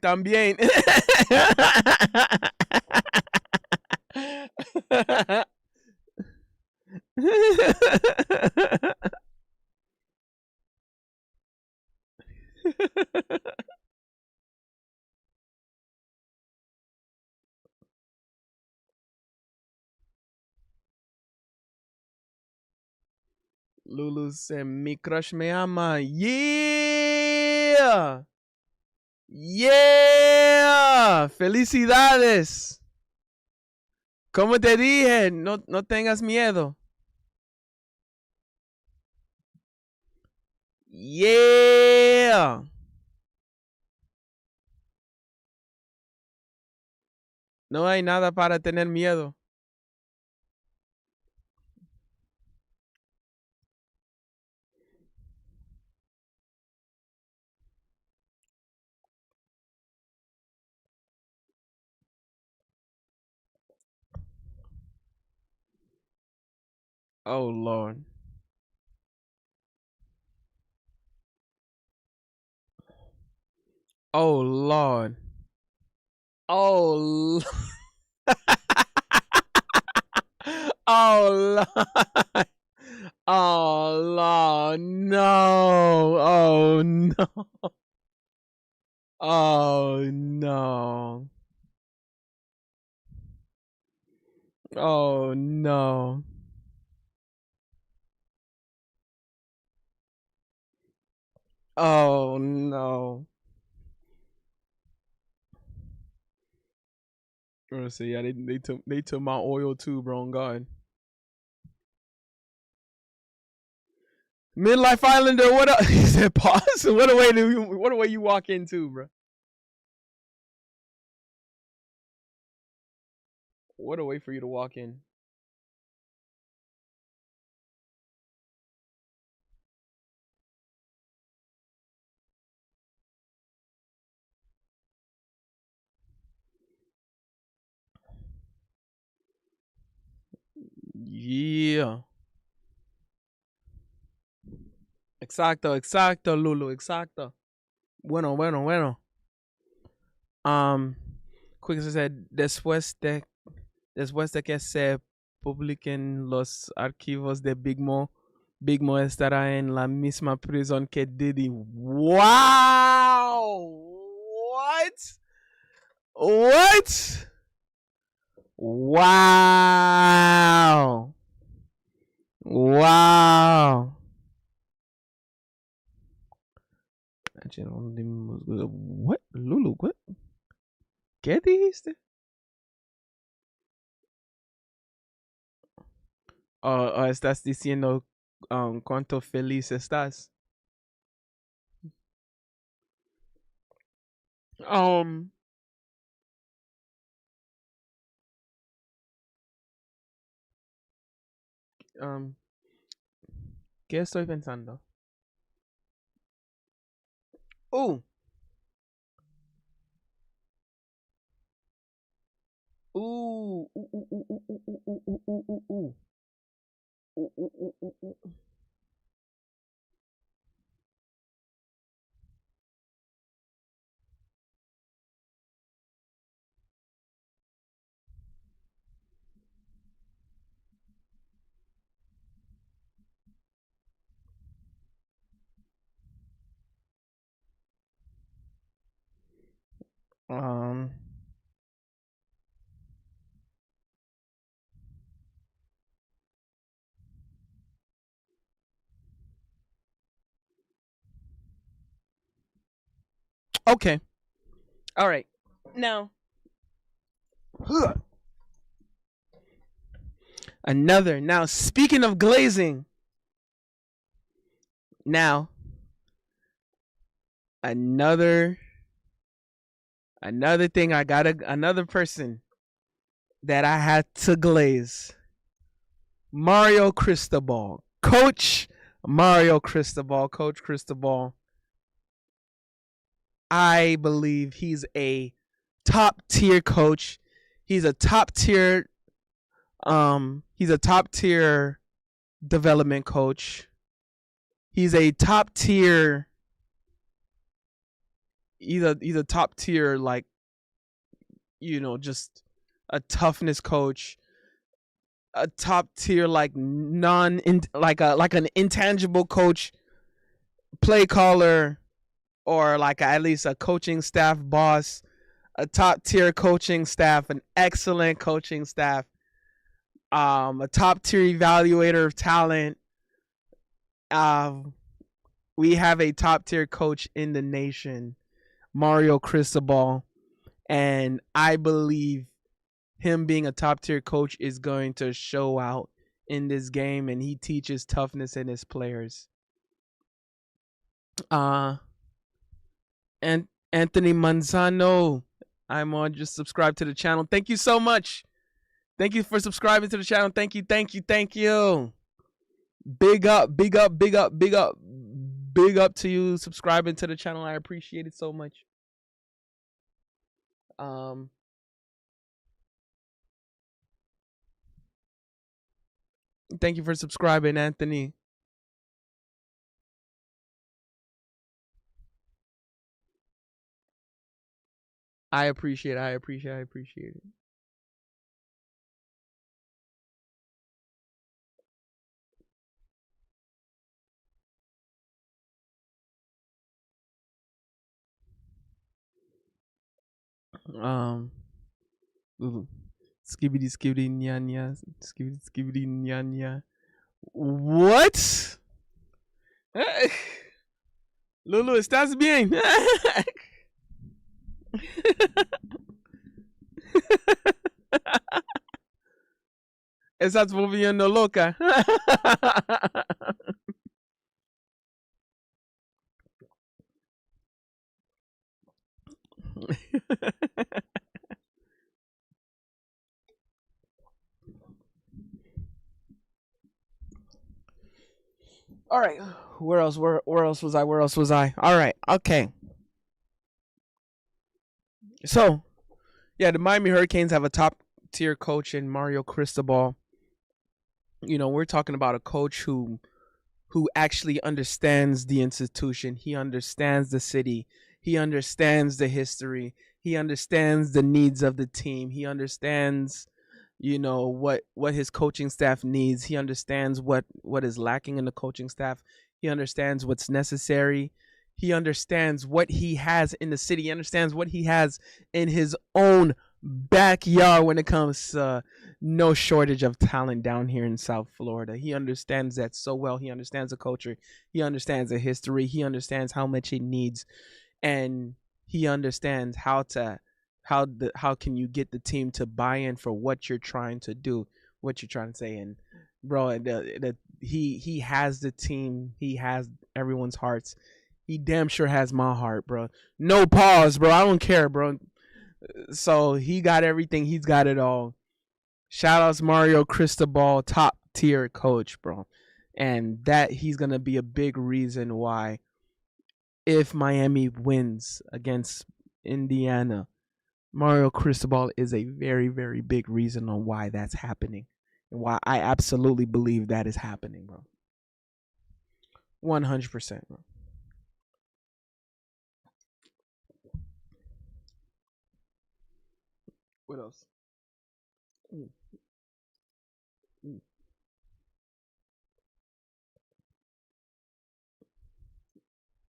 también. Lulu said, mi crush me ama. Yeah. Yeah. Felicidades. Como te dije, no tengas miedo. Yeah. No hay nada para tener miedo. Oh, Lord. Oh, Lord. Oh, oh, Lord. Oh, Lord. No. Oh, no. Oh, no. Oh, no. Oh, no. Let's see. Yeah, they took my oil too, bro. On God. Midlife Islander, what up? He said, pause. What a way you walk into, bro. What a way for you to walk in. Yeah. Exacto, Lulu, exacto. Bueno. Quick said, después de que se publiquen los archivos de Big Mo estará en la misma prisión que Diddy. Wow! What? Wow! Wow! What? Lulu, what? ¿Qué dijiste? O estás diciendo cuánto feliz estás. Um, um, ¿Qué estoy pensando? Uh, ooh. Um, okay. All right. Now, another. Now, speaking of glazing, now another thing. I got another person that I had to glaze. Mario Cristobal, Coach Mario Cristobal, Coach Cristobal. I believe he's a top tier coach. He's a top tier development coach. He's a top tier he's a top tier, like, just a toughness coach, a top tier, like, like an intangible coach, play caller, or like at least a coaching staff boss, a top tier coaching staff, an excellent coaching staff, a top tier evaluator of talent. We have a top tier coach in the nation, Mario Cristobal, and I believe him being a top tier coach is going to show out in this game, and he teaches toughness in his players. And Anthony Manzano, I'm on. Just subscribe to the channel. Thank you so much. Thank you for subscribing to the channel. Thank you. Big up to you subscribing to the channel. I appreciate it so much. Thank you for subscribing, Anthony. I appreciate it. Skibidi nya, skibidi nya. What? Lulu, ¿estás bien? Estás volviendo loca. All right. Where else was I? All right. Okay. So, yeah, the Miami Hurricanes have a top tier coach in Mario Cristobal. We're talking about a coach who actually understands the institution. He understands the city. He understands the history. He understands the needs of the team. He understands, what his coaching staff needs. He understands what is lacking in the coaching staff. He understands what's necessary. He understands what he has in the city. He understands what he has in his own backyard when it comes to no shortage of talent down here in South Florida. He understands that so well. He understands the culture. He understands the history. He understands how much it needs. And he understands how how can you get the team to buy in for what you're trying to do, what you're trying to say. And bro, he has the team, he has everyone's hearts. He damn sure has my heart, bro. No pause, bro. I don't care, bro. So he got everything. He's got it all. Shout outs Mario Cristobal, top tier coach, bro. And that he's gonna be a big reason why if Miami wins against Indiana, Mario Cristobal is a very, very big reason on why that's happening. And why I absolutely believe that is happening, bro. 100%, bro. What else? Mm, mm,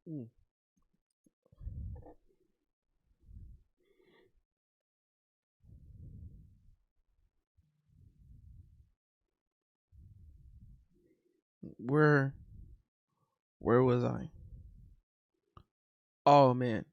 mm. Where where was I? Oh man.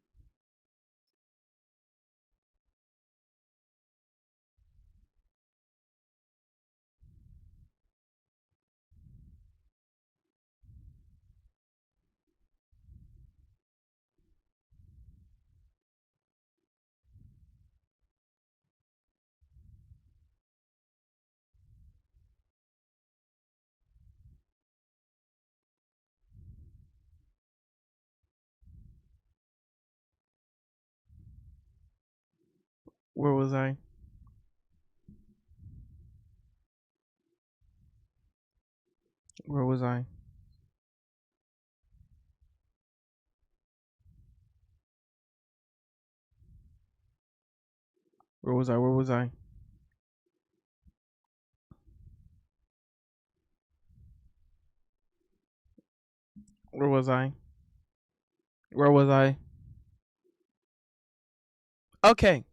Where was I? Where was I? Where was I? Where was I? Where was I? Where was I? Okay.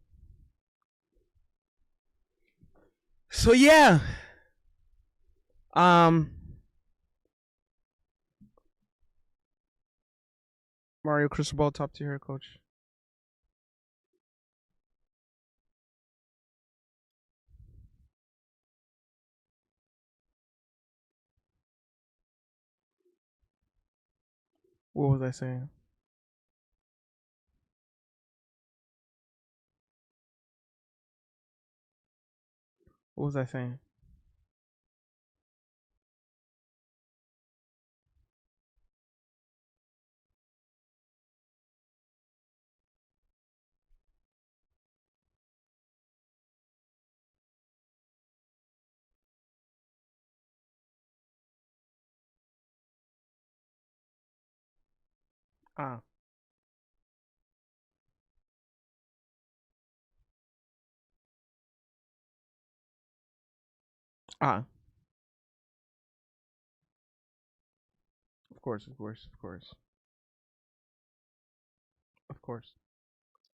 So yeah. Um Mario Cristobal, top tier coach. What was I saying? What was I saying? Ah, ah. Of course, of course, of course, of course,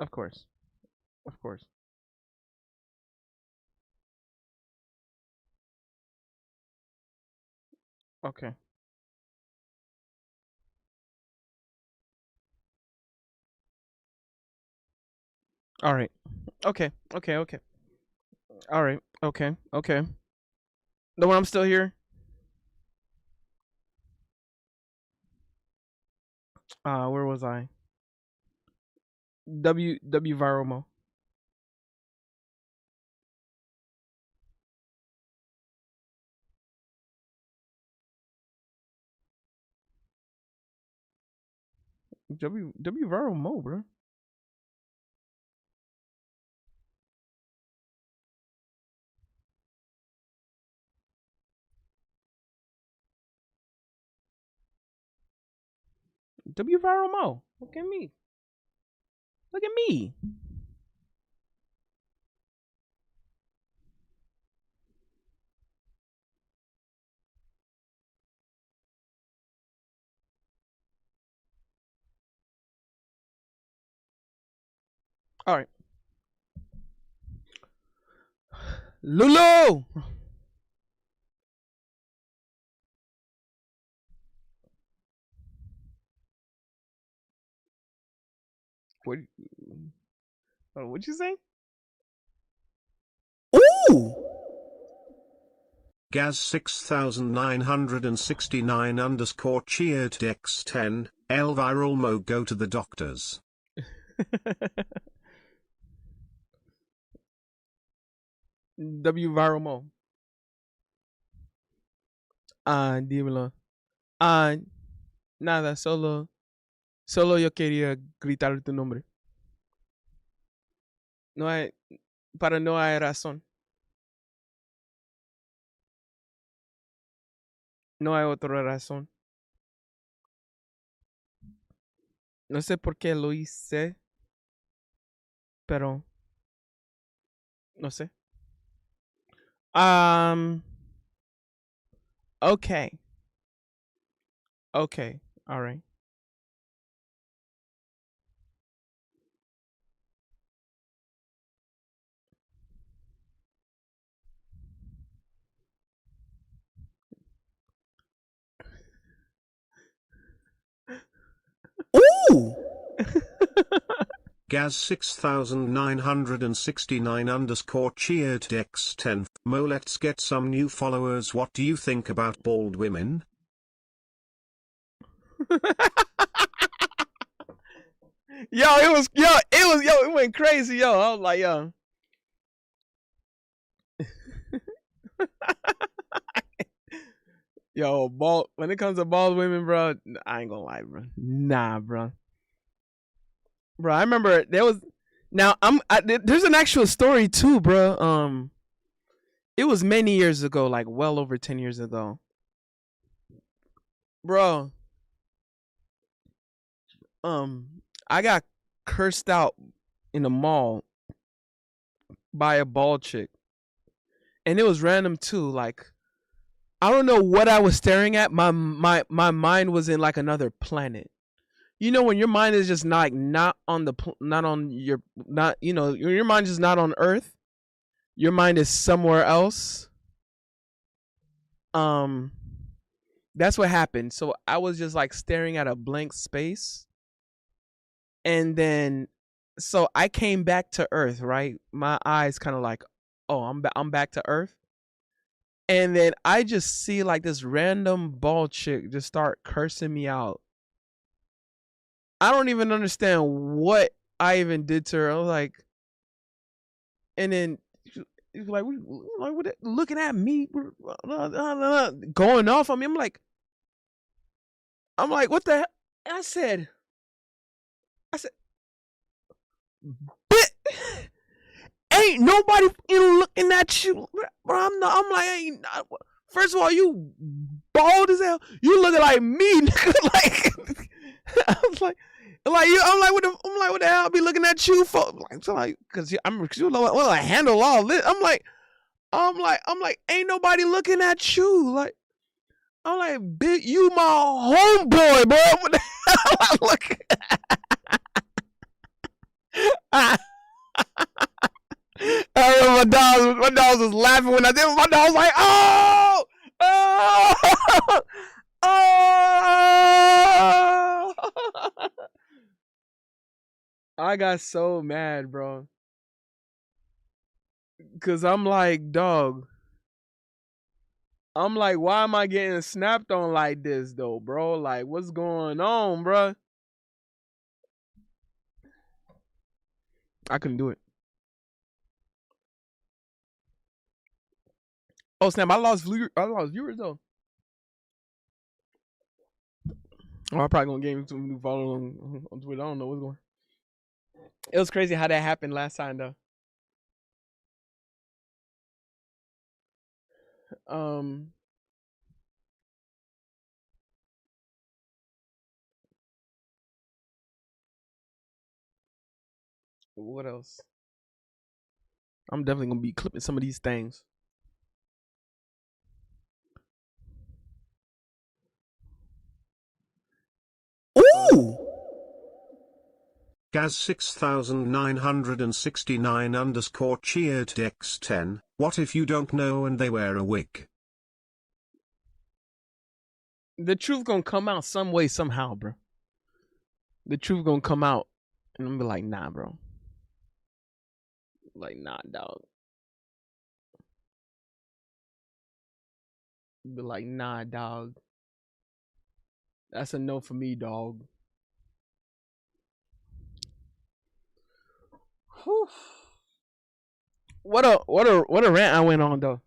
of course, of course. Okay. All right. Okay. Okay. Okay. All right. Okay. Okay. The one I'm still here. Where was I? W Viromo. W Viromo, bro. W Viromo. Look at me. Look at me. All right. Lulu. What? What you say? Ooh. Gaz 6969 underscore cheered X10, L viral mo go to the doctors. W viral mo. Dímelo. Nada, solo yo quería gritar tu nombre. No hay, no hay razón. No hay otra razón. No sé por qué lo hice, pero no sé. Okay. Okay. All right. Ooh. Gaz 6969 underscore cheered X10. Mo, let's get some new followers. What do you think about bald women? It went crazy, yo. I was like, yo. Yo, when it comes to bald women, bro, I ain't gonna lie, bro. Nah, bro. Bro, I remember there was there's an actual story too, bro. It was many years ago, like well over 10 years ago. Bro, I got cursed out in the mall by a bald chick. And it was random too. Like, I don't know what I was staring at. My mind was in like another planet. You know when your mind is just not on your mind is not on Earth. Your mind is somewhere else. That's what happened. So I was just like staring at a blank space. And then so I came back to Earth, right? My eyes kind of like, "Oh, I'm back to Earth." And then I just see like this random bald chick just start cursing me out. I don't even understand what I even did to her. I was like, and then he's like, what, looking at me, going off on me. I'm like, what the hell? I said, ain't nobody looking at you, bro. I'm like, ain't. First of all, you bald as hell. You looking like me, nigga. Like, I was like, what the hell? I be looking at you for, like, cause you know what I handle all this. I'm like, ain't nobody looking at you. Like, I'm like, bitch, you my homeboy, bro. What the hell I look at? My dogs was laughing when I did. My dog was like, oh, oh, oh. I got so mad, bro. Cause I'm like, dog. I'm like, why am I getting snapped on like this, though, bro? Like, what's going on, bro? I couldn't do it. Oh snap! I lost viewers though. Oh, I'm probably gonna gain some new followers on Twitter. I don't know what's going. It was crazy how that happened last time though. What else? I'm definitely gonna be clipping some of these things. Ooh. Gaz 6969 underscore cheered X10. What if you don't know and they wear a wig? The truth gonna come out some way, somehow, bro. The truth gonna come out, and I'm gonna be like, nah, bro. Like, nah, dog. Be like, nah, dog. That's a no for me, dog. Whew. What a rant I went on though.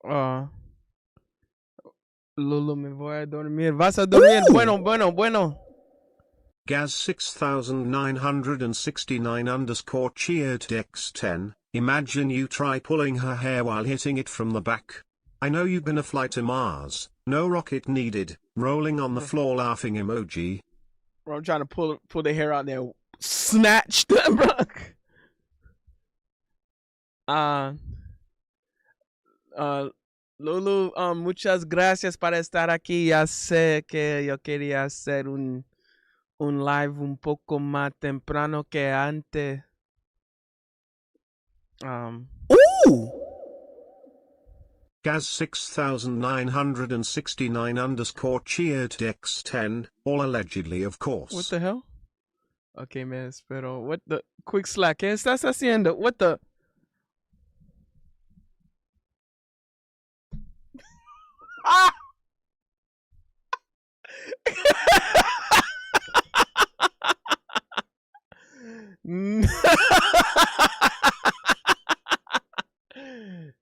Uh, Lulu, me voy a dormir. Vas a dormir. Bueno, bueno, bueno. Gaz 6969 underscore cheered X10, imagine you try pulling her hair while hitting it from the back. I know you've been a flight to Mars, no rocket needed, rolling on the floor laughing emoji. Bro, I'm trying to pull the hair out there. Snatched, bro. Uh, uh, Lulu, muchas gracias para estar aquí. Ya sé que yo quería hacer un live un poco más temprano que antes. Ooh. Gaz 6969 underscore cheered X10, all allegedly of course. What the hell? Okay, me espero. What the? Quick slack. ¿Qué estás haciendo? What the? Ah!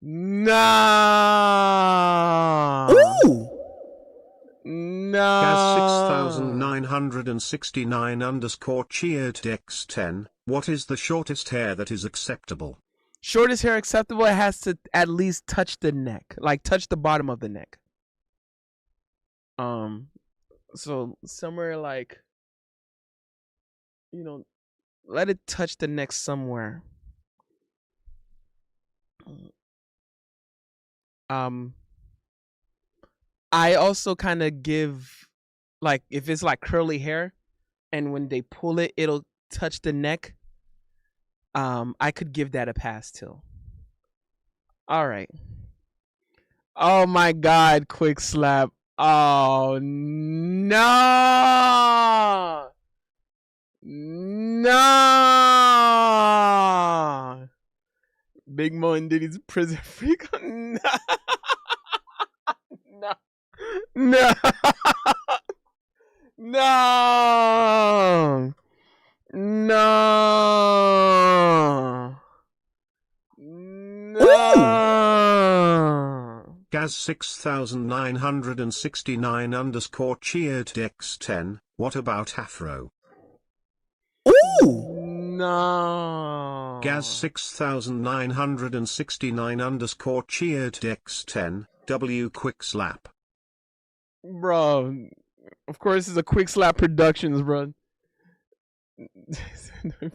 No. Ooh. No. Gaz 6969 underscore cheered X10, what is the shortest hair that is acceptable? Shortest hair acceptable, it has to at least touch the neck. Like touch the bottom of the neck. So somewhere like, let it touch the neck somewhere. I also kind of give, like, if it's like curly hair and when they pull it it'll touch the neck, I could give that a pass too. All right. Oh my god, quick slap. Oh no. No. Big Mo and Diddy's prison freak. No. No. No. No. No. No. Gaz 6969 underscore cheered X10, what about Afro? Ooh. No. Gaz 6969 underscore cheered X10, W quick slap. Bro, of course it's a quick slap productions, bro.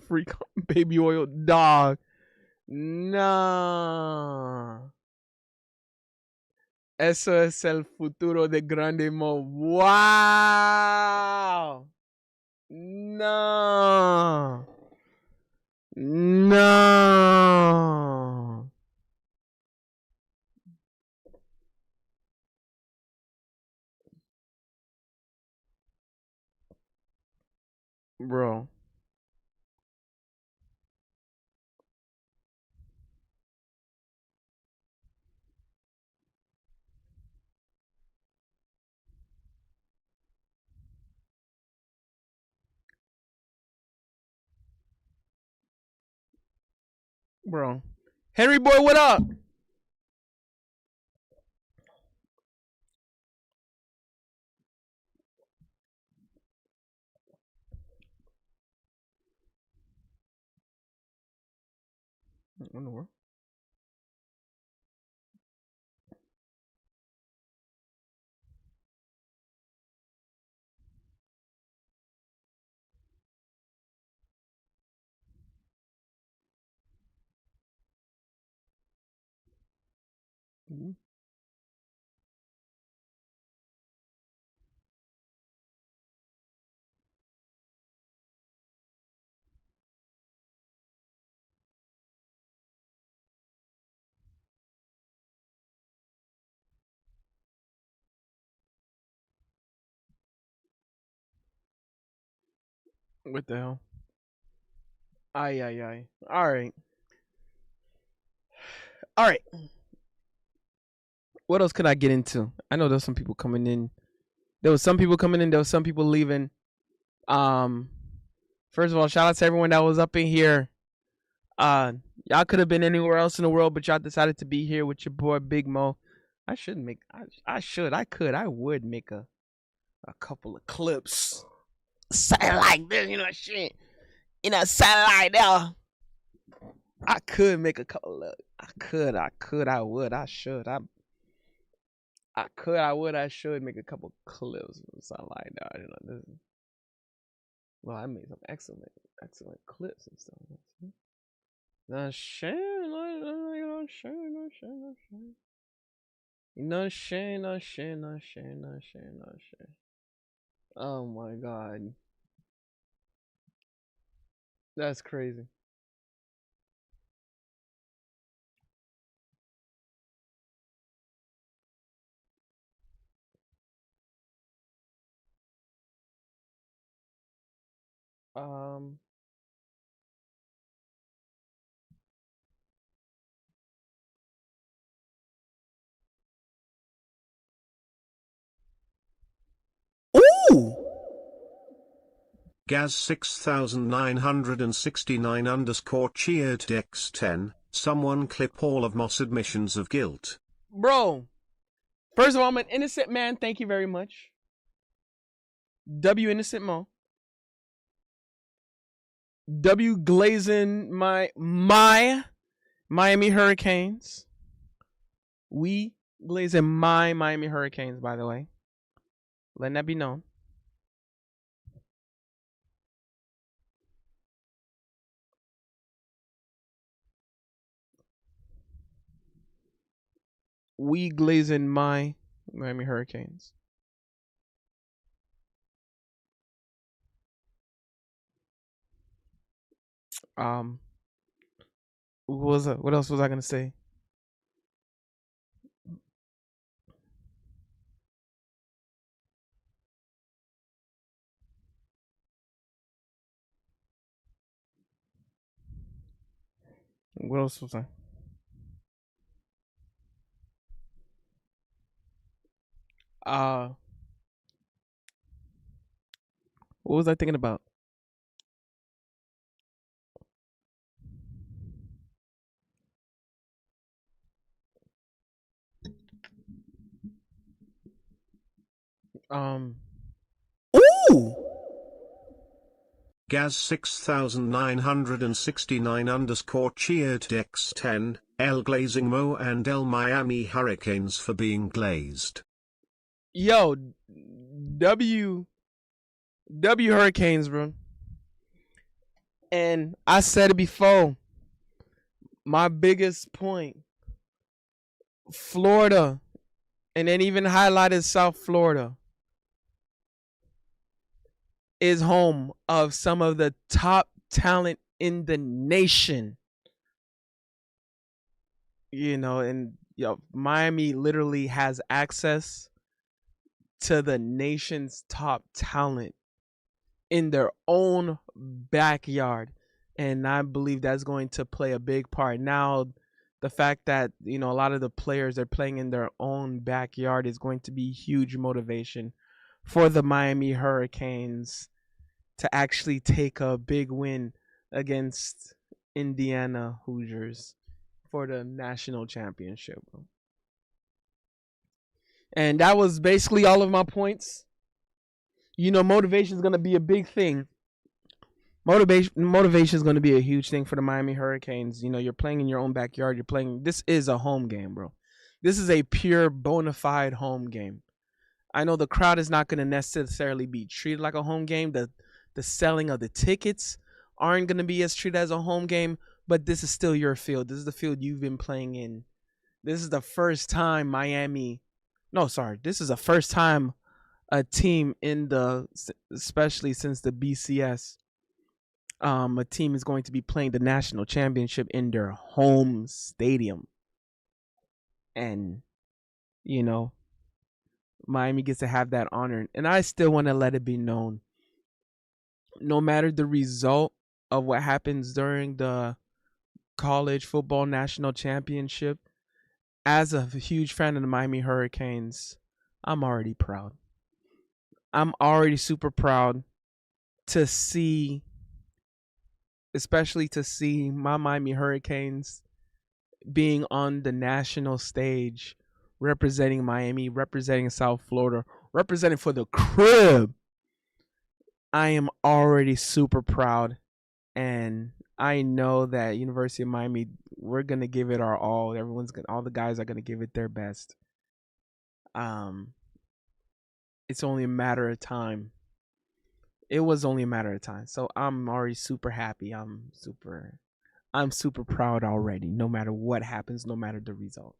Freak baby oil dog. No. Eso es el futuro de Grande Mo. Wow. No. No. Bro. Bro. Henry boy, what up? What in the world? What the hell? Ay, ay, ay. All right. All right. What else could I get into? I know there's some people coming in. There was some people coming in. There was some people leaving. Um, First of all, shout out to everyone that was up in here. Y'all could have been anywhere else in the world, but y'all decided to be here with your boy Big Mo. I should make. I would make a couple of clips. Something like this, you know, shit. You know, something like that. I could make a couple of. I would, I should. I should make a couple clips or something like that. You know, well, I made some excellent clips and stuff. No shame, no shame, no shame, no shame. No shame, no shame, no shame, no shame, no shame. Oh my god. That's crazy. Um Ooh! Gaz 6969 underscore cheered X10, someone clip all of Moss admissions of guilt. Bro, first of all, I'm an innocent man. Thank you very much. W Innocent Mo. W glazing my Miami Hurricanes. We glazing my Miami Hurricanes, by the way. Letting that be known. We glazing my Miami Hurricanes. What else was I gonna say? What else was I? What was I thinking about? Ooh! Gaz 6969 underscore cheered X10, L glazing Mo and L Miami Hurricanes for being glazed. Yo, W Hurricanes, bro. And I said it before. My biggest point, Florida, and then even highlighted South Florida, is home of some of the top talent in the nation. You know, and Miami literally has access to the nation's top talent in their own backyard. And I believe that's going to play a big part. Now, the fact that, a lot of the players are playing in their own backyard is going to be huge motivation for the Miami Hurricanes to actually take a big win against Indiana Hoosiers for the national championship. And that was basically all of my points. Motivation is going to be a big thing. Motivation is going to be a huge thing for the Miami Hurricanes. You're playing in your own backyard. This is a home game, bro. This is a pure bona fide home game. I know the crowd is not going to necessarily be treated like a home game. The selling of the tickets aren't going to be as treated as a home game, but this is still your field. This is the field you've been playing in. This is the first time this is the first time a team especially since the BCS, a team is going to be playing the national championship in their home stadium. And, Miami gets to have that honor. And I still want to let it be known no matter the result of what happens during the college football national championship, as a huge fan of the Miami Hurricanes, I'm already proud. I'm already super proud to see, especially to see my Miami Hurricanes being on the national stage, representing Miami, representing South Florida, representing for the crib. I am already super proud, and I know that University of Miami, we're gonna give it our all. All the guys are gonna give it their best. It's only a matter of time. It was only a matter of time. So I'm already super happy. I'm super proud already, no matter what happens, no matter the result.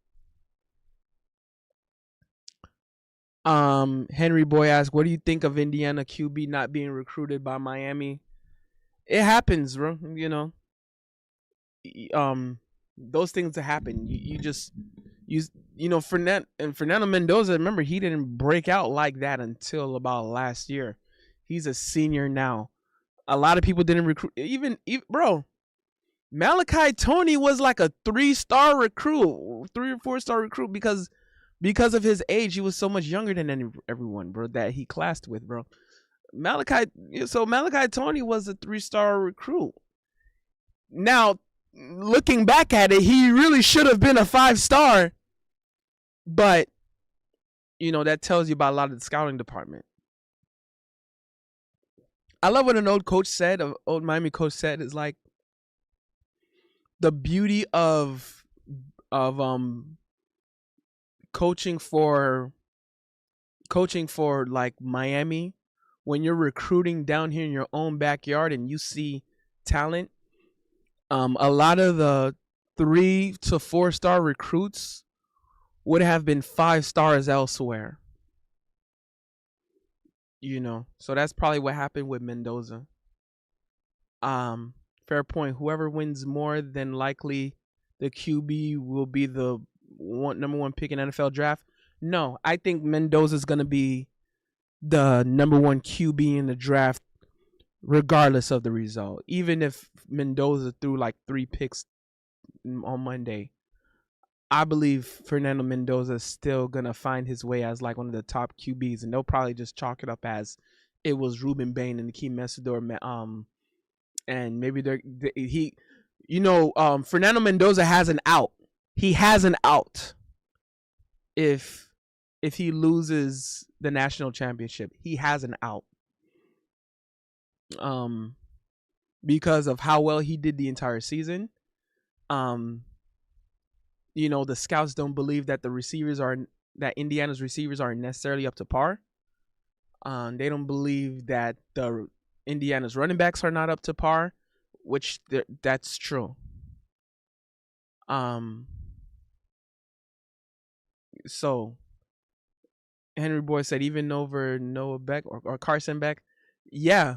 Henry Boy asked, what do you think of Indiana QB not being recruited by Miami? It happens, bro. Those things happen. Fernando Mendoza, remember, he didn't break out like that until about last year. He's a senior now. A lot of people didn't recruit. Even bro, Malachi Tony was like a 3-star recruit, 3 or 4-star recruit because of his age. He was so much younger than everyone, bro, that he classed with, bro. Malachi Tony was a 3-star recruit. Now, looking back at it, he really should have been a 5-star. But, that tells you about a lot of the scouting department. I love what an old Miami coach said, is like, the beauty of coaching for like Miami, when you're recruiting down here in your own backyard and you see talent, a lot of the 3 to 4-star recruits would have been 5 stars elsewhere. So that's probably what happened with Mendoza. Fair point. Whoever wins more than likely the QB will be the number 1 pick in NFL draft. No, I think Mendoza's going to be the number 1 QB in the draft regardless of the result. Even if Mendoza threw like 3 picks on Monday, I believe Fernando Mendoza is still going to find his way as like one of the top QBs, and they'll probably just chalk it up as it was Ruben Bain and Akeem Mesidor, and maybe Fernando Mendoza has an out. He has an out if he loses the national championship. He has an out. Because of how well he did the entire season. The scouts don't believe that that Indiana's receivers are necessarily up to par. They don't believe that the Indiana's running backs are not up to par, which that's true. So Henry Boy said even over Noah Beck or Carson Beck, yeah.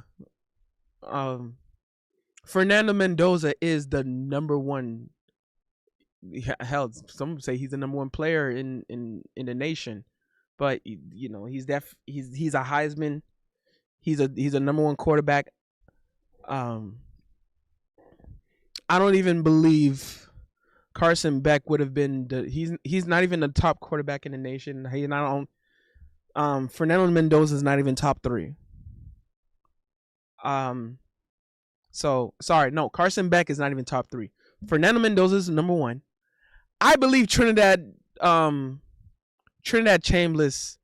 Fernando Mendoza is the number 1. Hell, some say he's the number 1 player in the nation, but he's a Heisman. He's a number 1 quarterback. I don't even believe Carson Beck would have been he's not even the top quarterback in the nation. He's not on. Fernando Mendoza is not even top 3. So sorry, no, Carson Beck is not even top 3. Fernando Mendoza is number 1. I believe Trinidad Chambliss,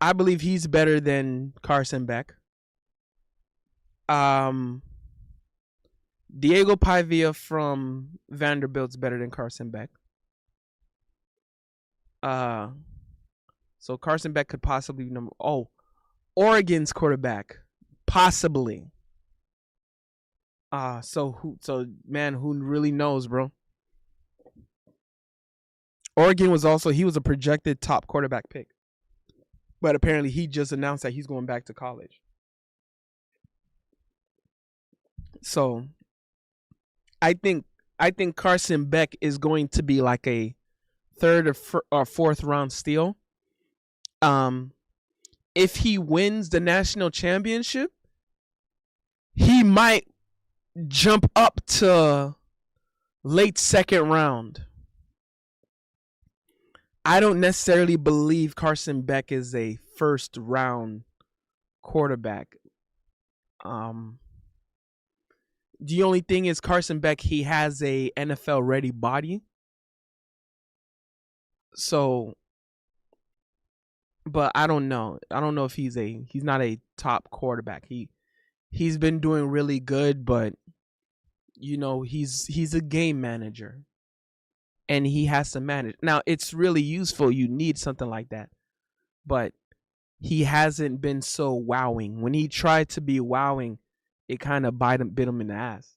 I believe he's better than Carson Beck. Diego Pavia from Vanderbilt's better than Carson Beck. So Carson Beck could possibly be Oregon's quarterback, possibly. Who really knows, bro? Oregon was a projected top quarterback pick, but apparently he just announced that he's going back to college. So I think Carson Beck is going to be like a 3rd or 4th round steal. If he wins the national championship, he might jump up to late second round. I don't necessarily believe Carson Beck is a first round quarterback. The only thing is Carson Beck, he has a NFL ready body. So, but I don't know. I don't know if he's not a top quarterback. He's been doing really good, but you know, he's a game manager. And he has to manage. Now, it's really useful. You need something like that. But he hasn't been so wowing. When he tried to be wowing, it kind of bit him in the ass.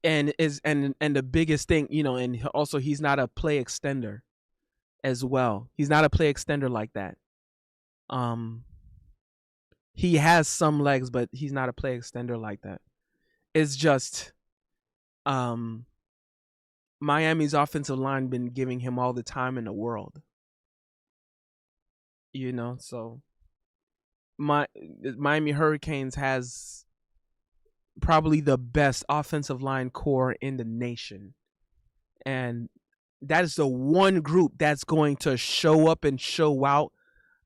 And the biggest thing, you know, and also he's not a play extender as well. He's not a play extender like that. He has some legs, but he's not a play extender like that. It's just Miami's offensive line been giving him all the time in the world. You know, so Miami Hurricanes has probably the best offensive line core in the nation. And that is the one group that's going to show up and show out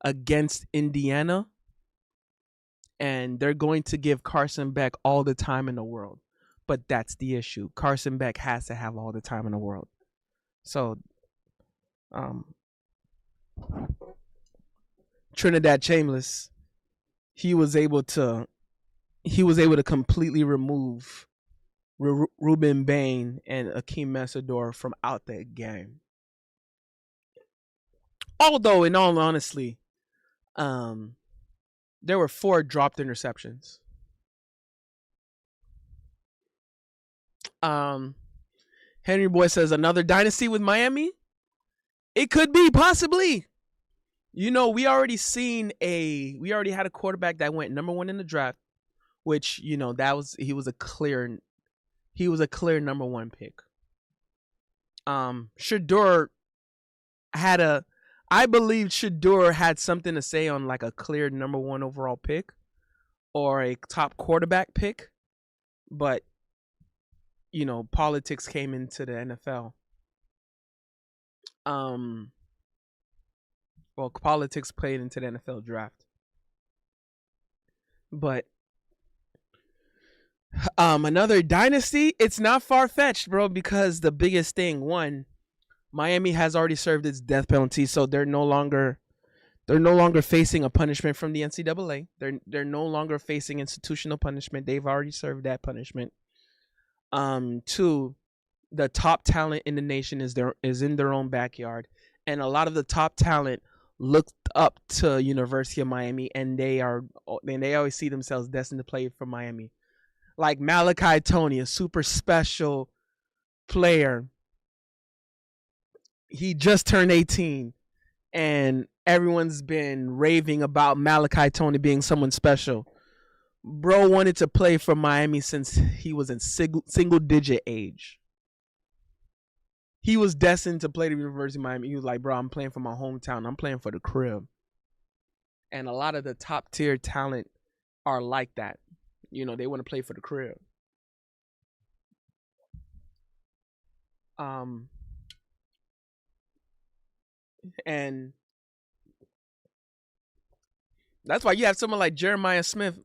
against Indiana. And they're going to give Carson Beck all the time in the world. But that's the issue. Carson Beck has to have all the time in the world. So, Trinidad Chambliss, he was able to completely remove Ruben Bain and Akeem Messidor from out that game. Although, in all honesty, there were 4 dropped interceptions. Henry Boy says another dynasty with Miami. It could be, possibly. You know, we already had a quarterback that went number 1 in the draft, which, you know, he was a clear number 1 pick. Shedeur I believe Shedeur had something to say on like a clear number 1 overall pick or a top quarterback pick, but you know, politics came into the NFL. Well, politics played into the NFL draft. But another dynasty, it's not far-fetched, bro, because the biggest thing, one, Miami has already served its death penalty, so they're no longer facing a punishment from the NCAA. They're no longer facing institutional punishment. They've already served that punishment. 2, the top talent in the nation is in their own backyard, and a lot of the top talent looked up to University of Miami, and they always see themselves destined to play for Miami. Like Malachi Tony, a super special player. He just turned 18, and everyone's been raving about Malachi Tony being someone special. Bro wanted to play for Miami since he was in single-digit age. He was destined to play the University of Miami. He was like, bro, I'm playing for my hometown. I'm playing for the crib. And a lot of the top-tier talent are like that. You know, they want to play for the crib. And that's why you have someone like Jeremiah Smith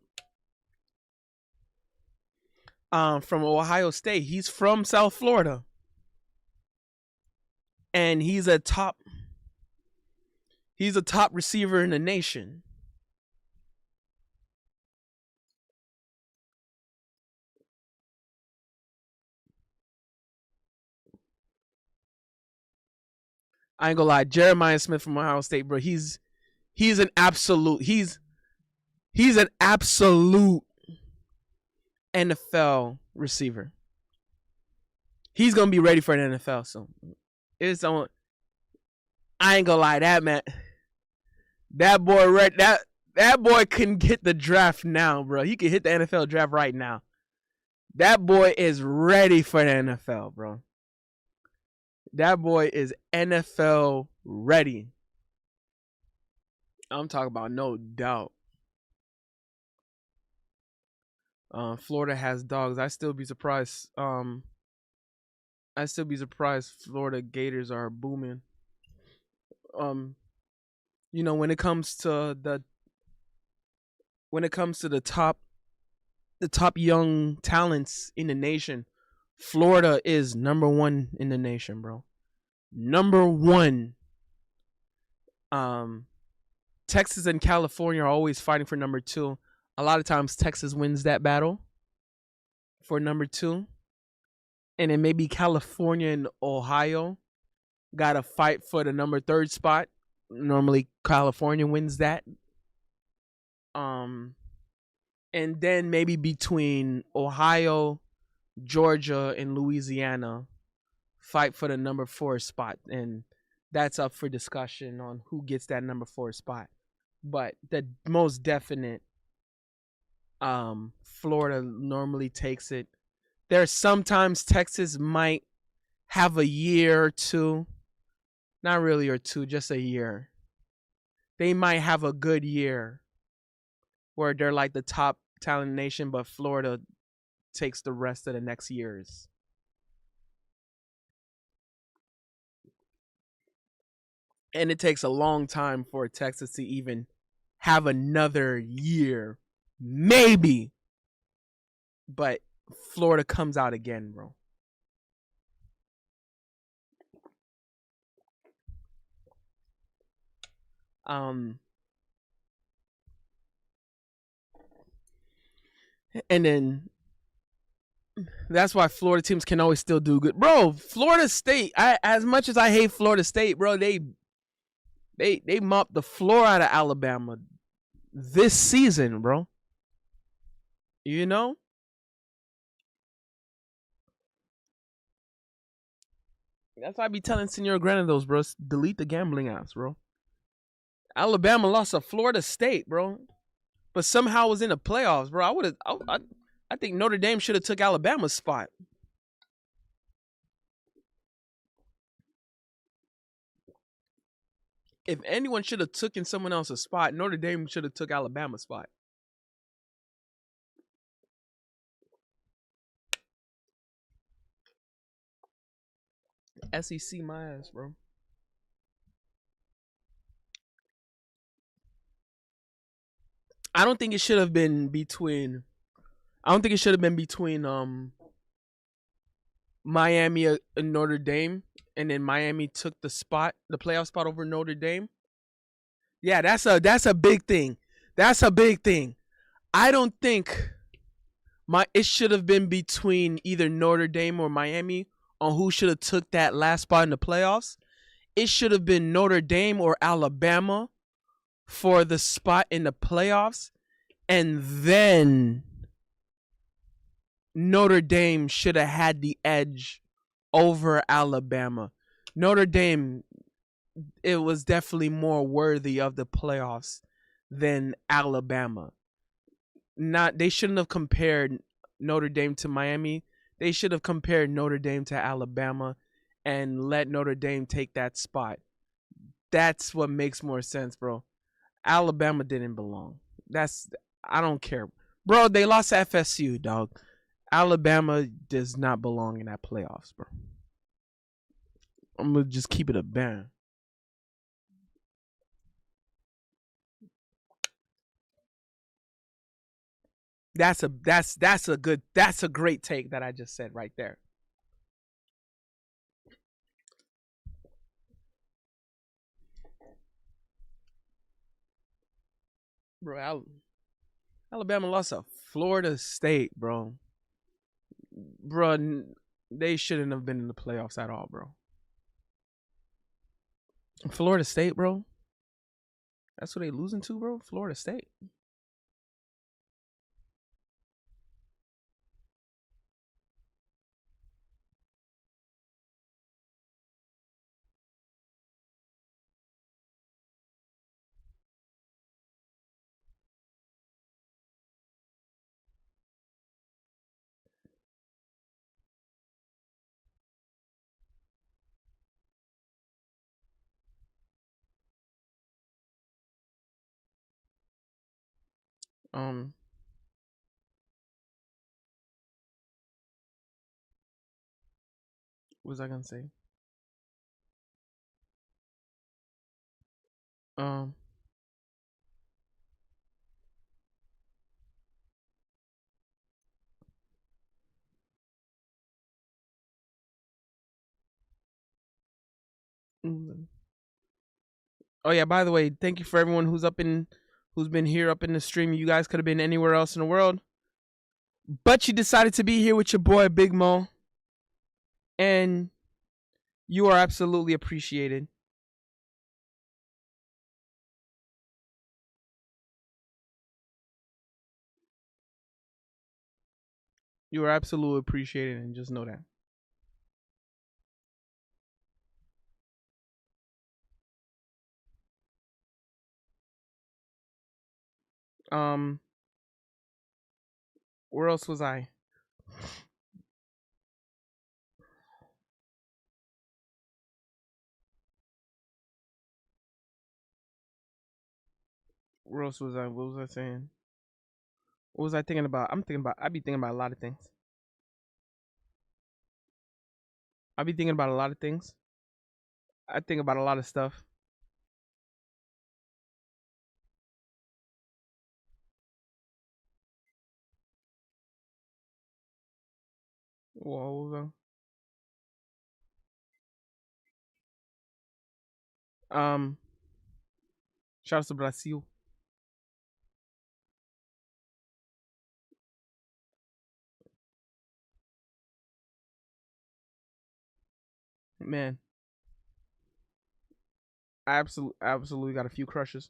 from Ohio State. He's from South Florida. And he's a top receiver in the nation. I ain't gonna lie, Jeremiah Smith from Ohio State, bro. He's an absolute NFL receiver. He's gonna be ready for an NFL soon. I ain't gonna lie, that man, that boy can get the draft now, bro. He can hit the NFL draft right now. That boy is ready for the NFL, bro. That boy is NFL ready. I'm talking about no doubt. Florida has dogs. I still be surprised. I still be surprised. Florida Gators are booming. Um, when it comes to the top young talents in the nation, Florida is number one in the nation, bro. Number one. Um, Texas and California are always fighting for number two. A lot of times Texas wins that battle for number two. And then maybe California and Ohio gotta fight for the number third spot. Normally California wins that. Um and then maybe between Ohio, Georgia, and Louisiana fight for the number four spot. And that's up for discussion on who gets that number four spot. But the most definite, Florida normally takes it. There's sometimes Texas might have a year or two, not really or two, just a year. They might have a good year where they're like the top talent nation, but Florida takes the rest of the next years. And it takes a long time for Texas to even have another year. Maybe. But Florida comes out again, bro. Um and then that's why Florida teams can always still do good. Bro, Florida State, as much as I hate Florida State, bro, they mopped the floor out of Alabama this season, bro. You know? That's why I be telling Senor Granados, bro, delete the gambling apps, bro. Alabama lost to Florida State, bro, but somehow was in the playoffs, bro. I think Notre Dame should have took Alabama's spot. If anyone should have taken someone else's spot, Notre Dame should have took Alabama's spot. SEC my ass, bro. I don't think it should have been between. I don't think it should have been between Miami and Notre Dame, and then Miami took the playoff spot over Notre Dame. Yeah, that's a big thing. That's a big thing. I don't think it should have been between either Notre Dame or Miami on who should have took that last spot in the playoffs. It should have been Notre Dame or Alabama for the spot in the playoffs, and then Notre Dame should have had the edge over Alabama. Notre Dame, it was definitely more worthy of the playoffs than Alabama. They shouldn't have compared Notre Dame to Miami. They should have compared Notre Dame to Alabama and let Notre Dame take that spot. That's what makes more sense, bro. Alabama didn't belong. I don't care. Bro, they lost to FSU, dog. Alabama does not belong in that playoffs, bro. I'm gonna just keep it a bang. That's a great take that I just said right there. Bro, Alabama lost to Florida State, bro. Bro, they shouldn't have been in the playoffs at all, bro. Florida State, bro. That's what they losing to, bro. Florida State. Um, What was I gonna say? Mm. Oh yeah. By the way, thank you for everyone who's been here up in the stream. You guys could have been anywhere else in the world, but you decided to be here with your boy Big Mo, and you are absolutely appreciated. You are absolutely appreciated, and just know that. Um, where else was I? Where else was I? What was I saying? What was I thinking about? I be thinking about a lot of things. I be thinking about a lot of things. I think about a lot of stuff. What was shout out to Brazil. Man, I absolutely got a few crushes.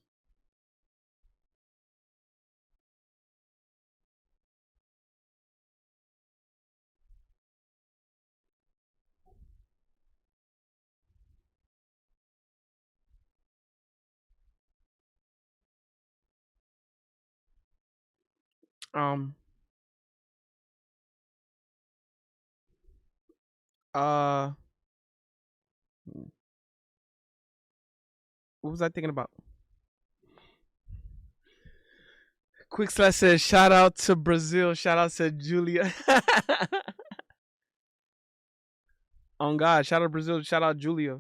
Um, uh, what was I thinking about? Quick Slash says, shout out to Brazil. Shout out to Julia. On God, shout out Brazil. Shout out Julia.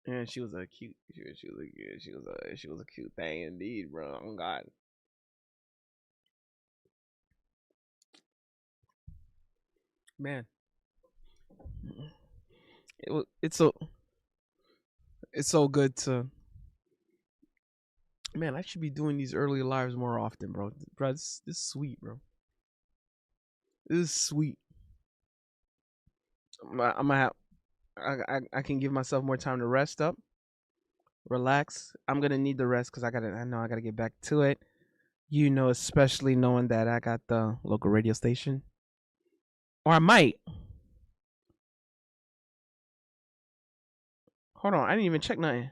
Yeah, she was a cute. She was a cute thing indeed, bro. On God. Man, it's so good to. Man, I should be doing these early lives more often, bro. Bro, this is sweet, bro. This is sweet. I'm gonna have. I can give myself more time to rest up, relax. I'm gonna need the rest because I know I gotta get back to it. You know, especially knowing that I got the local radio station, or I might. Hold on, I didn't even check nothing.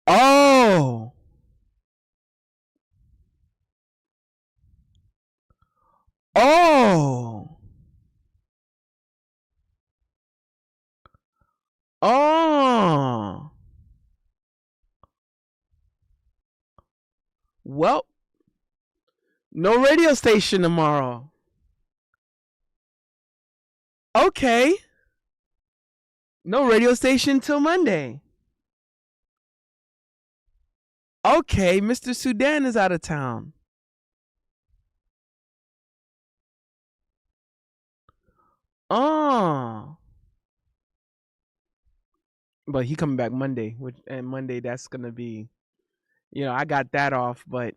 Oh, oh, oh. Well, no radio station tomorrow. Okay. No radio station till Monday. Okay, Mr. Sudan is out of town. Oh. But he coming back Monday, and Monday that's gonna be, I got that off, but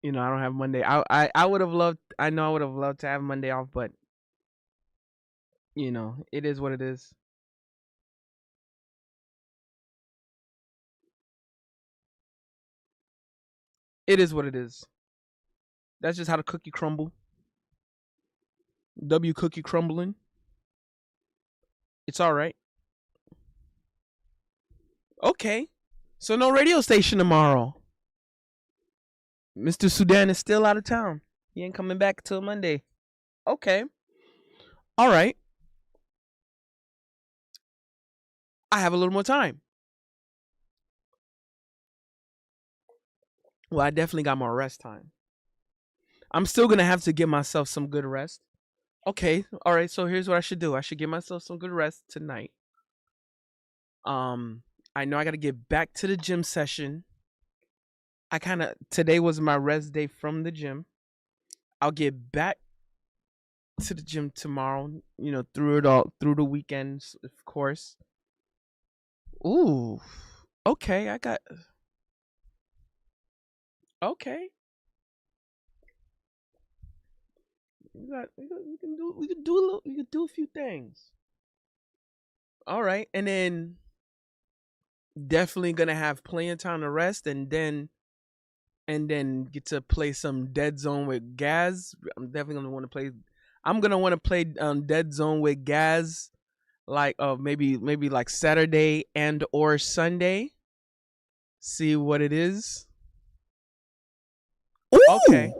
I don't have Monday. I would have loved. I know I would have loved to have Monday off, but it is what it is. It is what it is. That's just how the cookie crumble. W cookie crumbling. It's all right. Okay. So no radio station tomorrow. Mr. Sudan is still out of town. He ain't coming back till Monday. Okay. All right. I have a little more time. Well, I definitely got more rest time. I'm still gonna have to give myself some good rest. Okay, all right. So here's what I should do. I should give myself some good rest tonight. Um, I know I got to get back to the gym session. I kind of today was my rest day from the gym. I'll get back to the gym tomorrow. Through it all, through the weekends, of course. Ooh, okay. I got okay. We can do a few things. All right, and then definitely gonna have plenty of time to rest, and then get to play some Dead Zone with Gaz. I'm definitely gonna want to play. I'm gonna want to play Dead Zone with Gaz, like maybe like Saturday and or Sunday. See what it is. Okay.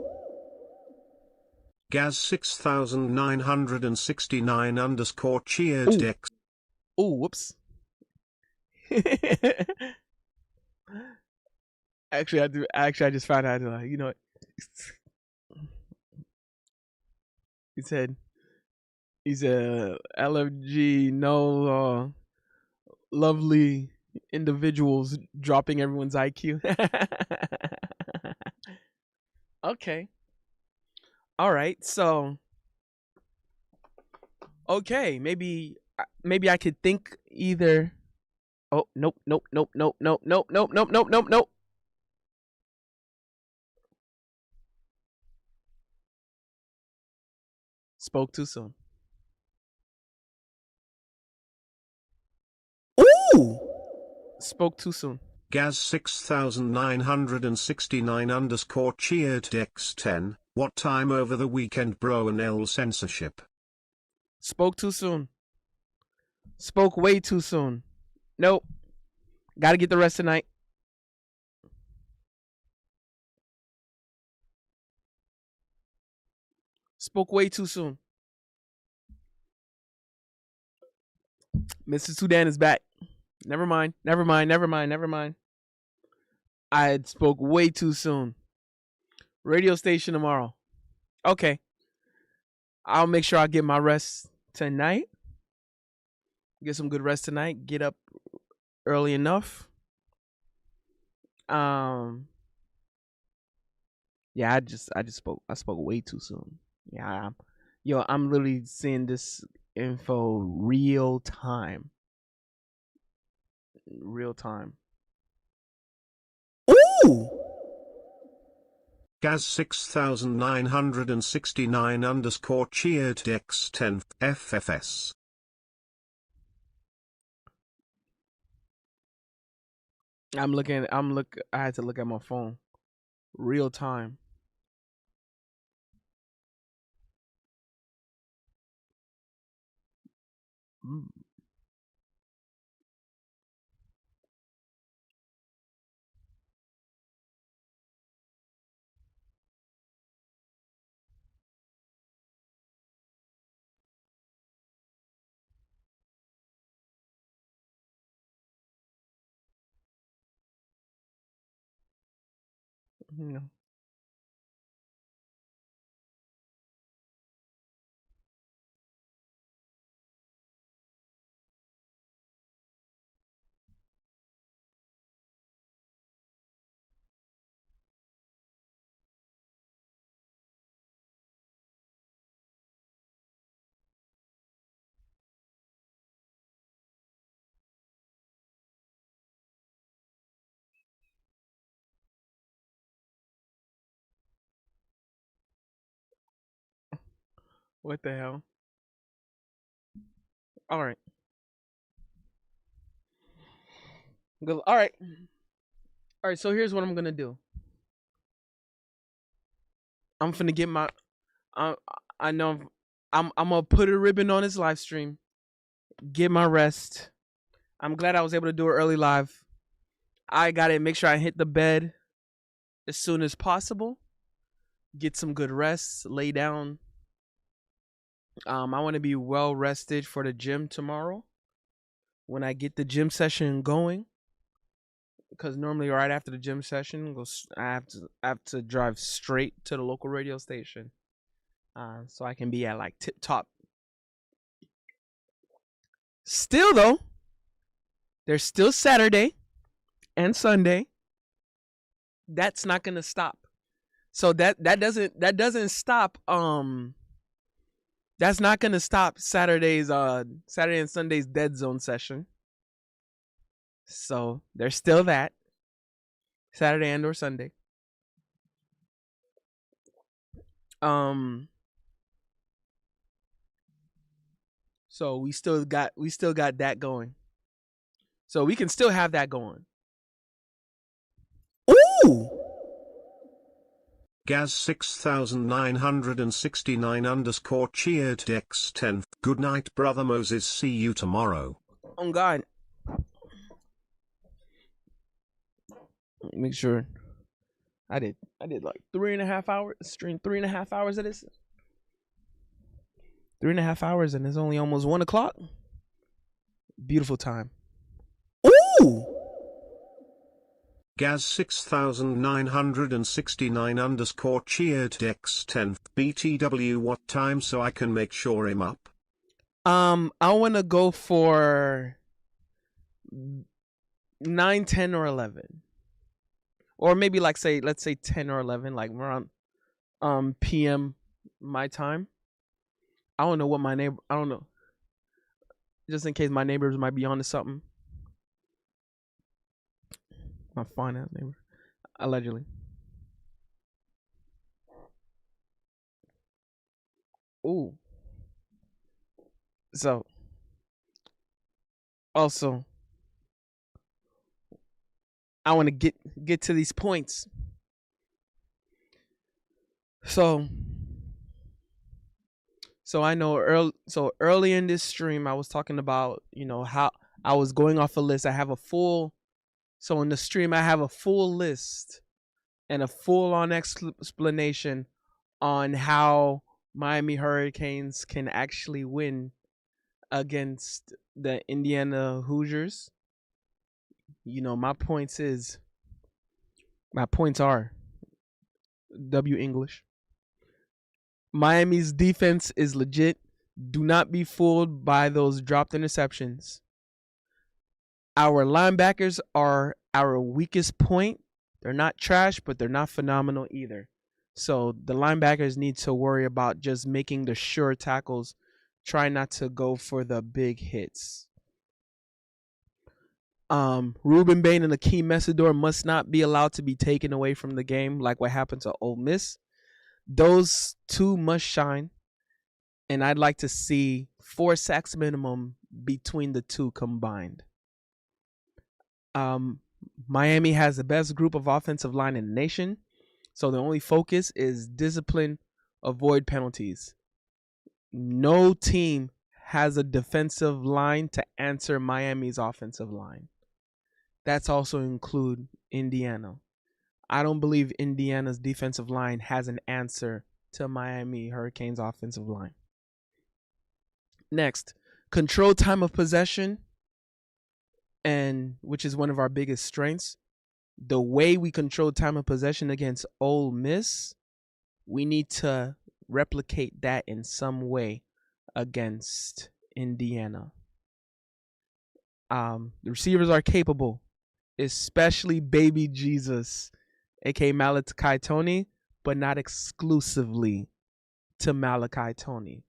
Gaz 6969 underscore cheered Ooh. Dex. Oh, whoops. Actually, I do. Actually, I just found out. What? He said he's a LFG. No lovely individuals dropping everyone's IQ. Okay. All right. So, okay, maybe I could think either. Oh, nope, nope, nope, nope, nope, nope, nope, nope, nope, nope, nope. Spoke too soon. Ooh. Spoke too soon. Gaz 6969 underscore cheered Dex 10. What time over the weekend, bro? And L censorship. Spoke too soon. Spoke way too soon. Nope. Gotta get the rest tonight. Spoke way too soon. Mr. Sudan is back. Never mind. Never mind. Never mind. Never mind. I had spoke way too soon. Radio station tomorrow. Okay. I'll make sure I get my rest tonight. Get some good rest tonight. Get up early enough. Yeah, I spoke way too soon. Yeah. I'm literally seeing this info real time. Real time. Ooh. Gaz 6969 underscore cheered Dex 10 FFS. I had to look at my phone. Real time. Mm. You know. What the hell? All right. Good. All right. All right. So here's what I'm gonna do. I'm finna get my. I I know. I'm gonna put a ribbon on this live stream. Get my rest. I'm glad I was able to do it early live. I gotta make sure I hit the bed as soon as possible. Get some good rest. Lay down. I want to be well rested for the gym tomorrow. When I get the gym session going, because normally right after the gym session, I have to drive straight to the local radio station, so I can be at like tip top. Still though, there's still Saturday and Sunday. That's not gonna stop. So that doesn't stop. That's not gonna stop Saturday and Sunday's dead zone session. So there's still that Saturday and or Sunday. So we still got that going. So we can still have that going. Ooh. Gaz 6969 _ cheered X10. Good night, brother Moses. See you tomorrow. Oh God. Make sure. I did like 3.5 hours. Stream 3.5 hours of this. 3.5 hours, and it's only almost 1 o'clock. Beautiful time. Ooh. Gaz 6969 _ cheered X10. BTW, what time so I can make sure I'm up? I want to go for 9, 10, or 11. Or maybe let's say 10 or 11, like around PM my time. I don't know what I don't know. Just in case my neighbors might be onto something. My fine ass neighbor. Allegedly. Ooh. So also I want to get to these points. So I know early in this stream I was talking about, how I was going off a list. I have a full in the stream I have a full list and a full on explanation on how Miami Hurricanes can actually win against the Indiana Hoosiers. My points are W English. Miami's defense is legit. Do not be fooled by those dropped interceptions. Our linebackers are our weakest point. They're not trash, but they're not phenomenal either. So the linebackers need to worry about just making the sure tackles. Try not to go for the big hits. Ruben Bain and Akeem Messidor must not be allowed to be taken away from the game like what happened to Ole Miss. Those two must shine, and I'd like to see 4 sacks minimum between the two combined. Miami has the best group of offensive line in the nation, so the only focus is discipline, avoid penalties. No team has a defensive line to answer Miami's offensive line. That's also include Indiana. I don't believe Indiana's defensive line has an answer to Miami Hurricanes offensive line. Next, control time of possession, and which is one of our biggest strengths. The way we control time of possession against Ole Miss, we need to replicate that in some way against Indiana. The receivers are capable, especially baby Jesus, aka Malachi Tony, but not exclusively to Malachi Tony.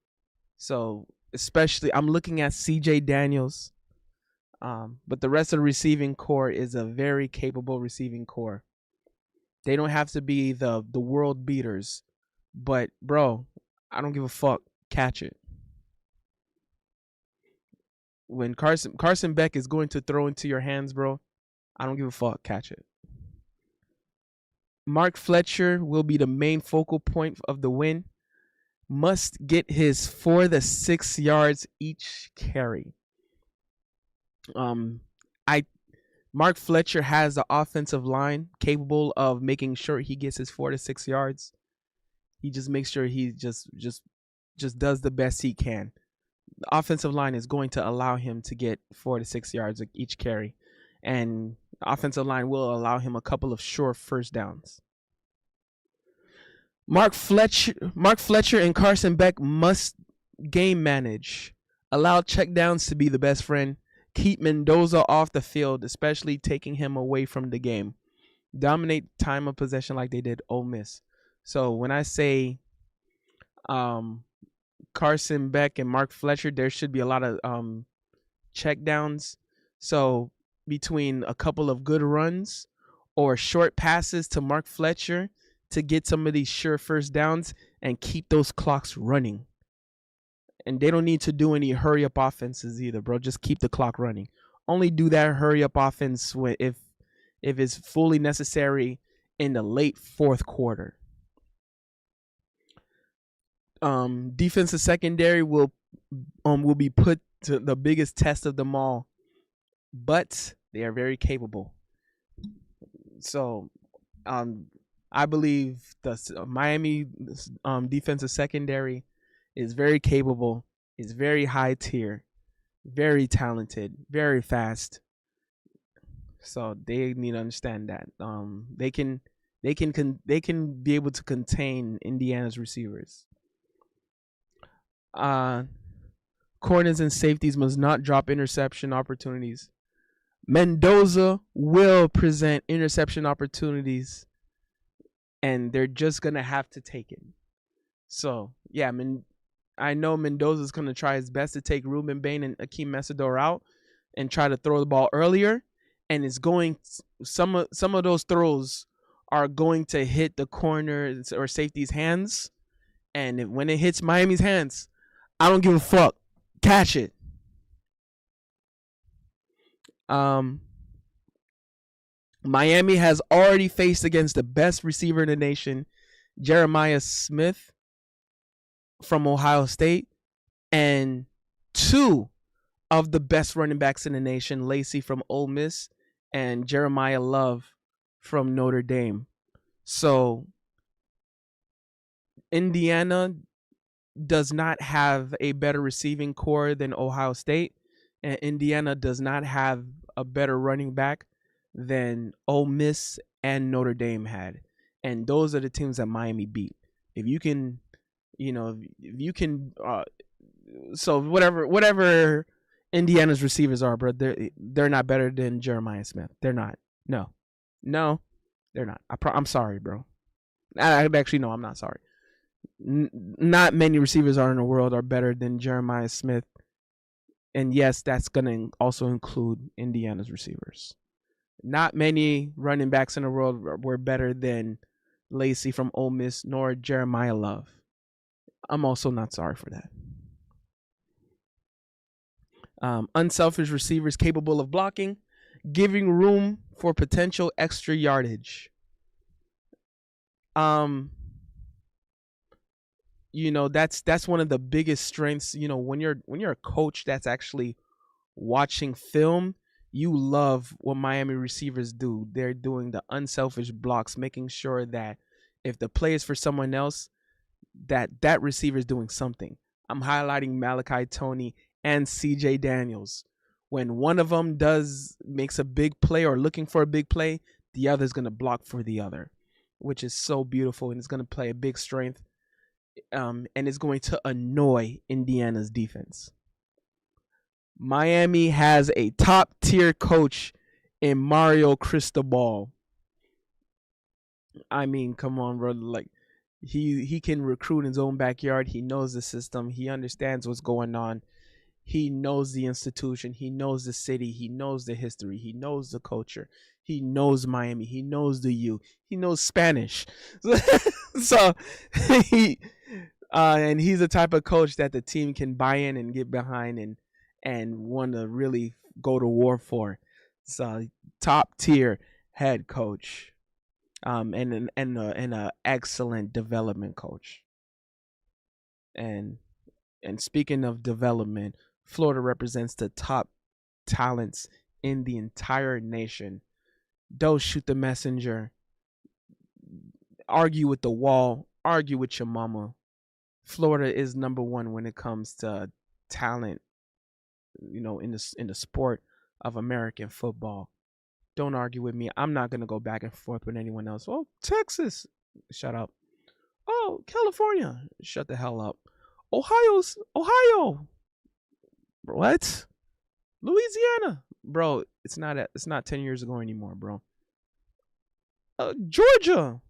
So especially, I'm looking at CJ Daniels, but the rest of the receiving core is a very capable receiving core. They don't have to be the world beaters, but bro, I don't give a fuck. Catch it. When Carson Beck is going to throw into your hands, bro, I don't give a fuck. Catch it. Mark Fletcher will be the main focal point of the win. Must get his 4 to 6 yards each carry. Mark Fletcher has the offensive line capable of making sure he gets his 4 to 6 yards. He just makes sure he just does the best he can. The offensive line is going to allow him to get 4 to 6 yards each carry. and offensive line will allow him a couple of sure first downs. Mark Fletcher and Carson Beck must game manage. Allow checkdowns to be the best friend. Keep Mendoza off the field, especially taking him away from the game. Dominate time of possession like they did Ole Miss. So when I say Carson Beck and Mark Fletcher, there should be a lot of checkdowns. So between a couple of good runs or short passes to Mark Fletcher to get some of these sure first downs and keep those clocks running. And they don't need to do any hurry up offenses either, bro. Just keep the clock running. Only do that hurry up offense if it's fully necessary in the late fourth quarter. Defensive secondary will be put to the biggest test of them all, but they are very capable. So, I believe the Miami defensive secondary is very capable, is very high tier, very talented, very fast. So they need to understand that they can be able to contain Indiana's receivers. Corners and safeties must not drop interception opportunities. Mendoza will present interception opportunities, and they're just gonna have to take it. So yeah, I know Mendoza's gonna try his best to take Ruben Bain and Akeem Mesidor out and try to throw the ball earlier, and it's going some of those throws are going to hit the corners or safety's hands, and when it hits Miami's hands, I don't give a fuck. Catch it. Miami has already faced against the best receiver in the nation, Jeremiah Smith from Ohio State, and two of the best running backs in the nation, Lacey from Ole Miss and Jeremiah Love from Notre Dame. So Indiana does not have a better receiving core than Ohio State, and Indiana does not have a better running back than Ole Miss and Notre Dame had. And those are the teams that Miami beat. If you can, so whatever Indiana's receivers are, bro, they're not better than Jeremiah Smith. They're not. No, they're not. I'm sorry, bro. Actually, no, I'm not sorry. Not many receivers in the world are better than Jeremiah Smith. And yes, that's going to also include Indiana's receivers. Not many running backs in the world were better than Lacey from Ole Miss, nor Jeremiah Love. I'm also not sorry for that. Unselfish receivers capable of blocking, giving room for potential extra yardage. That's one of the biggest strengths. When you're a coach that's actually watching film, you love what Miami receivers do. They're doing the unselfish blocks, making sure that if the play is for someone else, that receiver is doing something. I'm highlighting Malachi Toney and CJ Daniels. When one of them makes a big play or looking for a big play, the other is going to block for the other, which is so beautiful, and it's going to play a big strength. And it's going to annoy Indiana's defense. Miami has a top tier coach in Mario Cristobal. I mean, come on, bro. Like he can recruit in his own backyard. He knows the system. He understands what's going on. He knows the institution. He knows the city. He knows the history. He knows the culture. He knows Miami. He knows the U. He knows Spanish. So and he's the type of coach that the team can buy in and get behind and want to really go to war for. So top tier head coach, and an excellent development coach. And speaking of development, Florida represents the top talents in the entire nation. Don't shoot the messenger. Argue with the wall. Argue with your mama. Florida is number one when it comes to talent, in the sport of American football. Don't argue with me. I'm not gonna go back and forth with anyone else. Oh, Texas, shut up. Oh, California, shut the hell up. Ohio. What? Louisiana, bro. It's not 10 years ago anymore, bro. Georgia,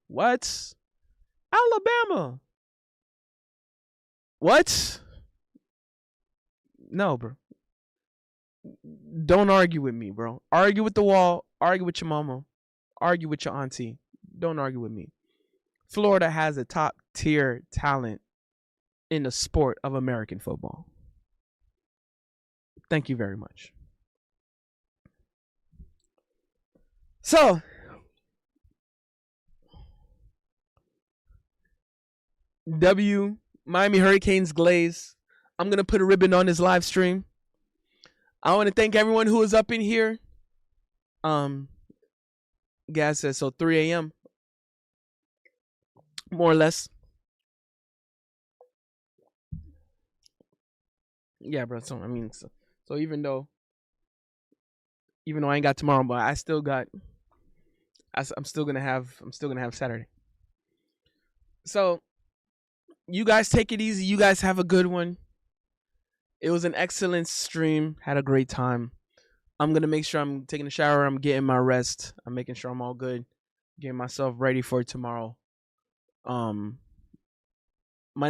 what? Alabama, what? No, bro. Don't argue with me, bro. Argue with the wall. Argue with your mama. Argue with your auntie. Don't argue with me. Florida has a top tier talent in the sport of American football. Thank you very much. So, Miami Hurricanes glaze. I'm going to put a ribbon on this live stream. I want to thank everyone who was up in here. Gas says so 3 a.m. more or less. Yeah, bro. So I mean, so even though I ain't got tomorrow, but I still got. I'm still gonna have Saturday. So you guys take it easy. You guys have a good one. It was an excellent stream. Had a great time. I'm gonna make sure I'm taking a shower. I'm getting my rest. I'm making sure I'm all good. Getting myself ready for tomorrow. My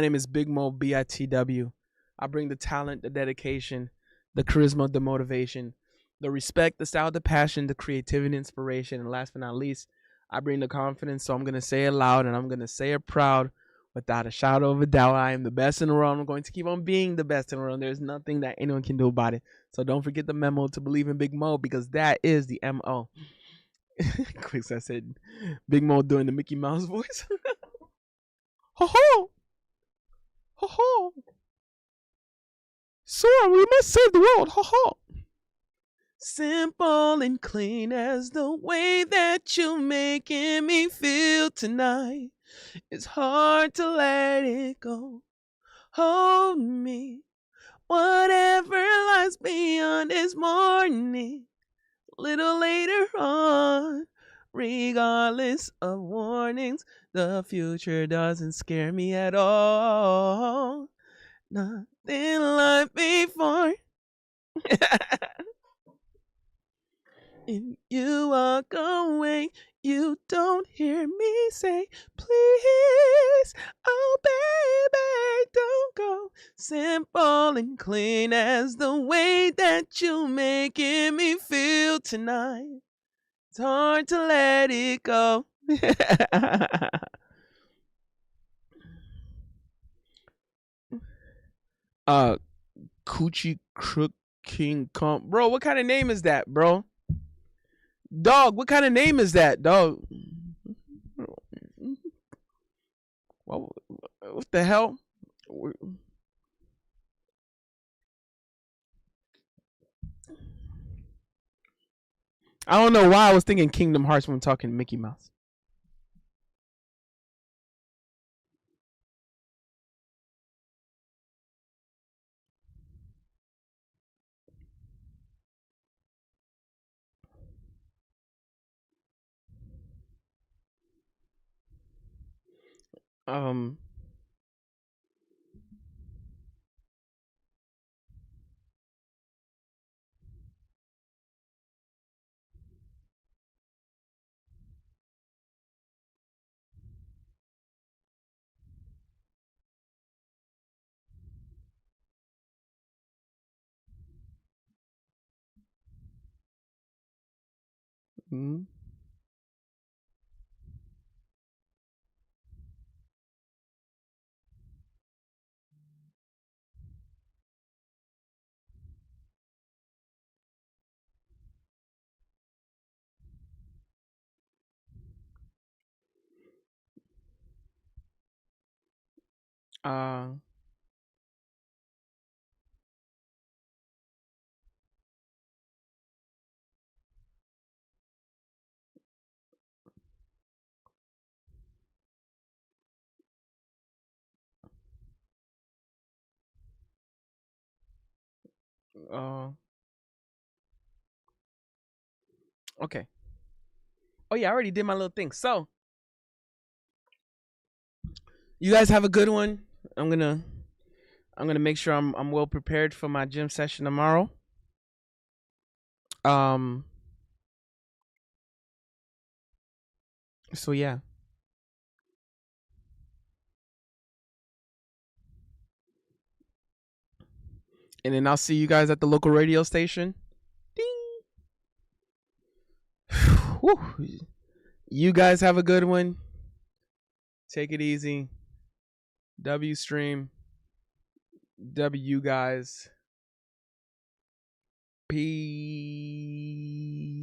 name is Big Mo BITW. I bring the talent, the dedication, the charisma, the motivation, the respect, the style, the passion, the creativity, inspiration, and last but not least, I bring the confidence. So I'm gonna say it loud and I'm gonna say it proud, without a shadow of a doubt. I am the best in the world. I'm going to keep on being the best in the world. There's nothing that anyone can do about it. So don't forget the memo to believe in Big Mo, because that is the MO. Quick, I said Big Mo doing the Mickey Mouse voice. Ho ho! Ho ho! Sora, we must save the world. Ho ho! Simple and clean as the way that you're making me feel tonight. It's hard to let it go. Hold me. Whatever lies beyond is morning. Little later on. Regardless of warnings, the future doesn't scare me at all. Nothing like before. And you walk away, you don't hear me say, please, oh baby, don't go. Simple and clean as the way that you making me feel tonight. It's hard to let it go. Coochie Crook King Kong. Bro, what kind of name is that, bro? Dog, what kind of name is that, dog? What the hell? I don't know why I was thinking Kingdom Hearts when talking Mickey Mouse. Um. Mm, uh. Uh. Okay. Oh yeah, I already did my little thing. So you guys have a good one. I'm gonna make sure I'm well prepared for my gym session tomorrow. Um. So yeah. And then I'll see you guys at the local radio station. Ding. Whew. You guys have a good one. Take it easy. W stream. W guys. Peace.